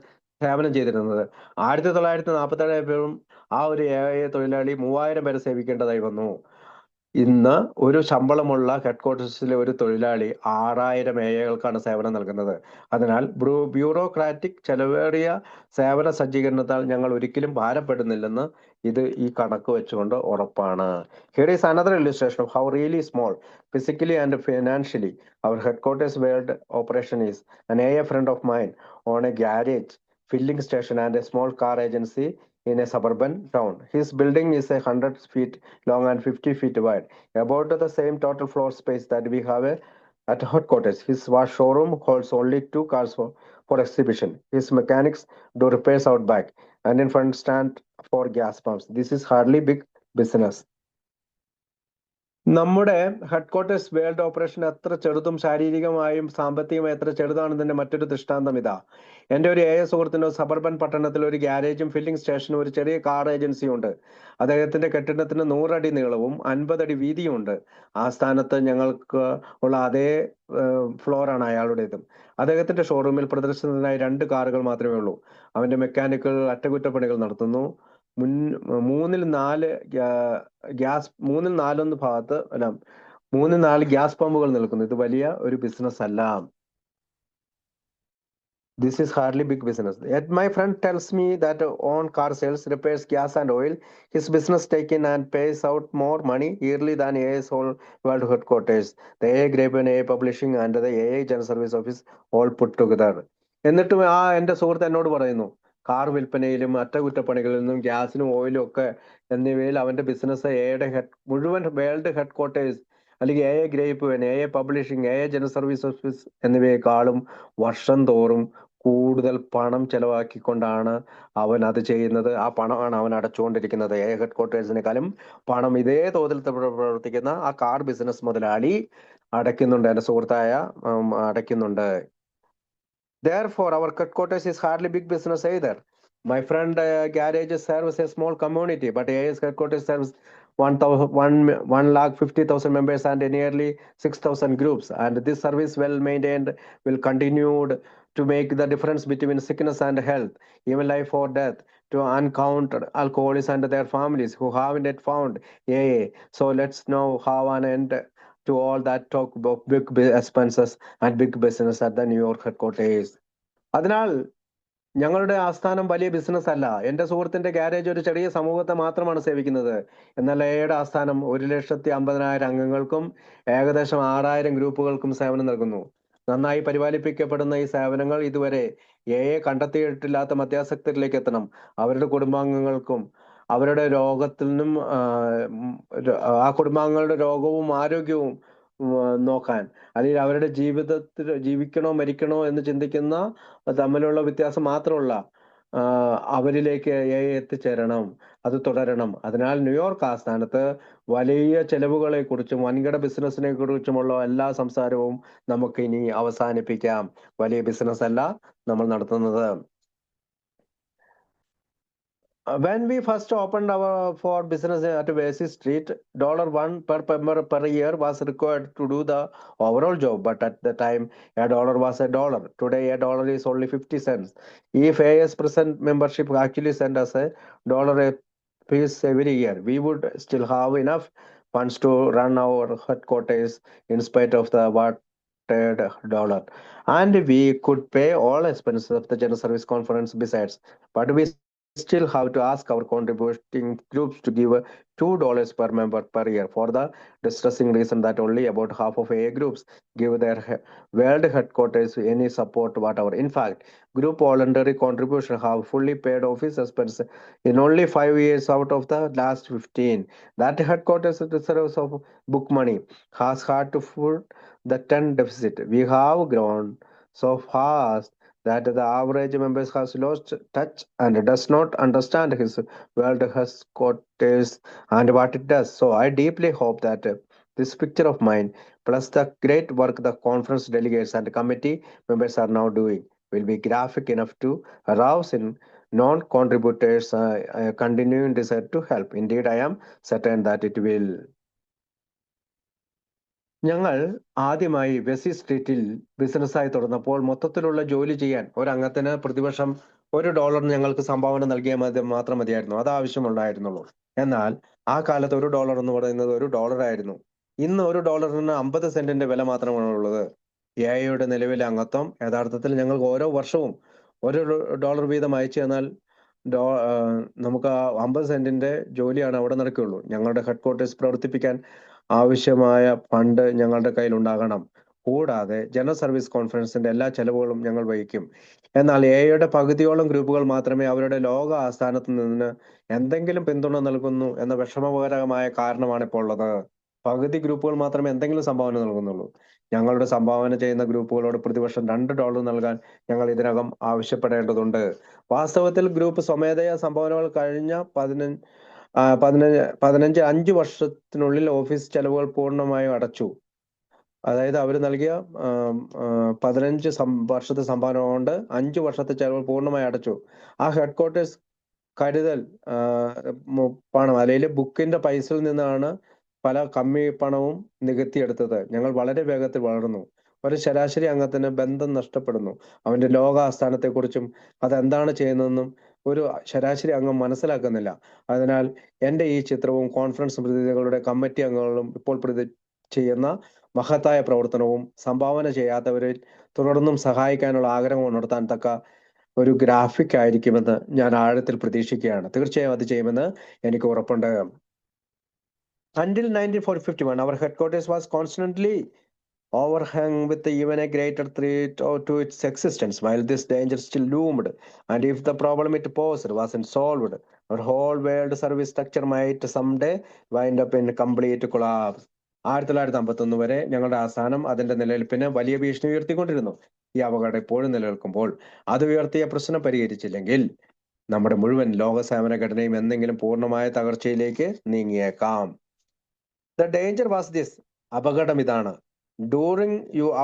സേവനം ചെയ്തിരുന്നത്. 1947 ആയപ്പോഴും ആ ഒരു എ തൊഴിലാളി 3000 പേരെ സേവിക്കേണ്ടതായി വന്നു. ഇന്ന് ഒരു ശമ്പളമുള്ള ഹെഡ്ക്വാർട്ടേഴ്സിലെ ഒരു തൊഴിലാളി 6000 എകൾക്കാണ് സേവനം നൽകുന്നത്. അതിനാൽ ബ്യൂറോക്രാറ്റിക് ചെലവേറിയ സേവന സജ്ജീകരണത്താൽ ഞങ്ങൾ ഒരിക്കലും ഭാരപ്പെടുന്നില്ലെന്ന് ഈ കണക്ക് വെച്ചുകൊണ്ട് ഉറപ്പാണ്. Here is another illustration of how really small, physically and financially, our headquarters world operation is. An AA friend of mine on a garage, filling station and a small car agency in a suburban town. His building is 100 feet long and 50 feet wide, about the same total floor space that we have at headquarters. His showroom holds only 2 cars for exhibition. His mechanics do repairs out back, and in front stand for gas pumps. This is hardly big business. നമ്മുടെ headquarters world operation എത്ര ചെറുതും ശാരീരികമായും സാമ്പത്തികമായും എത്ര ചെറുതാണെന്നതിന്റെ മറ്റൊരു ദൃഷ്ടാന്തം ഇതാ. എൻ്റെ ഒരു സുഹൃത്തിൻ്റെ സബർബൻ പട്ടണത്തിൽ ഒരു ഗ്യാരേജും ഫില്ലിംഗ് സ്റ്റേഷനും ഒരു ചെറിയ കാർ ഏജൻസിയും ഉണ്ട്. അദ്ദേഹത്തിന്റെ കെട്ടിടത്തിന് 100 അടി നീളവും 50 അടി വീതിയും ഉണ്ട്. ആ സ്ഥാനത്ത് ഞങ്ങൾക്ക് ഉള്ള അതേ ഫ്ലോറാണ് അയാളുടേതും. അദ്ദേഹത്തിന്റെ ഷോറൂമിൽ പ്രദർശനത്തിനായി 2 കാറുകൾ മാത്രമേ ഉള്ളൂ. അവന്റെ മെക്കാനിക്കുകൾ അറ്റകുറ്റപ്പണികൾ നടത്തുന്നു. 3-4 ഭാഗത്ത് അല്ല 3-4 ഗ്യാസ് പമ്പുകൾ നിൽക്കുന്നു. ഇത് വലിയ ഒരു ബിസിനസ് അല്ല. This is hardly big business. Yet my friend tells me that on car sales, repairs, gas and oil, his business takes in and pays out more money yearly than AA's whole world headquarters, the AA Grapevine, AA Publishing and the AA General Service Office all put together. എന്നിട്ടും എൻ്റെ സുഹൃത്ത് എന്നോട് പറയുന്നു, car വിൽപ്പനയിലും അറ്റകുറ്റപ്പണികളിൽ നിന്നും ഗ്യാസിനും ഓയിലും ഒക്കെ എന്നിവയിൽ അവന്റെ ബിസിനസ് എയുടെ മുഴുവൻ വേൾഡ് ഹെഡ്ക്വാർട്ടേഴ്സ് അല്ലെങ്കിൽ AA Grapevine, AA Publishing, AA General Service Office എന്നിവയെക്കാളും വർഷം തോറും കൂടുതൽ പണം ചെലവാക്കിക്കൊണ്ടാണ് അവൻ അത് ചെയ്യുന്നത്. ആ പണമാണ് അവൻ അടച്ചുകൊണ്ടിരിക്കുന്നത്. ഹെഡ്ക്വാർട്ടേഴ്സിനെക്കാളും പണം ഇതേ തോതിൽ പ്രവർത്തിക്കുന്ന ആ കാർ ബിസിനസ് മുതലാളി അടയ്ക്കുന്നുണ്ട്. എൻ്റെ സുഹൃത്തായ അടയ്ക്കുന്നുണ്ട്. Therefore, our headquarters is hardly big business either. My friend garage serves a small community, but AA's headquarters serves 150,000 members and nearly 6,000 groups. And this service, well maintained, will continue to make the difference between sickness and health, even life or death, to uncounted alcoholics and their families who haven't yet found AA. So let's now have an end to all that talk about big expenses and big business at the New York headquarters. അതിനാൽ ഞങ്ങളുടെ ആസ്ഥാനം വലിയ business അല്ല. എൻ്റെ സുഹൃത്തിന്റെ garage ഒരു ചെറിയ സമൂഹത്തെ മാത്രമാണ് സേവിക്കുന്നത്. എന്നാൽ എയുടെ ആസ്ഥാനം 1,50,000 അംഗങ്ങൾക്കും ഏകദേശം 6,000 ഗ്രൂപ്പുകൾക്കും സേവനം നൽകുന്നു. നന്നായി പരിപാലിപ്പിക്കപ്പെടുന്ന ഈ സേവനങ്ങൾ ഇതുവരെ കണ്ടെത്തിയിട്ടില്ലാത്ത മധ്യാസക്തരിലേക്ക് എത്തണം. അവരുടെ കുടുംബാംഗങ്ങൾക്കും അവരുടെ രോഗത്തിൽ നിന്നും ആ കുടുംബാംഗങ്ങളുടെ രോഗവും ആരോഗ്യവും നോക്കാൻ, അല്ലെങ്കിൽ അവരുടെ ജീവിതത്തിൽ ജീവിക്കണോ മരിക്കണോ എന്ന് ചിന്തിക്കുന്ന തമ്മിലുള്ള വ്യത്യാസം മാത്രമുള്ള അവരിലേക്ക് എത്തിച്ചേരണം, അത് തുടരണം. അതിനാൽ ന്യൂയോർക്ക് ആസ്ഥാനത്ത് വലിയ ചെലവുകളെ കുറിച്ചും വൻകിട ബിസിനസിനെ കുറിച്ചുമുള്ള എല്ലാ സംസാരവും നമുക്ക് ഇനി അവസാനിപ്പിക്കാം. വലിയ ബിസിനസ് അല്ല നമ്മൾ നടത്തുന്നത്. When we first opened for business at Vesey Street, $1 per member per year was required to do the overall job. But at the time, $1 was $1. Today, $1 is only 50 cents. If AS present membership actually sent us $1 piece every year, we would still have enough funds to run our headquarters in spite of the $1. And we could pay all expenses of the General Service Conference besides. But we still have to ask our contributing groups to give $2 per member per year, for the distressing reason that only about half of AA groups give their world headquarters any support whatever. In fact, group voluntary contribution have fully paid office expenses in only 5 years out of the last 15. That headquarters reserves of book money has had to foot the 10 deficit. We have grown so fast that the average member has lost touch and does not understand his world headquarters and what it does. So I deeply hope that This picture of mine, plus the great work the conference delegates and committee members are now doing, will be graphic enough to arouse in non-contributors continuing desire to help. Indeed, I am certain that it will. ഞങ്ങൾ ആദ്യമായി വെസി സ്ട്രീറ്റിൽ ബിസിനസ്സായി തുറന്നപ്പോൾ മൊത്തത്തിലുള്ള ജോലി ചെയ്യാൻ ഒരംഗത്തിന് പ്രതിവർഷം $1 ഞങ്ങൾക്ക് സംഭാവന നൽകിയാൽ മാത്രം മതിയായിരുന്നു. അത് ആവശ്യമുണ്ടായിരുന്നുള്ളൂ. എന്നാൽ ആ കാലത്ത് $1 എന്ന് പറയുന്നത് $1 ആയിരുന്നു. ഇന്ന് $1 50 സെന്റിന്റെ വില മാത്രമാണ് ഉള്ളത്. എഐയുടെ നിലവിലെ അംഗത്വം യഥാർത്ഥത്തിൽ ഞങ്ങൾക്ക് ഓരോ വർഷവും $1 വീതം അയച്ചു തന്നാൽ നമുക്ക് 50 സെന്റിന്റെ ജോലിയാണ് അവിടെ നടക്കുകയുള്ളൂ. ഞങ്ങളുടെ ഹെഡ്ക്വാർട്ടേഴ്സ് പ്രവർത്തിപ്പിക്കാൻ ആവശ്യമായ ഫണ്ട് ഞങ്ങളുടെ കയ്യിൽ ഉണ്ടാകണം. കൂടാതെ ജനറൽ സർവീസ് കോൺഫറൻസിന്റെ എല്ലാ ചെലവുകളും ഞങ്ങൾ വഹിക്കും. എന്നാൽ എയുടെ പകുതിയോളം ഗ്രൂപ്പുകൾ മാത്രമേ അവരുടെ ലോക ആസ്ഥാനത്ത് നിന്ന് എന്തെങ്കിലും പിന്തുണ നൽകുന്നു എന്ന വിഷമകരമായ കാരണമാണ് ഇപ്പോൾ ഉള്ളത്. പകുതി ഗ്രൂപ്പുകൾ മാത്രമേ എന്തെങ്കിലും സംഭാവന നൽകുന്നുള്ളൂ. ഞങ്ങളുടെ സംഭാവന ചെയ്യുന്ന ഗ്രൂപ്പുകളോട് പ്രതിവർഷം $2 നൽകാൻ ഞങ്ങൾ ഇതിനകം ആവശ്യപ്പെടേണ്ടതുണ്ട്. വാസ്തവത്തിൽ ഗ്രൂപ്പ് സ്വമേധയാ സംഭാവനകൾ കഴിഞ്ഞ 5 വർഷത്തിനുള്ളിൽ ഓഫീസ് ചെലവുകൾ പൂർണ്ണമായും അടച്ചു. അതായത് അവർ നൽകിയ 15 വർഷത്തെ സംഭാവന കൊണ്ട് 5 വർഷത്തെ ചെലവുകൾ പൂർണ്ണമായി അടച്ചു. ആ ഹെഡ്ക്വാർട്ടേഴ്സ് കരുതൽ പണം അല്ലെങ്കിൽ ബുക്കിന്റെ പൈസയിൽ നിന്നാണ് പല കമ്മി പണവും നികത്തിയെടുത്തത്. ഞങ്ങൾ വളരെ വേഗത്തിൽ വളർന്നു. ഒരു ശരാശരി അംഗത്തിന് ബന്ധം നഷ്ടപ്പെടുന്നു. അവന്റെ ലോക ആസ്ഥാനത്തെക്കുറിച്ചും അതെന്താണ് ചെയ്യുന്നതെന്നും ഒരു ശരാശരി അംഗം മനസ്സിലാക്കുന്നില്ല. അതിനാൽ എന്റെ ഈ ചിത്രവും കോൺഫറൻസ് പ്രതിനിധികളുടെ കമ്മിറ്റി അംഗങ്ങളും ഇപ്പോൾ ചെയ്യുന്ന മഹത്തായ പ്രവർത്തനവും സംഭാവന ചെയ്യാത്തവരിൽ തുടർന്നും സഹായിക്കാനുള്ള ആഗ്രഹം ഉണർത്താൻ തക്ക ഒരു ഗ്രാഫിക് ആയിരിക്കുമെന്ന് ഞാൻ ആഴത്തിൽ പ്രതീക്ഷിക്കുകയാണ്. തീർച്ചയായും അത് ചെയ്യുമെന്ന് എനിക്ക് ഉറപ്പുണ്ട്. Until 1951, our headquarters was constantly overhung with even a greater threat to its existence. While this danger still loomed, and if the problem it posed wasn't solved, our whole world service structure might someday wind up in complete collapse. 1951 വരെ ഞങ്ങളുടെ ആസ്ഥാനം അതിന്റെ നിലനിൽപ്പിന് വലിയ ഭീഷണി ഉയർത്തിക്കൊണ്ടിരുന്നു. ഈ അപകടം ഇപ്പോഴും നിലനിൽക്കുമ്പോൾ അത് ഉയർത്തിയ പ്രശ്നം പരിഹരിച്ചില്ലെങ്കിൽ നമ്മുടെ മുഴുവൻ ലോക സേവന ഘടനയും എന്തെങ്കിലും പൂർണ്ണമായ തകർച്ചയിലേക്ക് നീങ്ങിയേക്കാം. The danger was this. അപകടം ഇതാണ്. During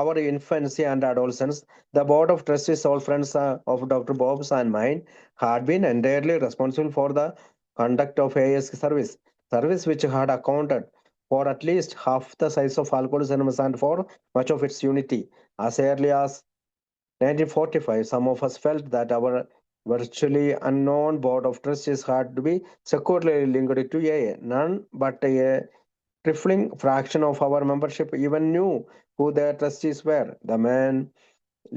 our infancy and adolescence, the board of trustees, all friends of Dr. Bob's and mine, had been entirely responsible for the conduct of AS service which had accounted for at least half the size of alcoholism and for much of its unity. As early as 1945, some of us felt that our virtually unknown board of trustees had to be securely linked to AA. None but a trifling fraction of our membership even knew who their trustees were. The main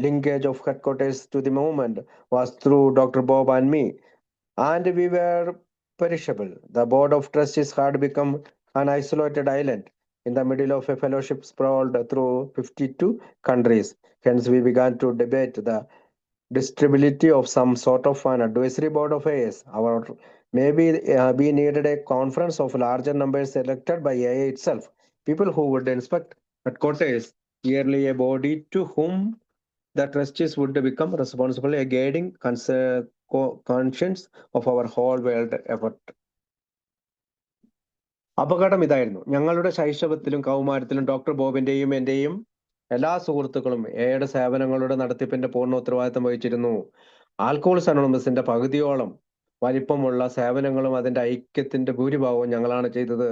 linkage of headquarters to the movement was through Dr. Bob and me, and we were perishable. The board of trustees had become an isolated island in the middle of a fellowship sprawled through 52 countries. Hence, we began to debate the distributability of some sort of an advisory board of AS. Maybe we needed a conference of larger numbers elected by AA itself, people who would inspect headquarters yearly, a body to whom the trustees would become responsible, a guiding conscience of our whole world effort. അപകടം ഇതായിരുന്നു. ഞങ്ങളുടെ ശൈശവത്തിലും കൗമാരത്തിലും doctor ബോബിന്റെയും എന്റെയും എല്ലാ സുഹൃത്തുക്കളും എയുടെ സേവനങ്ങളുടെ നടത്തിപ്പിന്റെ പൂർണ്ണ ഉത്തരവാദിത്തം വഹിച്ചിരുന്നു. ആൽക്കഹോളിക്സ് അനോണിമസിന്റെ പകുതിയോളം വലിപ്പമുള്ള സേവനങ്ങളും അതിന്റെ ഐക്യത്തിന്റെ ഭൂരിഭാഗവും ഞങ്ങളാണ് ചെയ്തത്.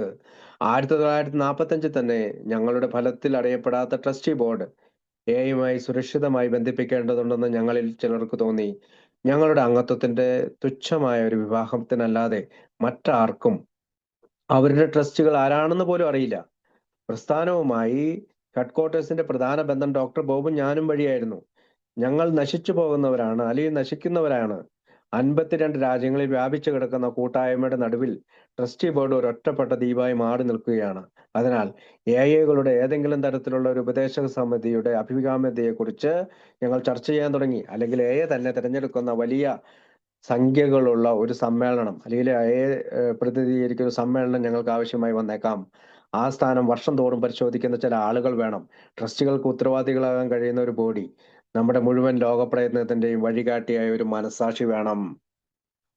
1945 തന്നെ ഞങ്ങളുടെ ഫലത്തിൽ അറിയപ്പെടാത്ത ട്രസ്റ്റി ബോർഡ് എയുമായി സുരക്ഷിതമായി ബന്ധിപ്പിക്കേണ്ടതുണ്ടെന്ന് ഞങ്ങളിൽ ചിലർക്ക് തോന്നി. ഞങ്ങളുടെ അംഗത്വത്തിന്റെ തുച്ഛമായ ഒരു വിവാഹത്തിനല്ലാതെ മറ്റാർക്കും അവരുടെ ട്രസ്റ്റുകൾ ആരാണെന്ന് പോലും അറിയില്ല. പ്രസ്ഥാനവുമായി ഹെഡ്ക്വാർട്ടേഴ്സിന്റെ പ്രധാന ബന്ധം ഡോക്ടർ ബോബും ഞാനും വഴിയായിരുന്നു. ഞങ്ങൾ നശിച്ചു പോകുന്നവരാണ്, അല്ലെങ്കിൽ നശിക്കുന്നവരാണ്. 52 രാജ്യങ്ങളിൽ വ്യാപിച്ചു കിടക്കുന്ന കൂട്ടായ്മയുടെ നടുവിൽ ട്രസ്റ്റി ബോർഡ് ഒരു ഒറ്റപ്പെട്ട ദ്വീപായി മാറി നിൽക്കുകയാണ്. അതിനാൽ എഐകളുടെ ഏതെങ്കിലും തരത്തിലുള്ള ഒരു ഉപദേശക സമിതിയുടെ അഭികാമ്യതയെക്കുറിച്ച് ഞങ്ങൾ ചർച്ച ചെയ്യാൻ തുടങ്ങി. അല്ലെങ്കിൽ എ തന്നെ തിരഞ്ഞെടുക്കുന്ന വലിയ സംഖ്യകളുള്ള ഒരു സമ്മേളനം, അല്ലെങ്കിൽ എ പ്രതിനിധീകരിക്കുന്ന സമ്മേളനം ഞങ്ങൾക്ക് ആവശ്യമായി വന്നേക്കാം. ആ സ്ഥാനം വർഷം തോറും പരിശോധിക്കുന്ന ചില ആളുകൾ വേണം. ട്രസ്റ്റികൾക്ക് ഉത്തരവാദികളാകാൻ കഴിയുന്ന ഒരു ബോഡി, നമ്മുടെ മുഴുവൻ ലോക പ്രയത്നത്തിന്റെയും വഴികാട്ടിയായ ഒരു മനസാക്ഷി വേണം.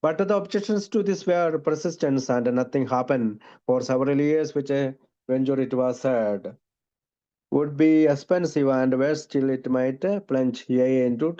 But the objections to this were persistent and nothing happened for several years, which venture, it was said, would be expensive and worse still it might plunge AI into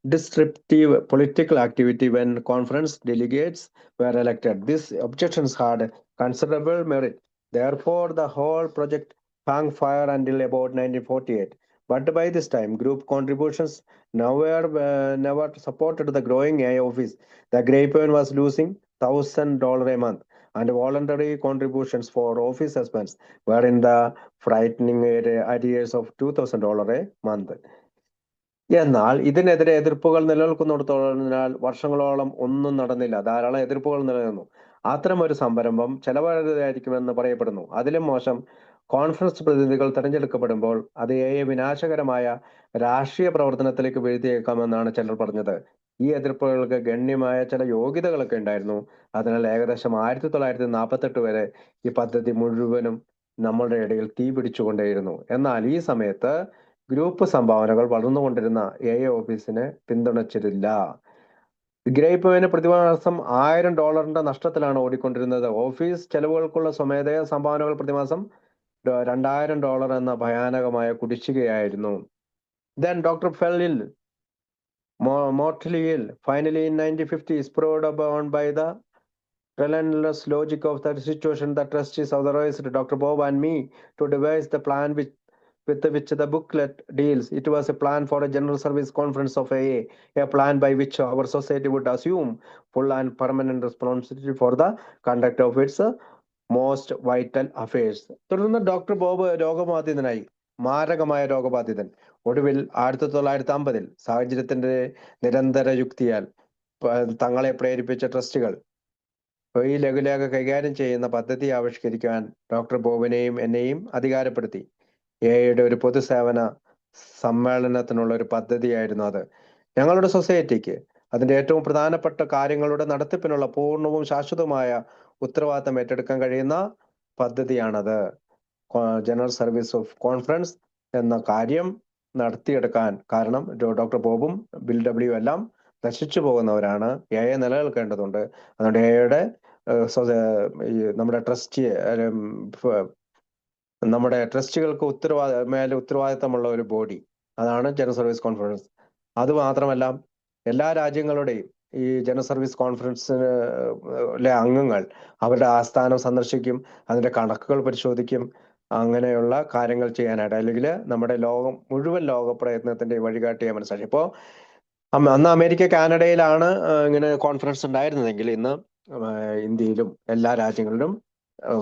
disruptive political activity when conference delegates were elected. These objections had considerable merit. Therefore, the whole project hung fire until about 1948. But by this time, group contributions never supported the growing AI office. The Grapevine was losing $1,000 a month, and voluntary contributions for office expense were in the frightening arrears of $2,000 a month. എന്നാൽ ഇതിനെതിരെ എതിർപ്പുകൾ നിലനിൽക്കുന്നിടത്തോളം വർഷങ്ങളോളം ഒന്നും നടന്നില്ല. ധാരാളം എതിർപ്പുകൾ നിലനിന്നു. അത്തരമൊരു സംരംഭം ചെലവേറിയതായിരിക്കുമെന്ന് പറയപ്പെടുന്നു. അതിലും മോശം, കോൺഫറൻസ് പ്രതിനിധികൾ തെരഞ്ഞെടുക്കപ്പെടുമ്പോൾ അത് വിനാശകരമായ രാഷ്ട്രീയ പ്രവർത്തനത്തിലേക്ക് വീഴ്ത്തിയേക്കാമെന്നാണ് ചിലർ പറഞ്ഞത്. ഈ എതിർപ്പുകൾക്ക് ഗണ്യമായ ചില യോഗ്യതകളൊക്കെ ഉണ്ടായിരുന്നു. അതിനാൽ ഏകദേശം 1948 വരെ ഈ പദ്ധതി മുഴുവനും നമ്മളുടെ ഇടയിൽ തീ പിടിച്ചുകൊണ്ടേയിരുന്നു. എന്നാൽ ഈ സമയത്ത് ഗ്രൂപ്പ് സംഭാവനകൾ വളർന്നുകൊണ്ടിരുന്ന ഓഫീസിനെ പിന്തുണച്ചിരുന്നില്ല. ഗ്രേപ്പ്വൈന് പ്രതിമാസം $1000 നഷ്ടത്തിലാണ് ഓടിക്കൊണ്ടിരുന്നത്. ഓഫീസ് ചെലവുകൾക്കുള്ള സ്വമേധയാ സംഭാവനകൾ പ്രതിമാസം $2000 എന്ന ഭയാനകമായ കുടിശ്ശികയായിരുന്നു. Then Dr. fell ill, mortally ill. Finally, in 1950, spurred on by the relentless logic of the situation, the trustees authorized Dr. Bob and me to devise the plan with which the booklet deals. It was a plan for a general service conference of AA, a plan by which our society would assume full and permanent responsibility for the conduct of its most vital affairs. തുടർന്ന് doctor Bob രോഗബാധിതനായി, മാരകമായ രോഗബാധിതൻ. ഒടുവിൽ 1950 സാഹചര്യത്തിന്റെ നിരന്തര യുക്തിയാൽ തങ്ങളെ പ്രേരിപ്പിച്ച ട്രസ്റ്റുകൾ ഈ ലഘുലേഖ കൈകാര്യം ചെയ്യുന്ന പദ്ധതി ആവിഷ്കരിക്കാൻ ഡോക്ടർ ബോബിനെയും എന്നെയും അധികാരപ്പെടുത്തി. എയുടെ ഒരു പൊതുസേവന സമ്മേളനത്തിനുള്ള ഒരു പദ്ധതിയായിരുന്നു അത്. ഞങ്ങളുടെ സൊസൈറ്റിക്ക് അതിന്റെ ഏറ്റവും പ്രധാനപ്പെട്ട കാര്യങ്ങളുടെ നടത്തിപ്പിനുള്ള പൂർണ്ണവും ശാശ്വതവുമായ ഉത്തരവാദിത്തം ഏറ്റെടുക്കാൻ കഴിയുന്ന പദ്ധതിയാണത്. ജനറൽ സർവീസ് ഓഫ് കോൺഫറൻസ് എന്ന കാര്യം നടത്തിയെടുക്കാൻ കാരണം ഡോക്ടർ ബോബും ബിൽ ഡബ്ല്യു എല്ലാം നശിച്ചു പോകുന്നവരാണ്. നിലനിൽക്കേണ്ടതുണ്ട്. അതുകൊണ്ട് എയുടെ നമ്മുടെ ട്രസ്റ്റുകൾക്ക് ഉത്തരവാദിത്തമുള്ള ഒരു ബോഡി, അതാണ് ജനറൽ സർവീസ് കോൺഫറൻസ്. അത് മാത്രമല്ല, എല്ലാ രാജ്യങ്ങളുടെയും ഈ ജനറൽ സർവീസ് കോൺഫറൻസിലെ അംഗങ്ങൾ അവരുടെ ആസ്ഥാനം സന്ദർശിക്കും, അതിന്റെ കണക്കുകൾ പരിശോധിക്കും, അങ്ങനെയുള്ള കാര്യങ്ങൾ ചെയ്യാനായിട്ട്, അല്ലെങ്കിൽ നമ്മുടെ മുഴുവൻ ലോക പ്രയത്നത്തിന്റെ വഴികാട്ടിയെ മനസ്സിലാക്കി. ഇപ്പോൾ അന്ന് അമേരിക്ക, കാനഡയിലാണ് ഇങ്ങനെ കോൺഫറൻസ് ഉണ്ടായിരുന്നതെങ്കിൽ ഇന്ന് ഇന്ത്യയിലും എല്ലാ രാജ്യങ്ങളിലും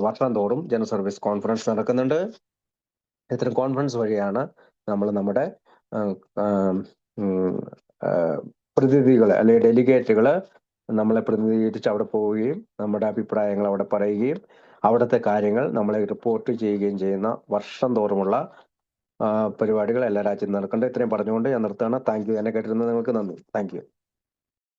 വർഷം തോറും ജനറൽ സർവീസ് കോൺഫറൻസ് നടക്കുന്നുണ്ട്. ഇത്തരം കോൺഫറൻസ് വഴിയാണ് നമ്മൾ നമ്മുടെ പ്രതിനിധികളെ അല്ലെങ്കിൽ ഡെലിഗേറ്റുകള് നമ്മളെ പ്രതിനിധീകരിച്ച് അവിടെ പോവുകയും നമ്മുടെ അഭിപ്രായങ്ങൾ അവിടെ പറയുകയും അവിടുത്തെ കാര്യങ്ങൾ നമ്മളെ റിപ്പോർട്ട് ചെയ്യുകയും ചെയ്യുന്ന വർഷം തോറുമുള്ള പരിപാടികൾ എല്ലാ രാജ്യത്തും നടക്കുന്നുണ്ട്. ഇത്രയും പറഞ്ഞുകൊണ്ട് ഞാൻ നിർത്തുകയാണ്. Thank you. എന്നെ കേട്ടിരുന്നത് നിങ്ങൾക്ക് നന്ദി. Thank you.